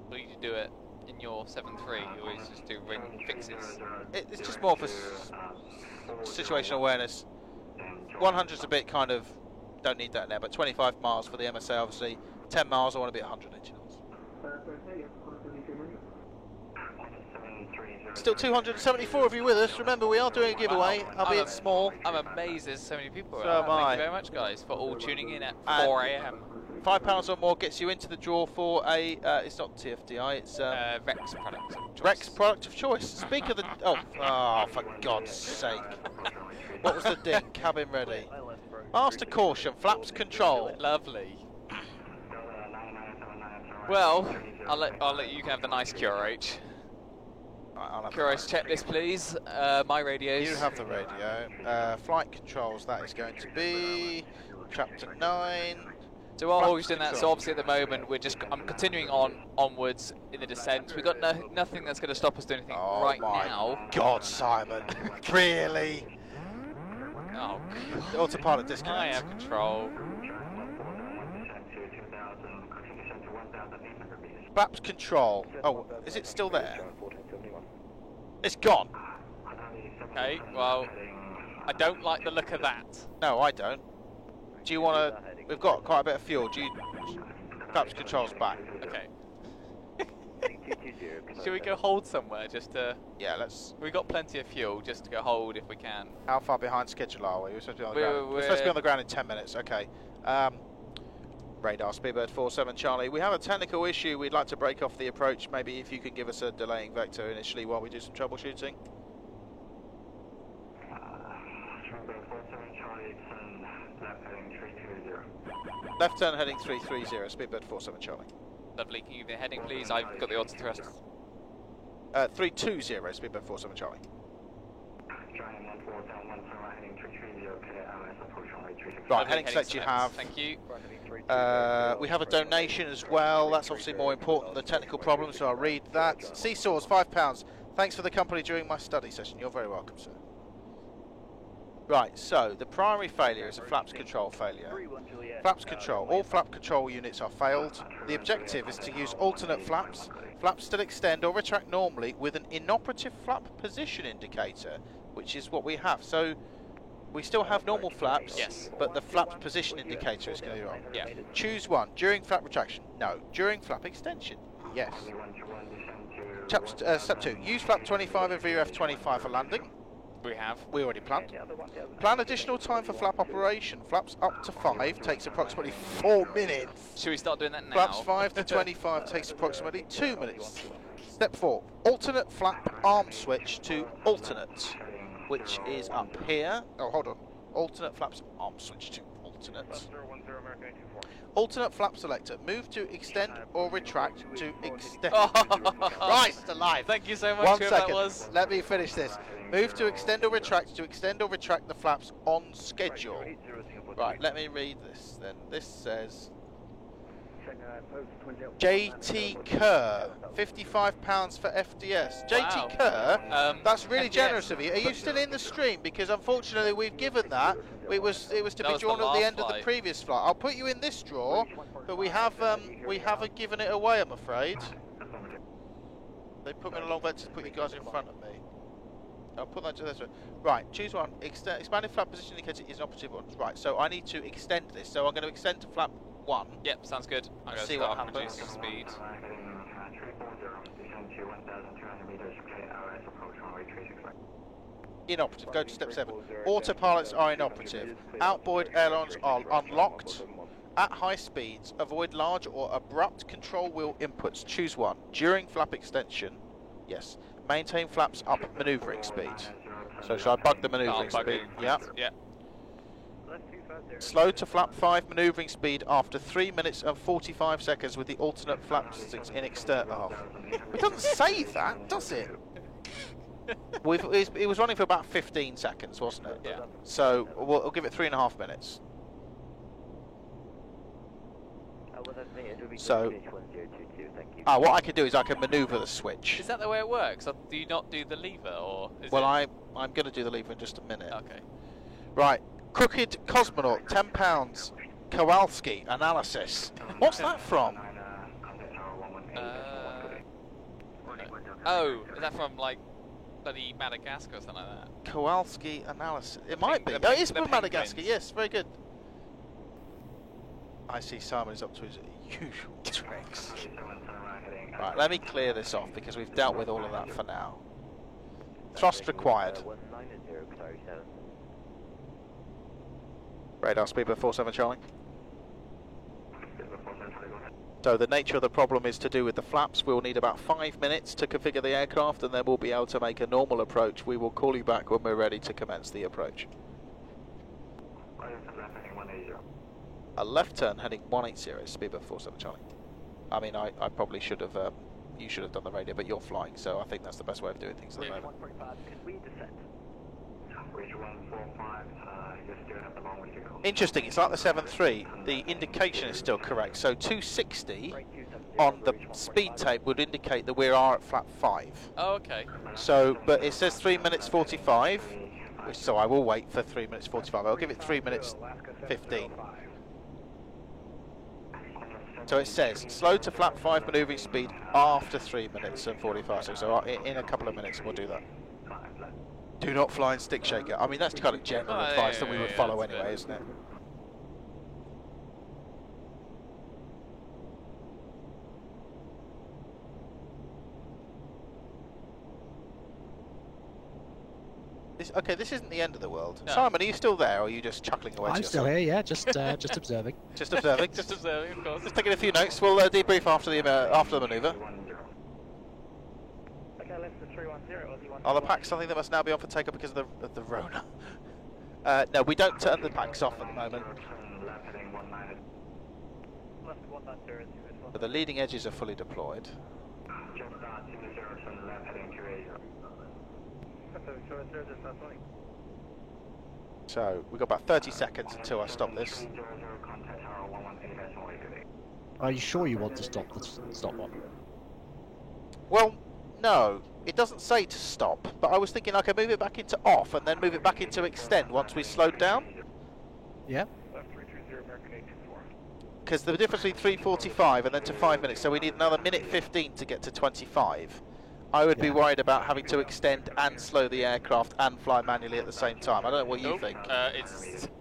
Will you do it in your 7-3? You always just do ring fixes. It's just more for situational awareness. 100's a bit kind of don't need that now, but 25 miles for the MSA obviously. 10 miles I want to be at 100 engine knots. Still 274 of you with us. Remember, we are doing a giveaway, albeit small. I'm amazed there's so many people. So am I. Thank you very much, guys, for all tuning in at 4 AM. £5 or more gets you into the draw for a. It's not TFDI. It's Rex product of choice. Rex product of choice. Speak of the. Oh, for God's sake! What was the ding? Cabin ready. Master caution. Flaps control. Lovely. Well, I'll let you have the nice QRH. QRH checklist, please. My radios. You have the radio. Flight controls. That is going to be chapter 9. So while Jorge's doing that, so obviously at the moment I'm continuing onwards in the descent. We've got nothing that's going to stop us doing anything right now. God, Simon, really? Oh, God. Autopilot disconnect. I have control. Flaps control. Oh, is it still there? It's gone. Okay, well, I don't like the look of that. No, I don't. Do you want to? We've got quite a bit of fuel. Do you? Flaps controls back. Okay. Should we go hold somewhere just to? Yeah, let's. We've got plenty of fuel just to go hold if we can. How far behind schedule are we? We're supposed to be on the ground. We're supposed to be on the ground in 10 minutes. Okay. Radar, Speedbird 47 Charlie. We have a technical issue. We'd like to break off the approach. Maybe if you could give us a delaying vector initially while we do some troubleshooting. Left turn heading 330, Speedbird 47 Charlie. Lovely. Can you give me the heading, please? I've got the auto thrust. 320, Speedbird 47 Charlie. Right, heading select you have. Thank you. We have a donation as well. That's obviously more important than the technical problem, so I'll read that. Seesaws, £5. Thanks for the company during my study session. You're very welcome, sir. Right, so the primary failure is a flaps control failure. Flaps control. All flap control units are failed. The objective is to use alternate flaps. Flaps still extend or retract normally with an inoperative flap position indicator, which is what we have. So we still have normal flaps, yes, but the flap position indicator is going to be wrong. Yeah. Choose one. During flap retraction? No. During flap extension? Yes. Step 2. Use flap 25 and VRF 25 for landing. We already planned. Plan additional time for flap operation. Flaps up to 5 takes approximately 4 minutes. Should we start doing that now? Flaps 5 to 25 takes approximately 2 minutes. Step 4. Alternate flap arm switch to alternate, which is up here. Oh, hold on. Alternate flaps arm switch to alternate. Alternate flap selector. Move to extend or retract to extend. Christ alive. Thank you so much. 1 second. That was. Let me finish this. Move to extend or retract the flaps on schedule. Right, let me read this then. This says JT Kerr, £55 for FDS. JT Kerr, that's really FDS. Generous of you. Are you still in the stream? Because unfortunately we've given that. It was to be drawn at the end of the previous flight. I'll put you in this draw, but we haven't given it away, I'm afraid. They put me in a long bed to put you guys in front of me. I'll put that to this one. Right, choose one. Expanded flap position indicator is an operative one. Right, so I need to extend this. So I'm going to extend to flap 1. Yep, sounds good. I'm going to see what happens. Speed. Inoperative. Go to step 7. Autopilots are inoperative. Outboard ailerons are unlocked. At high speeds, avoid large or abrupt control wheel inputs. Choose one. During flap extension, yes. Maintain flaps up maneuvering speed. So should I bug the maneuvering speed? Yeah. Yeah. Slow to flap 5 maneuvering speed after 3 minutes and 45 seconds with the alternate flaps in external. It doesn't say that, does it? It was running for about 15 seconds, wasn't it? Yeah. So we'll give it 3.5 minutes. So, what I can do is I can manoeuvre the switch. Is that the way it works? Or do you not do the lever, or? Well, I'm going to do the lever in just a minute. Okay. Right, Crooked Cosmonaut, £10. Kowalski analysis. What's that from? Oh, is that from like bloody Madagascar or something like that? Kowalski analysis. It might be. Oh, it is from Madagascar. Yes, very good. I see Simon is up to his usual tricks. Right, let me clear this off because we've dealt with all of that for now. Thrust required. Radar speed by 47 Charlie. So the nature of the problem is to do with the flaps. We'll need about 5 minutes to configure the aircraft and then we'll be able to make a normal approach. We will call you back when we're ready to commence the approach. A left turn heading 180, speed by 47 Charlie. I mean, I probably should have, you should have done the radio, but you're flying, so I think that's the best way of doing things at the moment. Interesting, it's like the 7.3, the indication is still correct, so 260 on the speed tape would indicate that we are at flap 5. Oh, okay. So, but it says 3 minutes 45, so I will wait for 3 minutes 45, I'll give it 3 minutes 15. So it says, slow to flap 5 manoeuvring speed after 3 minutes and 45 seconds. So in a couple of minutes we'll do that. Do not fly in stick shaker. I mean, that's kind of general advice that we would follow anyway, isn't it? Okay, this isn't the end of the world. No. Simon, are you still there, or are you just chuckling away? I'm still here, yeah, just observing. Just observing? Just observing, of course. Just taking a few notes. We'll debrief after the manoeuvre. Are the packs something that must now be on for takeoff because of the Rona? No, we don't turn the packs off at the moment. But the leading edges are fully deployed. So we've got about 30 seconds until I stop this. Are you sure you want to stop the stopwatch? Well, no. It doesn't say to stop, but I was thinking I could move it back into off and then move it back into extend once we slowed down. Yeah. Because the difference between 3:45 and then to 5 minutes, so we need another minute 15 to get to 25. I would be worried about having to extend and slow the aircraft and fly manually at the same time. I don't know what you think.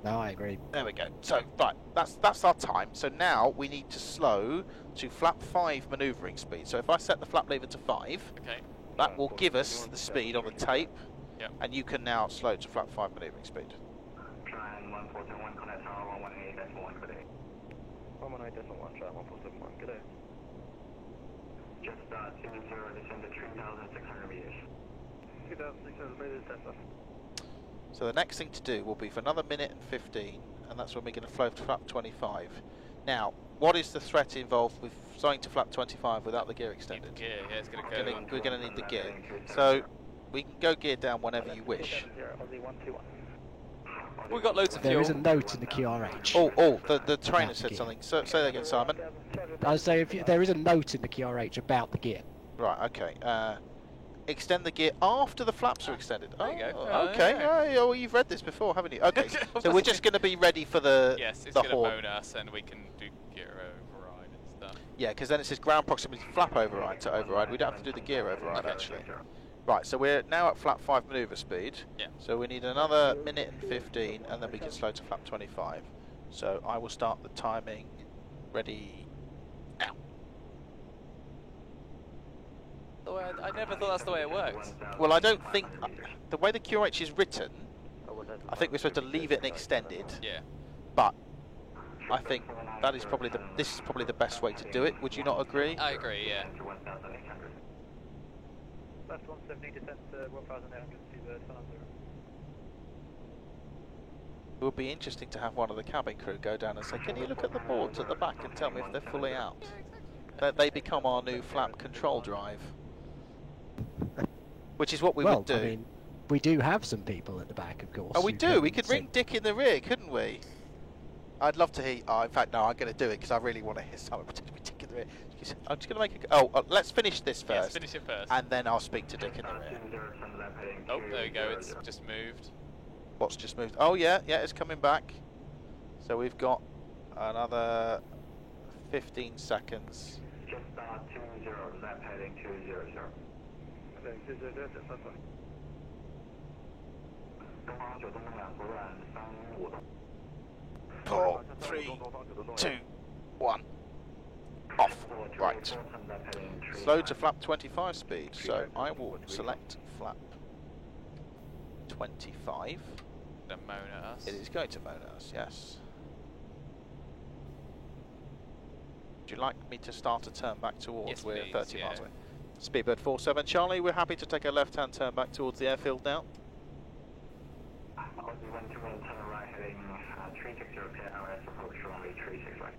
No, I agree. There we go. So, right, that's our time. So now we need to slow to flap 5 manoeuvring speed. So if I set the flap lever to 5, that will give us the speed on the tape, and you can now slow to flap 5 manoeuvring speed. 118.1, try 1471, good day. Just 20, descend to 3,600 meters. 2,600 meters, that's us. So the next thing to do will be for another minute and 15, and that's when we're going to flow to flap 25. Now, what is the threat involved with starting to flap 25 without the gear extended? Gear, yeah, it's going to go. We're going to need the gear. So we can go gear down whenever you wish. We've got loads of fuel. There is a note in the QRH. The trainer said something. So, say that again, Simon. I was saying there is a note in the QRH about the gear. Right, okay. Extend the gear after the flaps are extended. There you go. Okay. Yeah. Oh, well, you've read this before, haven't you? Okay. So we're just going to be ready for the Yes, it's the going to horn. moan us and we can do gear override and stuff. Yeah, because then it says ground proximity flap override to override. We don't have to do the gear override, actually. Right, so we're now at flap 5 manoeuvre speed. Yeah. So we need another minute and 15, and then we can slow to flap 25. So I will start the timing. Ready now. I never thought that's the way it worked. Well, I don't think the way the QRH is written, I think we're supposed to leave it and extend it. Yeah. But I think that is probably this is probably the best way to do it. Would you not agree? I agree. Yeah. Left 170, descent 1,800, seabird, It would be interesting to have one of the cabin crew go down and say, can you look at the boards at the back and tell me if they're fully out? They become our new flap control drive. Which is what we would do. I mean, we do have some people at the back, of course. Oh, we do. We could ring Dick in the rear, couldn't we? I'd love to hear... Oh, in fact, no, I'm going to do it because I really want to hear someone pretend to be Dick in the rear. I'm just going to make a... Oh, let's finish this first. Yes, finish it first. And then I'll speak to Dick in the rear. Oh, there we go. It's just moved. What's just moved? Oh, yeah, it's coming back. So we've got another 15 seconds. Just 20, left heading 200. 4, 3, 2, 1. Off. Right. Slow to flap 25 speed. So I will select flap 25. Don't moan at us. It is going to moan at us, yes. Would you like me to start a turn back towards? Yes, we're please, 30 yeah. miles away. Speedbird 47 Charlie, we're happy to take a left-hand turn back towards the airfield now. Aussie 121, turn right heading 360, RS approach runway 36 right.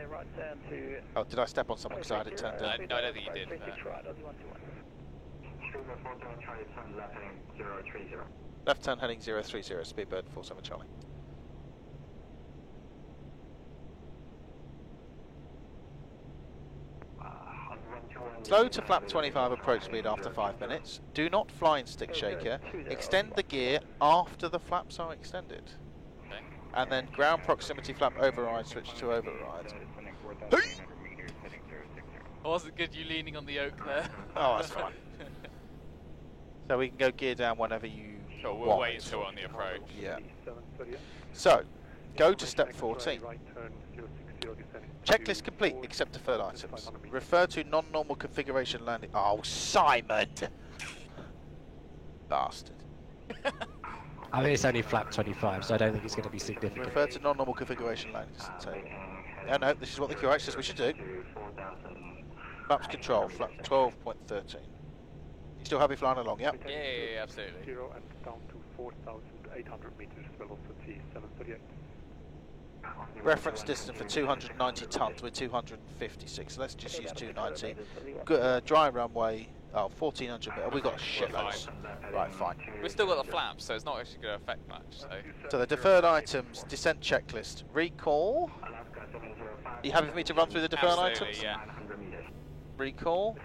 Right down to... Oh, did I step on something because I had it turned down? No, I don't think you did. 36 right, Aussie 121. Speedbird 47 Charlie, turn left heading 030. Left turn heading 030, Speedbird 47 Charlie. Slow to flap 25 approach speed after 5 minutes. Do not fly in stick shaker. Extend the gear after the flaps are extended. Okay. And then ground proximity flap override, switch to override. Wasn't good you leaning on the oak there. Oh, that's fine. So we can go gear down whenever you Sure, we'll want. wait until we're on the approach. Yeah. So, go to step 14. Checklist complete except deferred items. Refer to non-normal configuration landing. Oh, Simon! Bastard. I mean, it's only flap 25, so I don't think it's going to be significant. Refer to non-normal configuration landing. Yeah, no, this is what the QRH says we should do. Flaps control, flap 12.13. You still happy flying along, yeah? Yeah, absolutely. 0 and down to 4,800 meters, velocity 738. Reference distance for 290 tons with 256. So let's just use 290. Dry runway Oh, 1400 metres. We've got shitloads. Right, fine. We've still got the flaps, so it's not actually going to affect much. So the deferred items, descent checklist, recall. Are you happy for me to run through the deferred items? Yeah. Recall.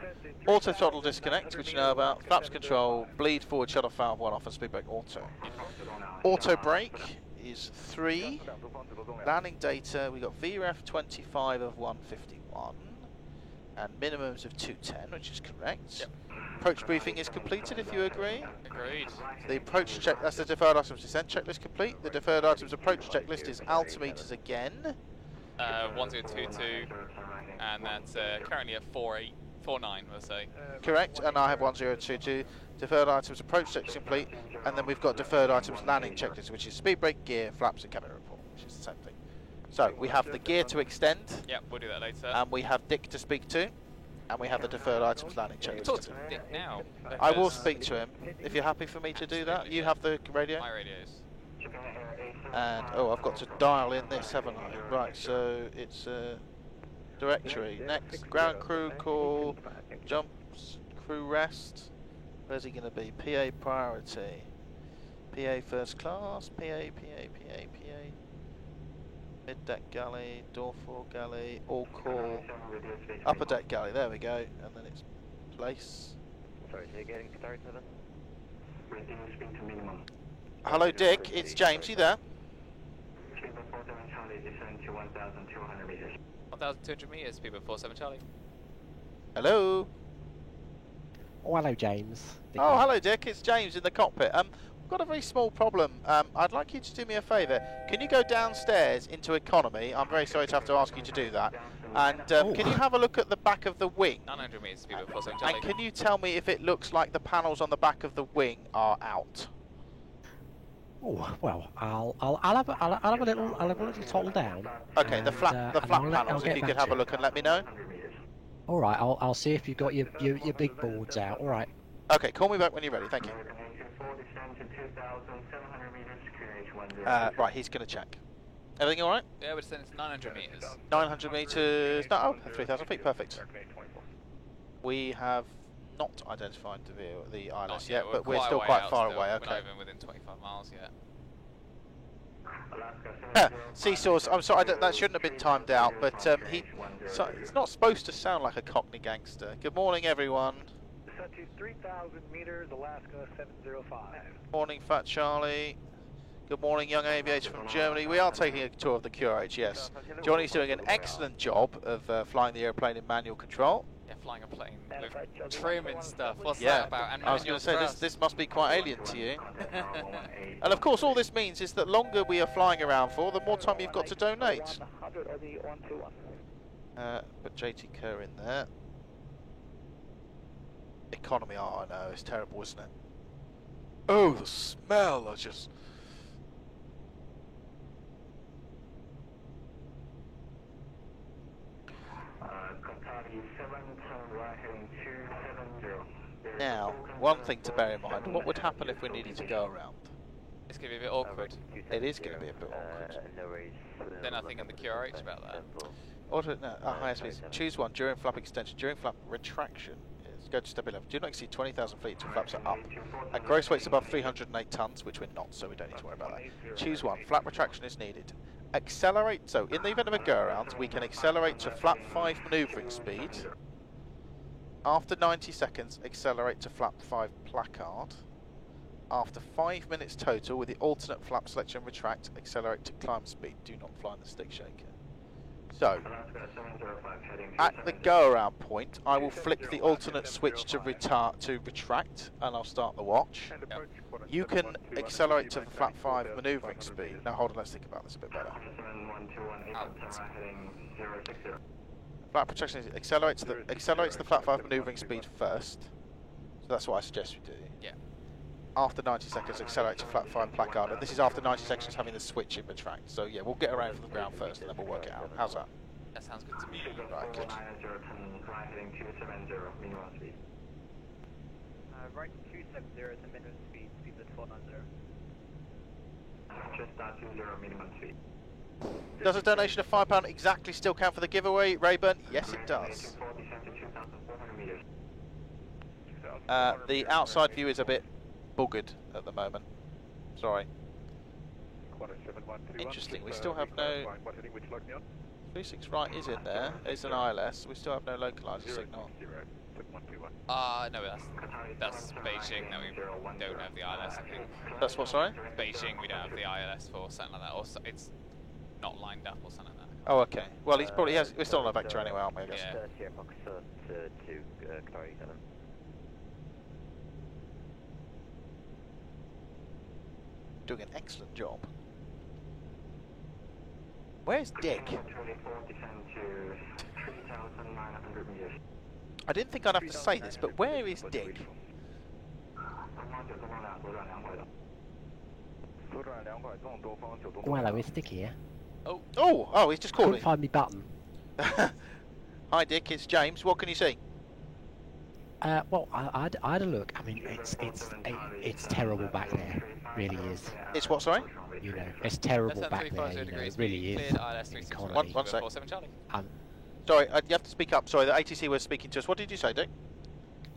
Auto throttle disconnect, which you know about. Flaps control, bleed forward, shut off valve 1 off, and speed brake auto. Auto brake is 3. Landing data, we got VREF 25 of 151. And minimums of 210, which is correct. Yep. Approach briefing is completed, if you agree. Agreed. The approach check, that's the deferred items descent checklist complete. The deferred items approach checklist is altimeters again. 1022, and that's currently at 49, let's say. Correct, and I have 1022. Deferred items approach checklist complete, and then we've got deferred items landing checklist, which is speed brake, gear, flaps, and cabin report, which is the same thing. So we have the gear to extend. Yep, we'll do that later. And we have Dick to speak to, and we have the deferred items landing checklist. Talk to Dick now. I will speak to him if you're happy for me to do that. You have the radio. My radios. And oh, I've got to dial in this, haven't I? Right, so it's directory. Next, ground crew call, jumps, crew rest. Where's he going to be? PA priority. PA first class. PA. Mid-deck galley, door 4 galley, all call, upper deck galley, there we go, and then it's place. Sorry, you're getting started, 7? Hello Dick, it's James, you there? 1,200 metres, people 47 Charlie. Hello? Oh, hello James. Oh, hello Dick, it's James in the cockpit. I've got a very small problem. I'd like you to do me a favour. Can you go downstairs into economy? I'm very sorry to have to ask you to do that. And can you have a look at the back of the wing? 900 metres, people 47 Charlie. And can you tell me if it looks like the panels on the back of the wing are out? Oh well, I'll have a little toggle down. Okay, the flat panels. If you could have a look and let me know. All right, I'll see if you've got your big boards out. All right. Okay, call me back when you're ready. Thank you. Right, he's going to check. Everything all right? Yeah, we're saying it's 900 metres. 900 metres. No, 3,000 feet. Perfect. We have not identified the ILS yet, but we're still quite far away. Okay. We're not even within 25 miles Yeah, yet. Seesaws. I'm sorry, that shouldn't have been timed out, but it's not supposed to sound like a Cockney gangster. Good morning, everyone. Set to 3,000 meters, Alaska 705. Morning, Fat Charlie. Good morning, young aviator from Germany. We are taking a tour of the QRH, yes. Johnny's doing an excellent job of flying the airplane in manual control. Yeah, flying a plane with trim and stuff. What's yeah, that about? And I was going to say, this must be quite alien to you. And of course, all this means is that longer we are flying around for, the more time you've got to donate. Put JT Kerr in there. Economy, oh, I know, it's terrible, isn't it? Oh, the smell, I just... Now, one thing to bear in mind, what would happen if we needed to go around? It's going to be a bit awkward. It is going to be a bit awkward. They're nothing in the QRH about that. Auto, no, highest speed. Choose one during flap extension. During flap retraction, go to step 11. Do not exceed 20,000 feet until flaps are up. At gross weights above 308 tons, which we're not, so we don't need to worry about that. Choose one. Flap retraction is needed. Accelerate. So, in the event of a go-around, we can accelerate to flap 5 manoeuvring speed. After 90 seconds, accelerate to flap 5 placard. After 5 minutes total, with the alternate flap selection retract, accelerate to climb speed. Do not fly in the stick shaker. So, at the go-around point, I will flick the alternate switch to retract, and I'll start the watch. Yep. You can accelerate to flap 5 manoeuvring speed. Now, hold on, let's think about this a bit better. Flap protection accelerates the flap 5 manoeuvring speed first. So that's what I suggest we do. Yeah. After 90 seconds, accelerate to flap 5 placard. And this is after 90 seconds having the switch in retract. So yeah, we'll get around from the ground first and then we'll work it out. How's that? That sounds good to me. Right, good. Right 270 is the minimum speed, speed at 490. Just start 20 minimum speed. Does a donation of £5 exactly still count for the giveaway, Rayburn? Yes, it does. The outside view is a bit buggered at the moment. Sorry. Interesting, we still have no... 36 right is in there, it's an ILS, we still have no localizer signal. No, that's Beijing that we don't have the ILS, I think. That's what, sorry? Beijing we don't have the ILS for, something like that, or it's not lined up or something like that. Oh, okay. Well, he's probably we're still on a vector anyway, aren't we, I guess? Yeah. Doing an excellent job. Where's Dick? I didn't think I'd have to say this, but where is Dick? Well, hello, it's Dick here. Oh, he's just called me. Couldn't find me button. Hi Dick, it's James. What can you see? Well, I had a look. I mean, it's terrible back there. Really is. It's what, sorry? You know, it's terrible back there. You know, it really is. One sec. Sorry, you have to speak up. Sorry, the ATC was speaking to us. What did you say, Dick?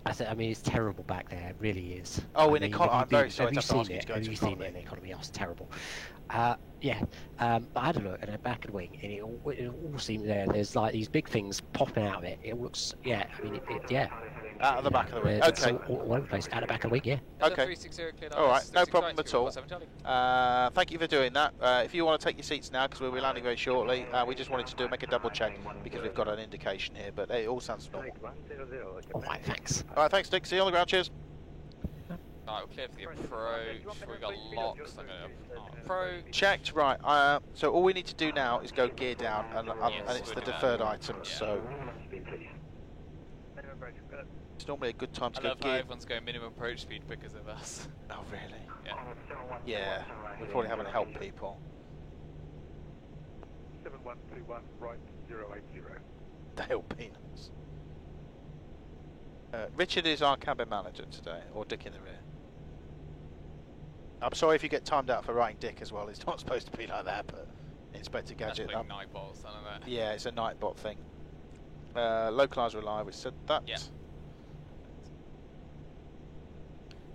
I said, I mean, it's terrible back there. It really is. Oh, I in mean, economy. I'm very sorry have to you ask seen you it? to go Have into you seen economy. it in economy? Oh, it's terrible. Yeah. But I had a look at the back of the wing, and it all seemed there. There's like these big things popping out of it. It looks, yeah. I mean, yeah. Out of the back of the wing. It's Okay. all over the place. Out the back of the wing, yeah. Okay. All right, no problem at all. Thank you for doing that. If you want to take your seats now, because we'll be landing very shortly, we just wanted to make a double check because we've got an indication here, but it all sounds normal. All right, thanks. All right, thanks, Dick. See you on the ground. Cheers. Right, we're clear for the approach. We've got locks. I'm going to approach. Checked. Right. So all we need to do now is go gear down, and it's the deferred items. So it's normally a good time to I go love how gear. everyone's going minimum approach speed because of us. Oh, really? Yeah. Yeah. We probably haven't helped people. 7121 right 080. Dale Peanuts. Richard is our cabin manager today, or Dick in the rear. I'm sorry if you get timed out for writing Dick as well. It's not supposed to be like that, but Inspector Gadget. That's putting Nightbot or something like that. Yeah, it's a Nightbot thing. Localizer alive, we said that. Yeah.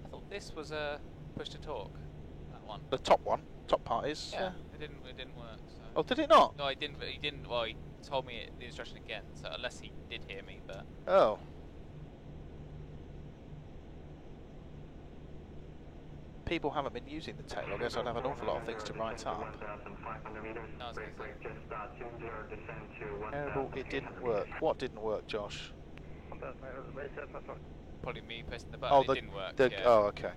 I thought this was a push to talk. That one. The top one, top part is. Yeah. It didn't work. So. Oh, did it not? No, he didn't. He didn't. Well, he told me the instruction again. So unless he did hear me, but. Oh. People haven't been using the tail. I guess I'd have an awful lot of things to write up. No, I was going to say. Terrible, it didn't work. What didn't work, Josh? Probably me pressing the button. It didn't work. Yeah. Oh, okay.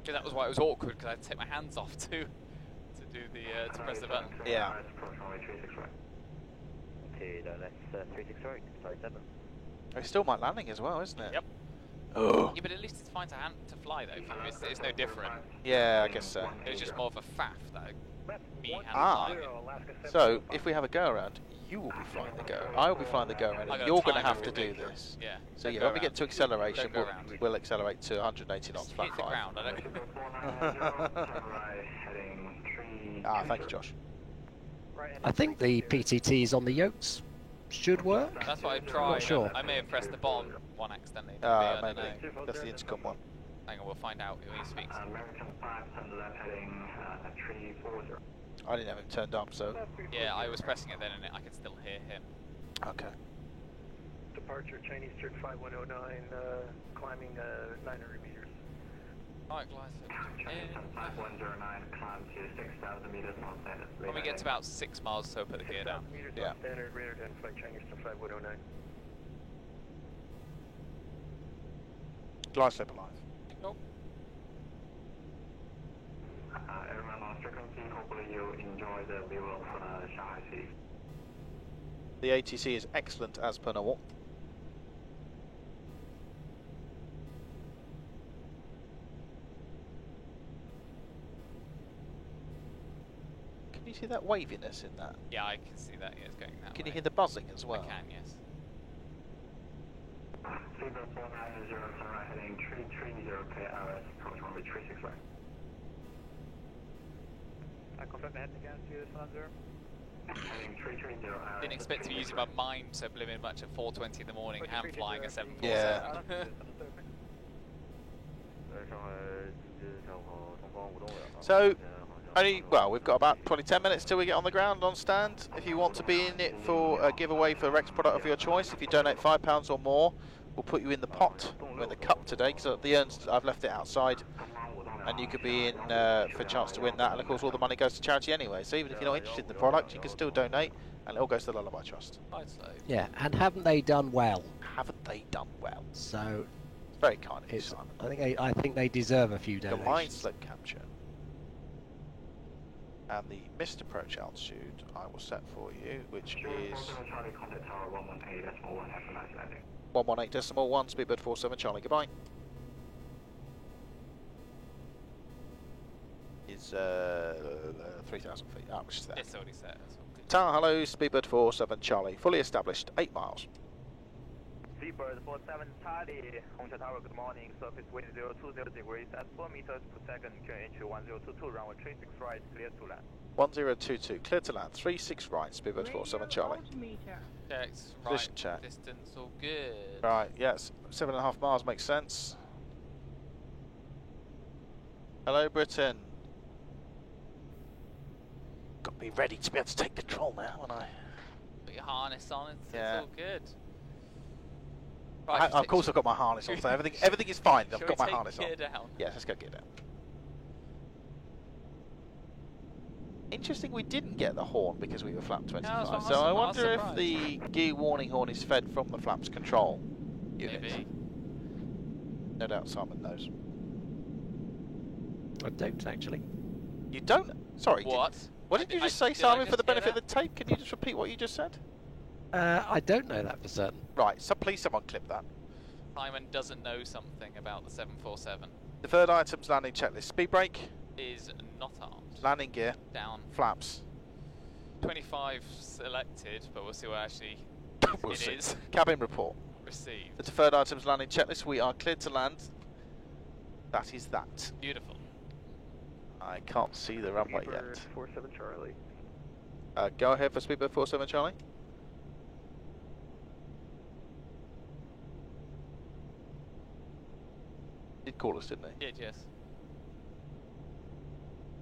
Yeah, that was why it was awkward because I had to take my hands off to do the to press the button. Yeah. It's still my landing as well, isn't it? Yep. Oh. Yeah, but at least it's fine to fly though. For you. It's no different. Yeah, I guess so. It was just more of a faff though. Me hand flying it. So if we have a go around, you will be flying the go. I will be flying the go around, and you're going to have to do this. Yeah. So yeah, when we get to acceleration, we'll accelerate to 180 knots flat Hit the 5. ground. Ah, thank you, Josh. I think the PTTs on the yokes should work. That's what I tried. Not sure. I may have pressed the bottom one accidentally. Maybe. That's the intercom one. Hang on, we'll find out when he speaks. I didn't have him turned up, so. Yeah, I was pressing it then and I could still hear him. Okay. Departure Chinese Church 5109, climbing 900 meters. Alright, Glycid. 109, climb to 6,000 meters on standard. When we get to about 6 miles, so put the gear down. Yeah. Standard, radar 10, flight Chinese to 5109. Glide slip alive. Nope. Everyone on frequency, hopefully you enjoy the view of Shanghai City. The ATC is excellent as per normal. Can you see that waviness in that? Yeah, I can see that. Yeah, it's going that Can way. you hear the buzzing as well? I can, yes. Fever 490, sunrise heading 330 KRS, approach runway 36 right. I confirm heading again to San Andreas. Didn't expect to be using my mind so blimmin' much at 4:20 in the morning and flying a 747. Yeah. So, we've got about 10 minutes till we get on the ground on stand. If you want to be in it for a giveaway for a Rex product of your choice, if you donate £5 or more, we'll put you in the pot, or in the cup today, because the urns, I've left it outside, and you could be in for a chance to win that, and of course all the money goes to charity anyway, so even if you're not interested in the product, you can still donate, and it all goes to the Lullaby Trust. Yeah, and haven't they done well? Haven't they done well? So, it's very kind of you, Simon. I think they deserve a few The donations. line slope capture. And the missed approach altitude I will set for you, which is 118.1, Speedbird 47 Charlie, goodbye. Is 3,000 feet, which is there. It's already set. Tower, hello, Speedbird 47 Charlie, fully established, 8 miles. Speedbird 47 Charlie, Hongqiao Tower, good morning. Surface wind 020 degrees at 4 meters per second. Turn into 1022, runway 36 right, clear to land. 1022, clear to land, 36 right, Speedbird 47 Charlie. Checks, Position right, check. distance, all good. Right, yes, 7.5 miles makes sense. Hello, Britain. Got to be ready to be able to take control now, when I. Put your harness on, it's all good. Right, of course I've got my harness on, so everything is fine. I've got my take harness on. gear down? Yes, let's go gear down. Interesting, we didn't get the horn because we were flap 25. No, so I wonder if the gear warning horn is fed from the flaps control unit. Maybe. No doubt Simon knows. I don't actually. You don't? Sorry. What? What did you just say, Simon, for the benefit of the tape? Can you just repeat what you just said? I don't know that for certain. Right, so please someone clip that. Simon doesn't know something about the 747. Deferred items, landing checklist. Speed brake. Is not armed. Landing gear. Down. Flaps. 25 selected, but we'll see what actually We'll it see. is. Cabin report. Received. The deferred items landing checklist. We are cleared to land. That is that. Beautiful. I can't see the runway yet. Speedbird 47 Charlie. Go ahead for Speedbird 47 Charlie. Did call us, didn't he? Did, yes.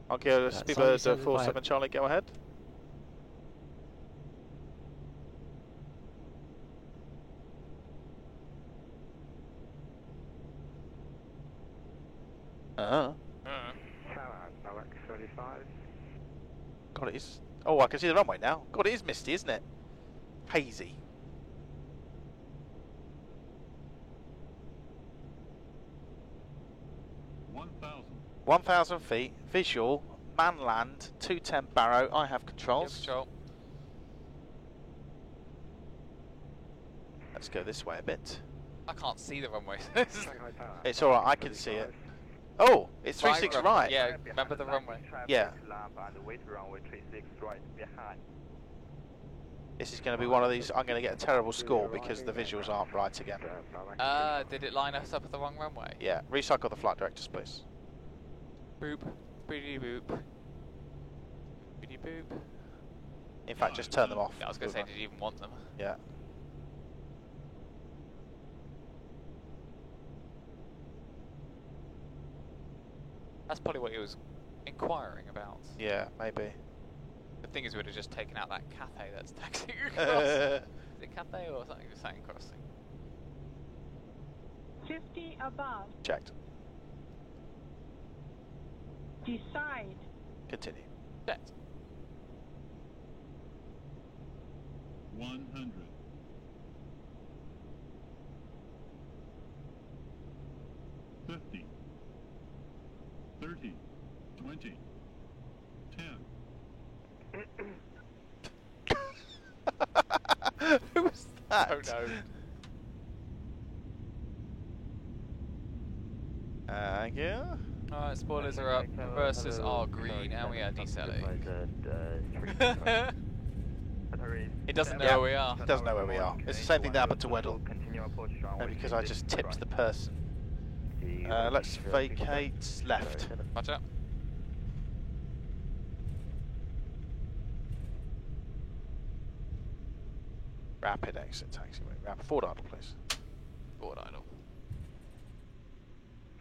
I'll go Speedbird 47 Charlie, go ahead. Alex 35. God, it is. Oh, I can see the runway now. God, it is misty, isn't it? Hazy. $1,000. 1,000 feet. Visual. Man land. 210 Barrow. I have controls. Control. Let's go this way a bit. I can't see the runway. It's alright, I can see it. Oh, it's 36 right. Yeah, remember the runway. Yeah. This is going to be one of these. I'm going to get a terrible score because the visuals aren't right again. Did it line us up at the wrong runway? Yeah, recycle the flight directors, please. Boop. Boopity boop. Boopity boop. In fact, just turn them off. Yeah, I was going to say, did you even want them? Yeah. That's probably what he was inquiring about. Yeah, maybe. The thing is, we'd have just taken out that Cathay that's taxiing across. Is it Cathay or something crossing? 50 above. Checked. Decide. Continue. Checked. 100. 50. 30. 20. 10. Who was that? Oh no. Thank you. Alright, spoilers are up. Reverses are green and we are decelerating. He doesn't know where we are. He doesn't know where we are. It's the same thing that happened to Weddle. Maybe because I just tipped the person. Let's vacate left. Watch out. Rapid exit taxiway. Rapid forward idle, please. Forward idle.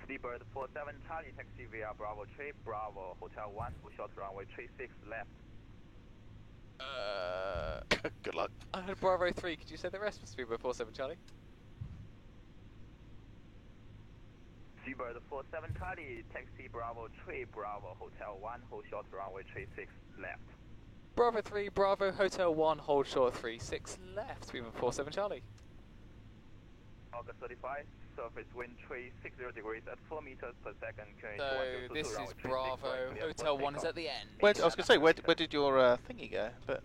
Seabird 47 Charlie, taxi via Bravo 3, Bravo Hotel 1, short runway 36 left. Good luck. I heard Bravo 3, could you say the rest for Seabird 47 Charlie? Seabird 47 Charlie, taxi Bravo 3, Bravo Hotel 1, hold short runway 36 left. Bravo 3, Bravo Hotel 1, hold short 36 left, Seabird 47 Charlie. August 35, surface wind 360 degrees at 4 meters per second. So this is Bravo, Hotel 1 is at the end. I was going to say, where did your thingy go? But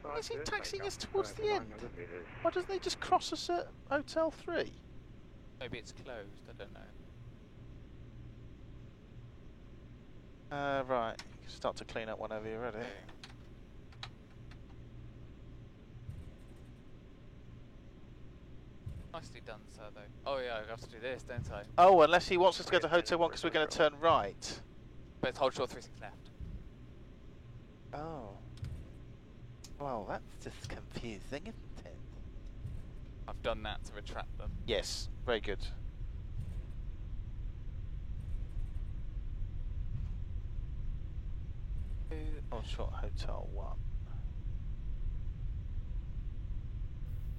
why is he taxiing us towards the end? Why doesn't he just cross us at Hotel 3? Maybe it's closed, I don't know. Right, you can start to clean up whenever you're ready. Nicely done, sir, though. Oh yeah, I have to do this, don't I? Oh, unless he wants us to go to Hotel 1 because we're going to turn right. But it's hold short 36 left. Oh. Well, that's just confusing, isn't it? I've done that to retract them. Yes, very good. Hold short Hotel 1.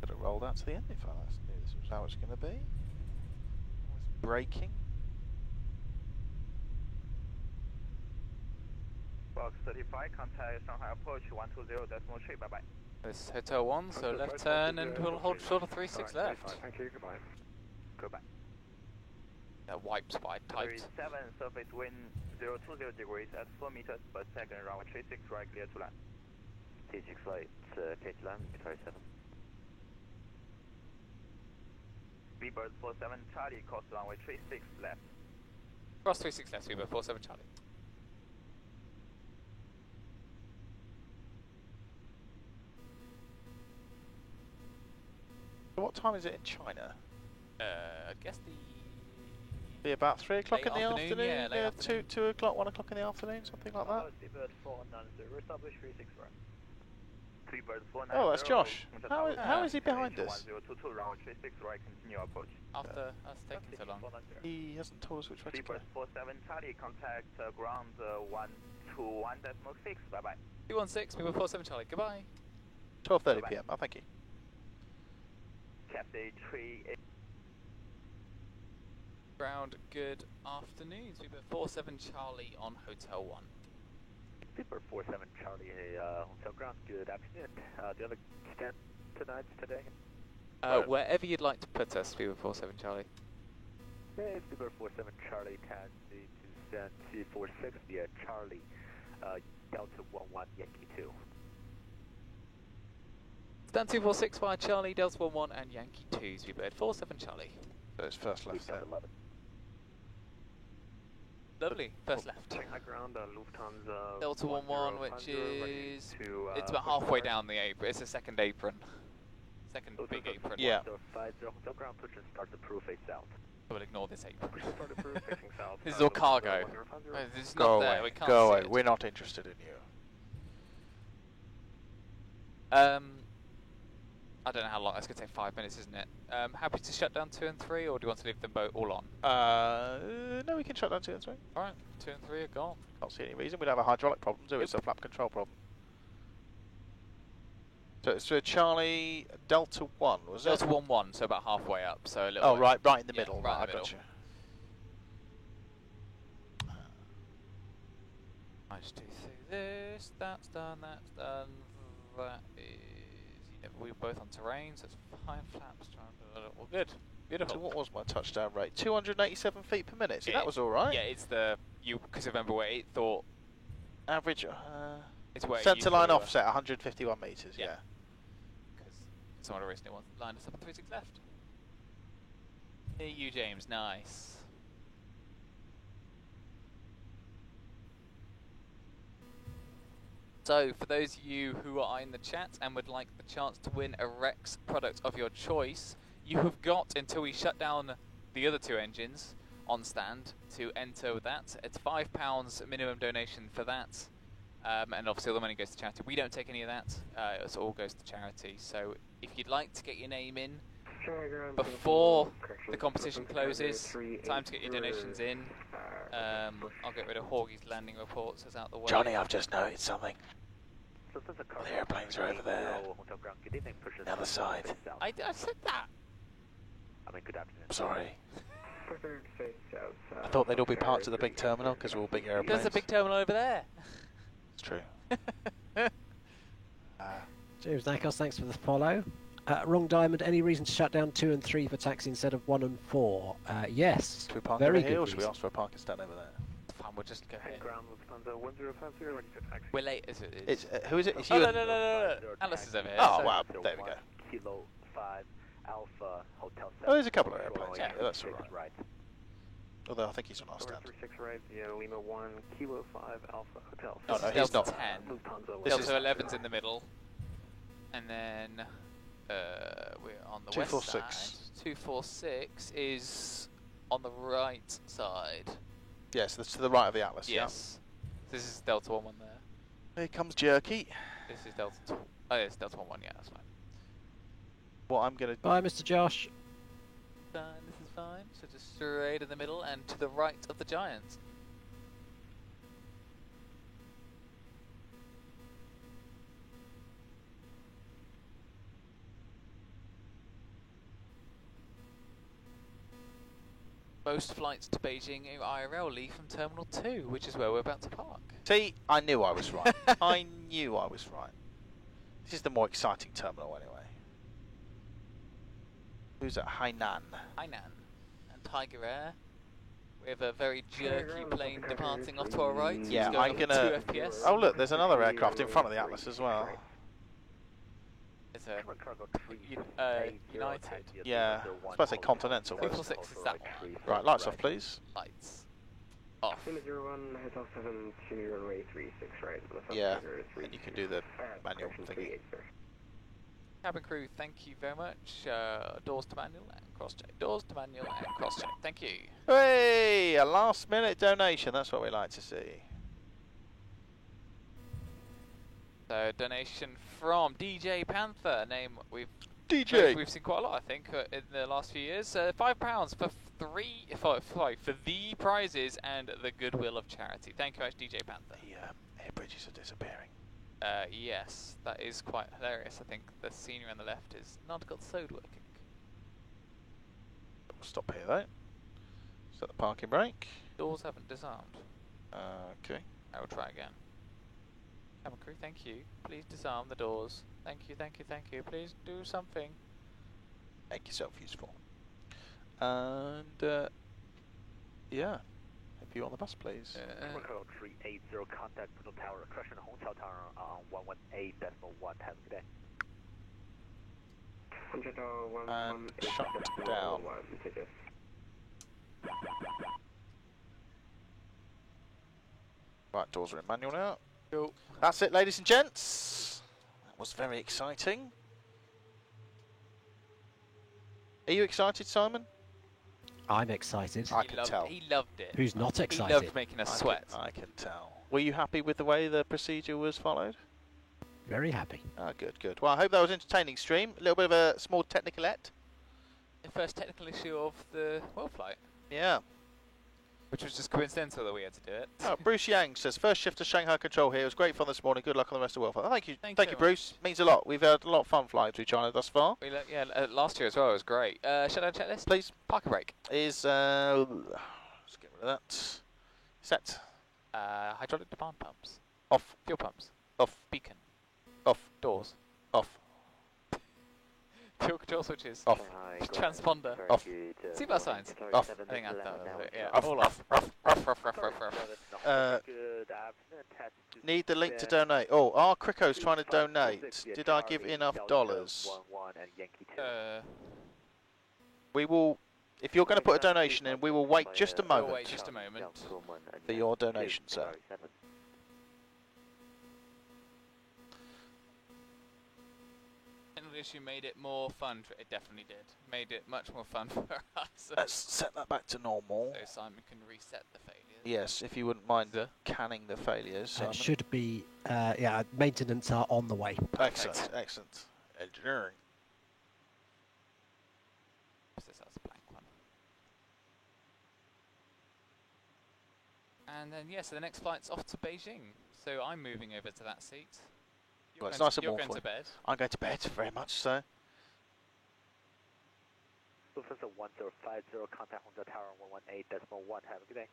Could have rolled out to the end if I knew this was how it's going to be. It's braking. Box 35, contact Shanghai approach 120.3, bye bye. This is Hotel 1, so left turn and we'll hold short of 36 left. Thank you, goodbye. Goodbye. That wipes by tight. 37, surface wind 020 degrees at 4 meters per second, runway 36 right, clear to land. T6 flight, clear to land, 37. Seabird 47 Charlie, course runway 36 left. Cross 36 left, Seabird 47 Charlie. What time is it in China? I guess Be about 3 o'clock in the afternoon? Yeah, late afternoon. 2 o'clock, 1 o'clock in the afternoon, something like that. Seabird 490, establish 36 right. Seabird 490. Oh, that's Josh. How is he behind us? 1022, runway 36 right, continue approach. After us taking so long. He hasn't told us which way to go. Seabird 47 Charlie, contact ground 121.6, bye bye. 216, Seabird 47 Charlie, goodbye. 12:30 PM. Oh, thank you. Cathay 38. Ground, good afternoon. Seabird 47 Charlie on Hotel 1. Seabird 47 Charlie, Hotel Ground, good afternoon. Do you have a stand tonight, today? Wherever you'd like to put us, Seabird 47 Charlie. Okay, Seabird 47 Charlie, taxi to stand 246 via Charlie, Delta 11 Yankee 2. Stand 246 via Charlie, Delta 11 and Yankee 2, Seabird 47 Charlie. So it's first left there. Lovely, first left. Shanghai ground, Lufthansa Delta 11, which is it's about halfway down the apron. It's a second apron, second big apron. Yeah. 50 Hotel ground, push and start the proof face south. We'll ignore this apron. Start the proof facing south. This is all cargo. This is Go not there. away. We can't Go see away. it. We're not interested in you. I don't know how long. That's going to take 5 minutes, isn't it? Happy to shut down 2 and 3, or do you want to leave them both all on? No, we can shut down 2 and 3. Alright, 2 and 3 are gone. Can't see any reason. We'd have a hydraulic problem, so it's a flap control problem. So it's for Charlie Delta 1, was it? Delta 11, so about halfway up. So a little. Oh, right in the yeah, middle. Right I in the got middle. you. I just do this. That's done. That's done. That is. We're both on terrain, so it's 5 flaps. All good. Beautiful. So what was my touchdown rate? 287 feet per minute. So that was all right. Yeah, it's the because remember where it thought average. It's where centre line offset 151 meters. Yeah. Because someone originally lined us up at 36 left. Here you, James. Nice. So, for those of you who are in the chat and would like the chance to win a Rex product of your choice, you have got until we shut down the other 2 engines on stand to enter that. It's £5 minimum donation for that. And obviously all the money goes to charity. We don't take any of that. It all goes to charity. So if you'd like to get your name in before the competition closes, time to get your donations in. I'll get rid of Horgie's landing reports as out the way. Johnny, I've just noticed something. The airplanes are over there. The other side. I said that. Sorry. I thought they'd all be parked at the big terminal because we're all big airplanes. There's a big terminal over there. It's true. James Nakos, thanks for the follow. Wrong Diamond, any reason to shut down 2 and 3 for taxi instead of 1 and 4? Yes. Should we park very over here good or should we reason. ask for a parking stand over there? Fine, we'll just go ahead. Ground Lufthansa 1050, ready for taxi. We're late as it is. It's, who is it? It's Oh, you. no. Alice is over here. Oh, so wow. There we go. Kilo 5 Alpha Hotel 7. Oh, there's a couple of airplanes. Yeah, that's all right. Right. Although I think he's on our stand. 36 right, yeah, Lima 1, Kilo 5 Alpha Hotel 7. Oh, no, he's Delta not. 10. Lufthansa This Delta is 11's in the middle. And then we're on the 246. west side. 246 is on the right side. Yes, that's to the right of the Atlas. Yes. This is Delta 11 there. Yeah. Here comes Jerky. This is Delta 2. Oh, yeah, it's Delta 11, yeah, that's fine. What I'm going to... Bye, Mr. Josh. Fine, this is fine. So just straight in the middle and to the right of the Giants. Most flights to Beijing IRL leave from Terminal 2, which is where we're about to park. See, I knew I was right. I knew I was right. This is the more exciting terminal anyway. Who's at Hainan? Hainan and Tiger Air. We have a very jerky plane departing off to our right. Yeah, going I'm up gonna... 2 FPS. Oh look, there's another aircraft in front of the Atlas as well. It's a United. Yeah, I was about to say Continental. 246 is that one. Right, lights off please. Lights off. 01, Hotel 7 to runway 36 right. Yeah, and you can do the manual thingy. Cabin crew, thank you very much. Doors to manual and cross check. Doors to manual and cross check. Thank you. Hey, a last minute donation. That's what we like to see. So donation from DJ Panther, name we've seen quite a lot, I think, in the last few years. £5 for the prizes and the goodwill of charity. Thank you, much, DJ Panther. The air bridges are disappearing. Yes, that is quite hilarious. I think the scenery on the left is not got sewed working. We'll stop here though. Set the parking brake. Doors haven't disarmed. Okay. I will try again. Cabin crew, thank you. Please disarm the doors. Thank you, thank you, thank you. Please do something. Make yourself useful. And yeah, if you on the bus, please. Code 380, contact Middle Tower, Crescent Hotel Tower on 118.1. Have a good day. And shut down. Right, doors are in manual now. Cool. That's it, ladies and gents. That was very exciting. Are you excited, Simon? I'm excited. I can tell. He loved it. Who's not excited? He loved making us sweat. I can tell. Were you happy with the way the procedure was followed? Very happy. Ah, good, good. Well, I hope that was an entertaining stream. A little bit of a small technicalette. The first technical issue of the world flight. Yeah. Which was just coincidental that we had to do it. Oh, Bruce Yang says, first shift to Shanghai Control here. It was great fun this morning. Good luck on the rest of the world flight. Thank you, thank you, Bruce. Means a lot. We've had a lot of fun flying through China thus far. We last year as well. It was great. Shutdown checklist, please. Parking brake is let's get rid of that. Set. Hydraulic demand pumps. Off. Fuel pumps. Off. Beacon. Off. Doors. Off. Fuel control switches. Off. Transponder. Off. Seatbelt signs. Off. I think that's it. Yeah. Off. All off. Need the link to donate. Oh, our Cricco's trying to donate. Did I give enough dollars? We will. If you're going to put a donation in, we will wait just a moment. Wait just a moment. For your donation, sir. Issue made it more fun. It definitely did. Made it much more fun for us. Let's set that back to normal. So Simon can reset the failures. Yes, if you wouldn't mind canning the failures. Simon. It should be, yeah, maintenance are on the way. Excellent, excellent. Engineering. That's a blank one. And then, yeah, so the next flight's off to Beijing. So I'm moving over to that seat. Well, it's nice and warm You're going for to bed. I'm going to bed, very much so. Lufthansa 1050, contact Hongzhou Tower 118.1. Have a good day.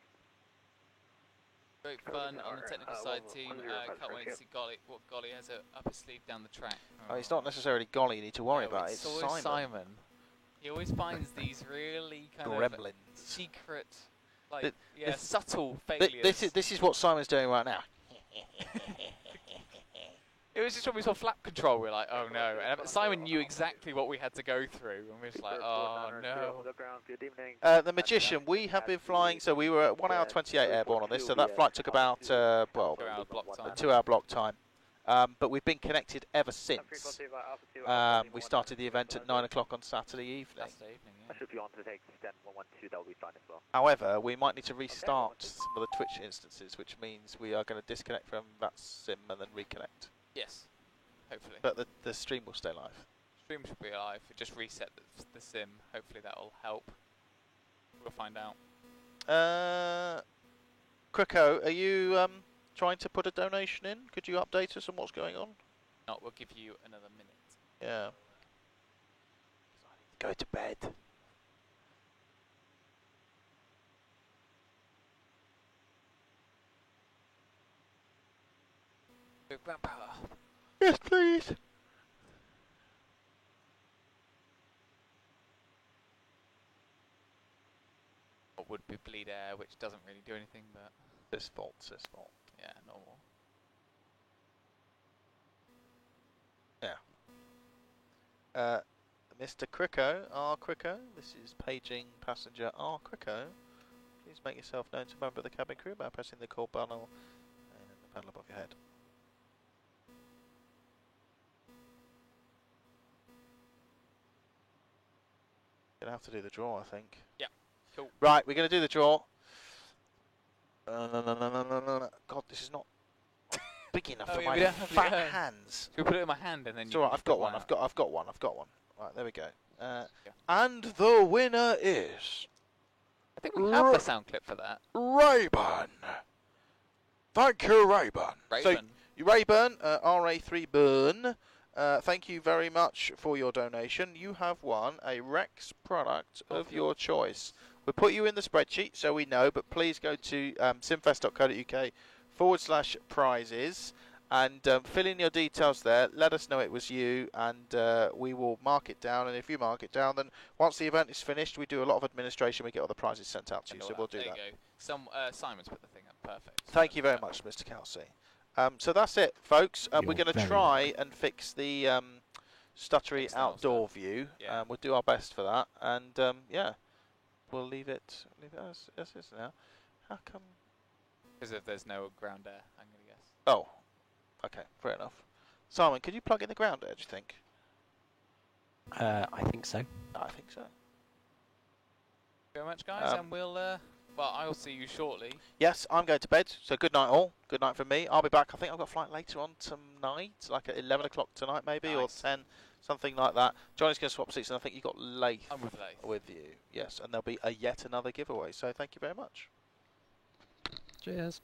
Great fun on the technical side, team. Can't wait to see Golly, what Golly has up his sleeve down the track. Oh, it's not necessarily Golly you need to worry about, it's always Simon. He always finds these really kind Gremlins. of secret, like, subtle failures. This is what Simon's doing right now. It was just when we saw flap control, we were like, oh no. And Simon knew exactly what we had to go through, and we were just like, oh no. The Magician, we have been flying, so we were at 1 hour 28 airborne on this, so that flight took about, well, 2 hour block time. 2 hour block time. But we've been connected ever since. We started the event at 9 o'clock on Saturday evening. If you want to take stand 112, that will be fine as well. However, we might need to restart some of the Twitch instances, which means we are going to disconnect from that sim and then reconnect. Yes, hopefully. But the stream will stay live. Stream should be live. Just reset the sim. Hopefully that will help. We'll find out. Kriko, are you trying to put a donation in? Could you update us on what's going on? No, we'll give you another minute. Yeah. Go to bed. Grandpa. Yes, please. What would be bleed air, which doesn't really do anything, but this fault. Yeah, normal. Yeah. Mr. Kriko, R. Kriko, this is paging passenger R. Kriko. Please make yourself known to a member of the cabin crew by pressing the call button and the panel above your head. Gonna have to do the draw, I think. Yeah, cool. Right, we're gonna do the draw. No. God, this is not big enough for my fat hands. Should we put it in my hand and then? It's all right. I've got one. I've got one. Right, there we go. And the winner is. I think we have the sound clip for that. Rayburn. Thank you, Rayburn. So, Rayburn, RA3 Burn. Thank you very much for your donation. You have won a Rex product of your choice. We'll put you in the spreadsheet so we know, but please go to simfest.co.uk/prizes and fill in your details there. Let us know it was you, and we will mark it down. And if you mark it down, then once the event is finished, we do a lot of administration. We get all the prizes sent out to you, so we'll do that. There you go. Simon's put the thing up. Perfect. Thank you very much, Mr. Kelsey. So that's it, folks. We're going to try and fix the stuttery outdoor view. Yeah. We'll do our best for that, and yeah, we'll leave it as is now. How come? Because if there's no ground air, I'm going to guess. Oh, okay, fair enough. Simon, could you plug in the ground air? Do you think? I think so. I think so. Thank you very much, guys, and we'll. Well, I'll see you shortly. Yes, I'm going to bed, so good night all. Good night from me. I'll be back. I think I've got a flight later on tonight, like at 11 o'clock tonight maybe, or 10, something like that. Johnny's going to swap seats, and I think you've got Laith with you. Yes, and there'll be yet another giveaway, so thank you very much. Cheers.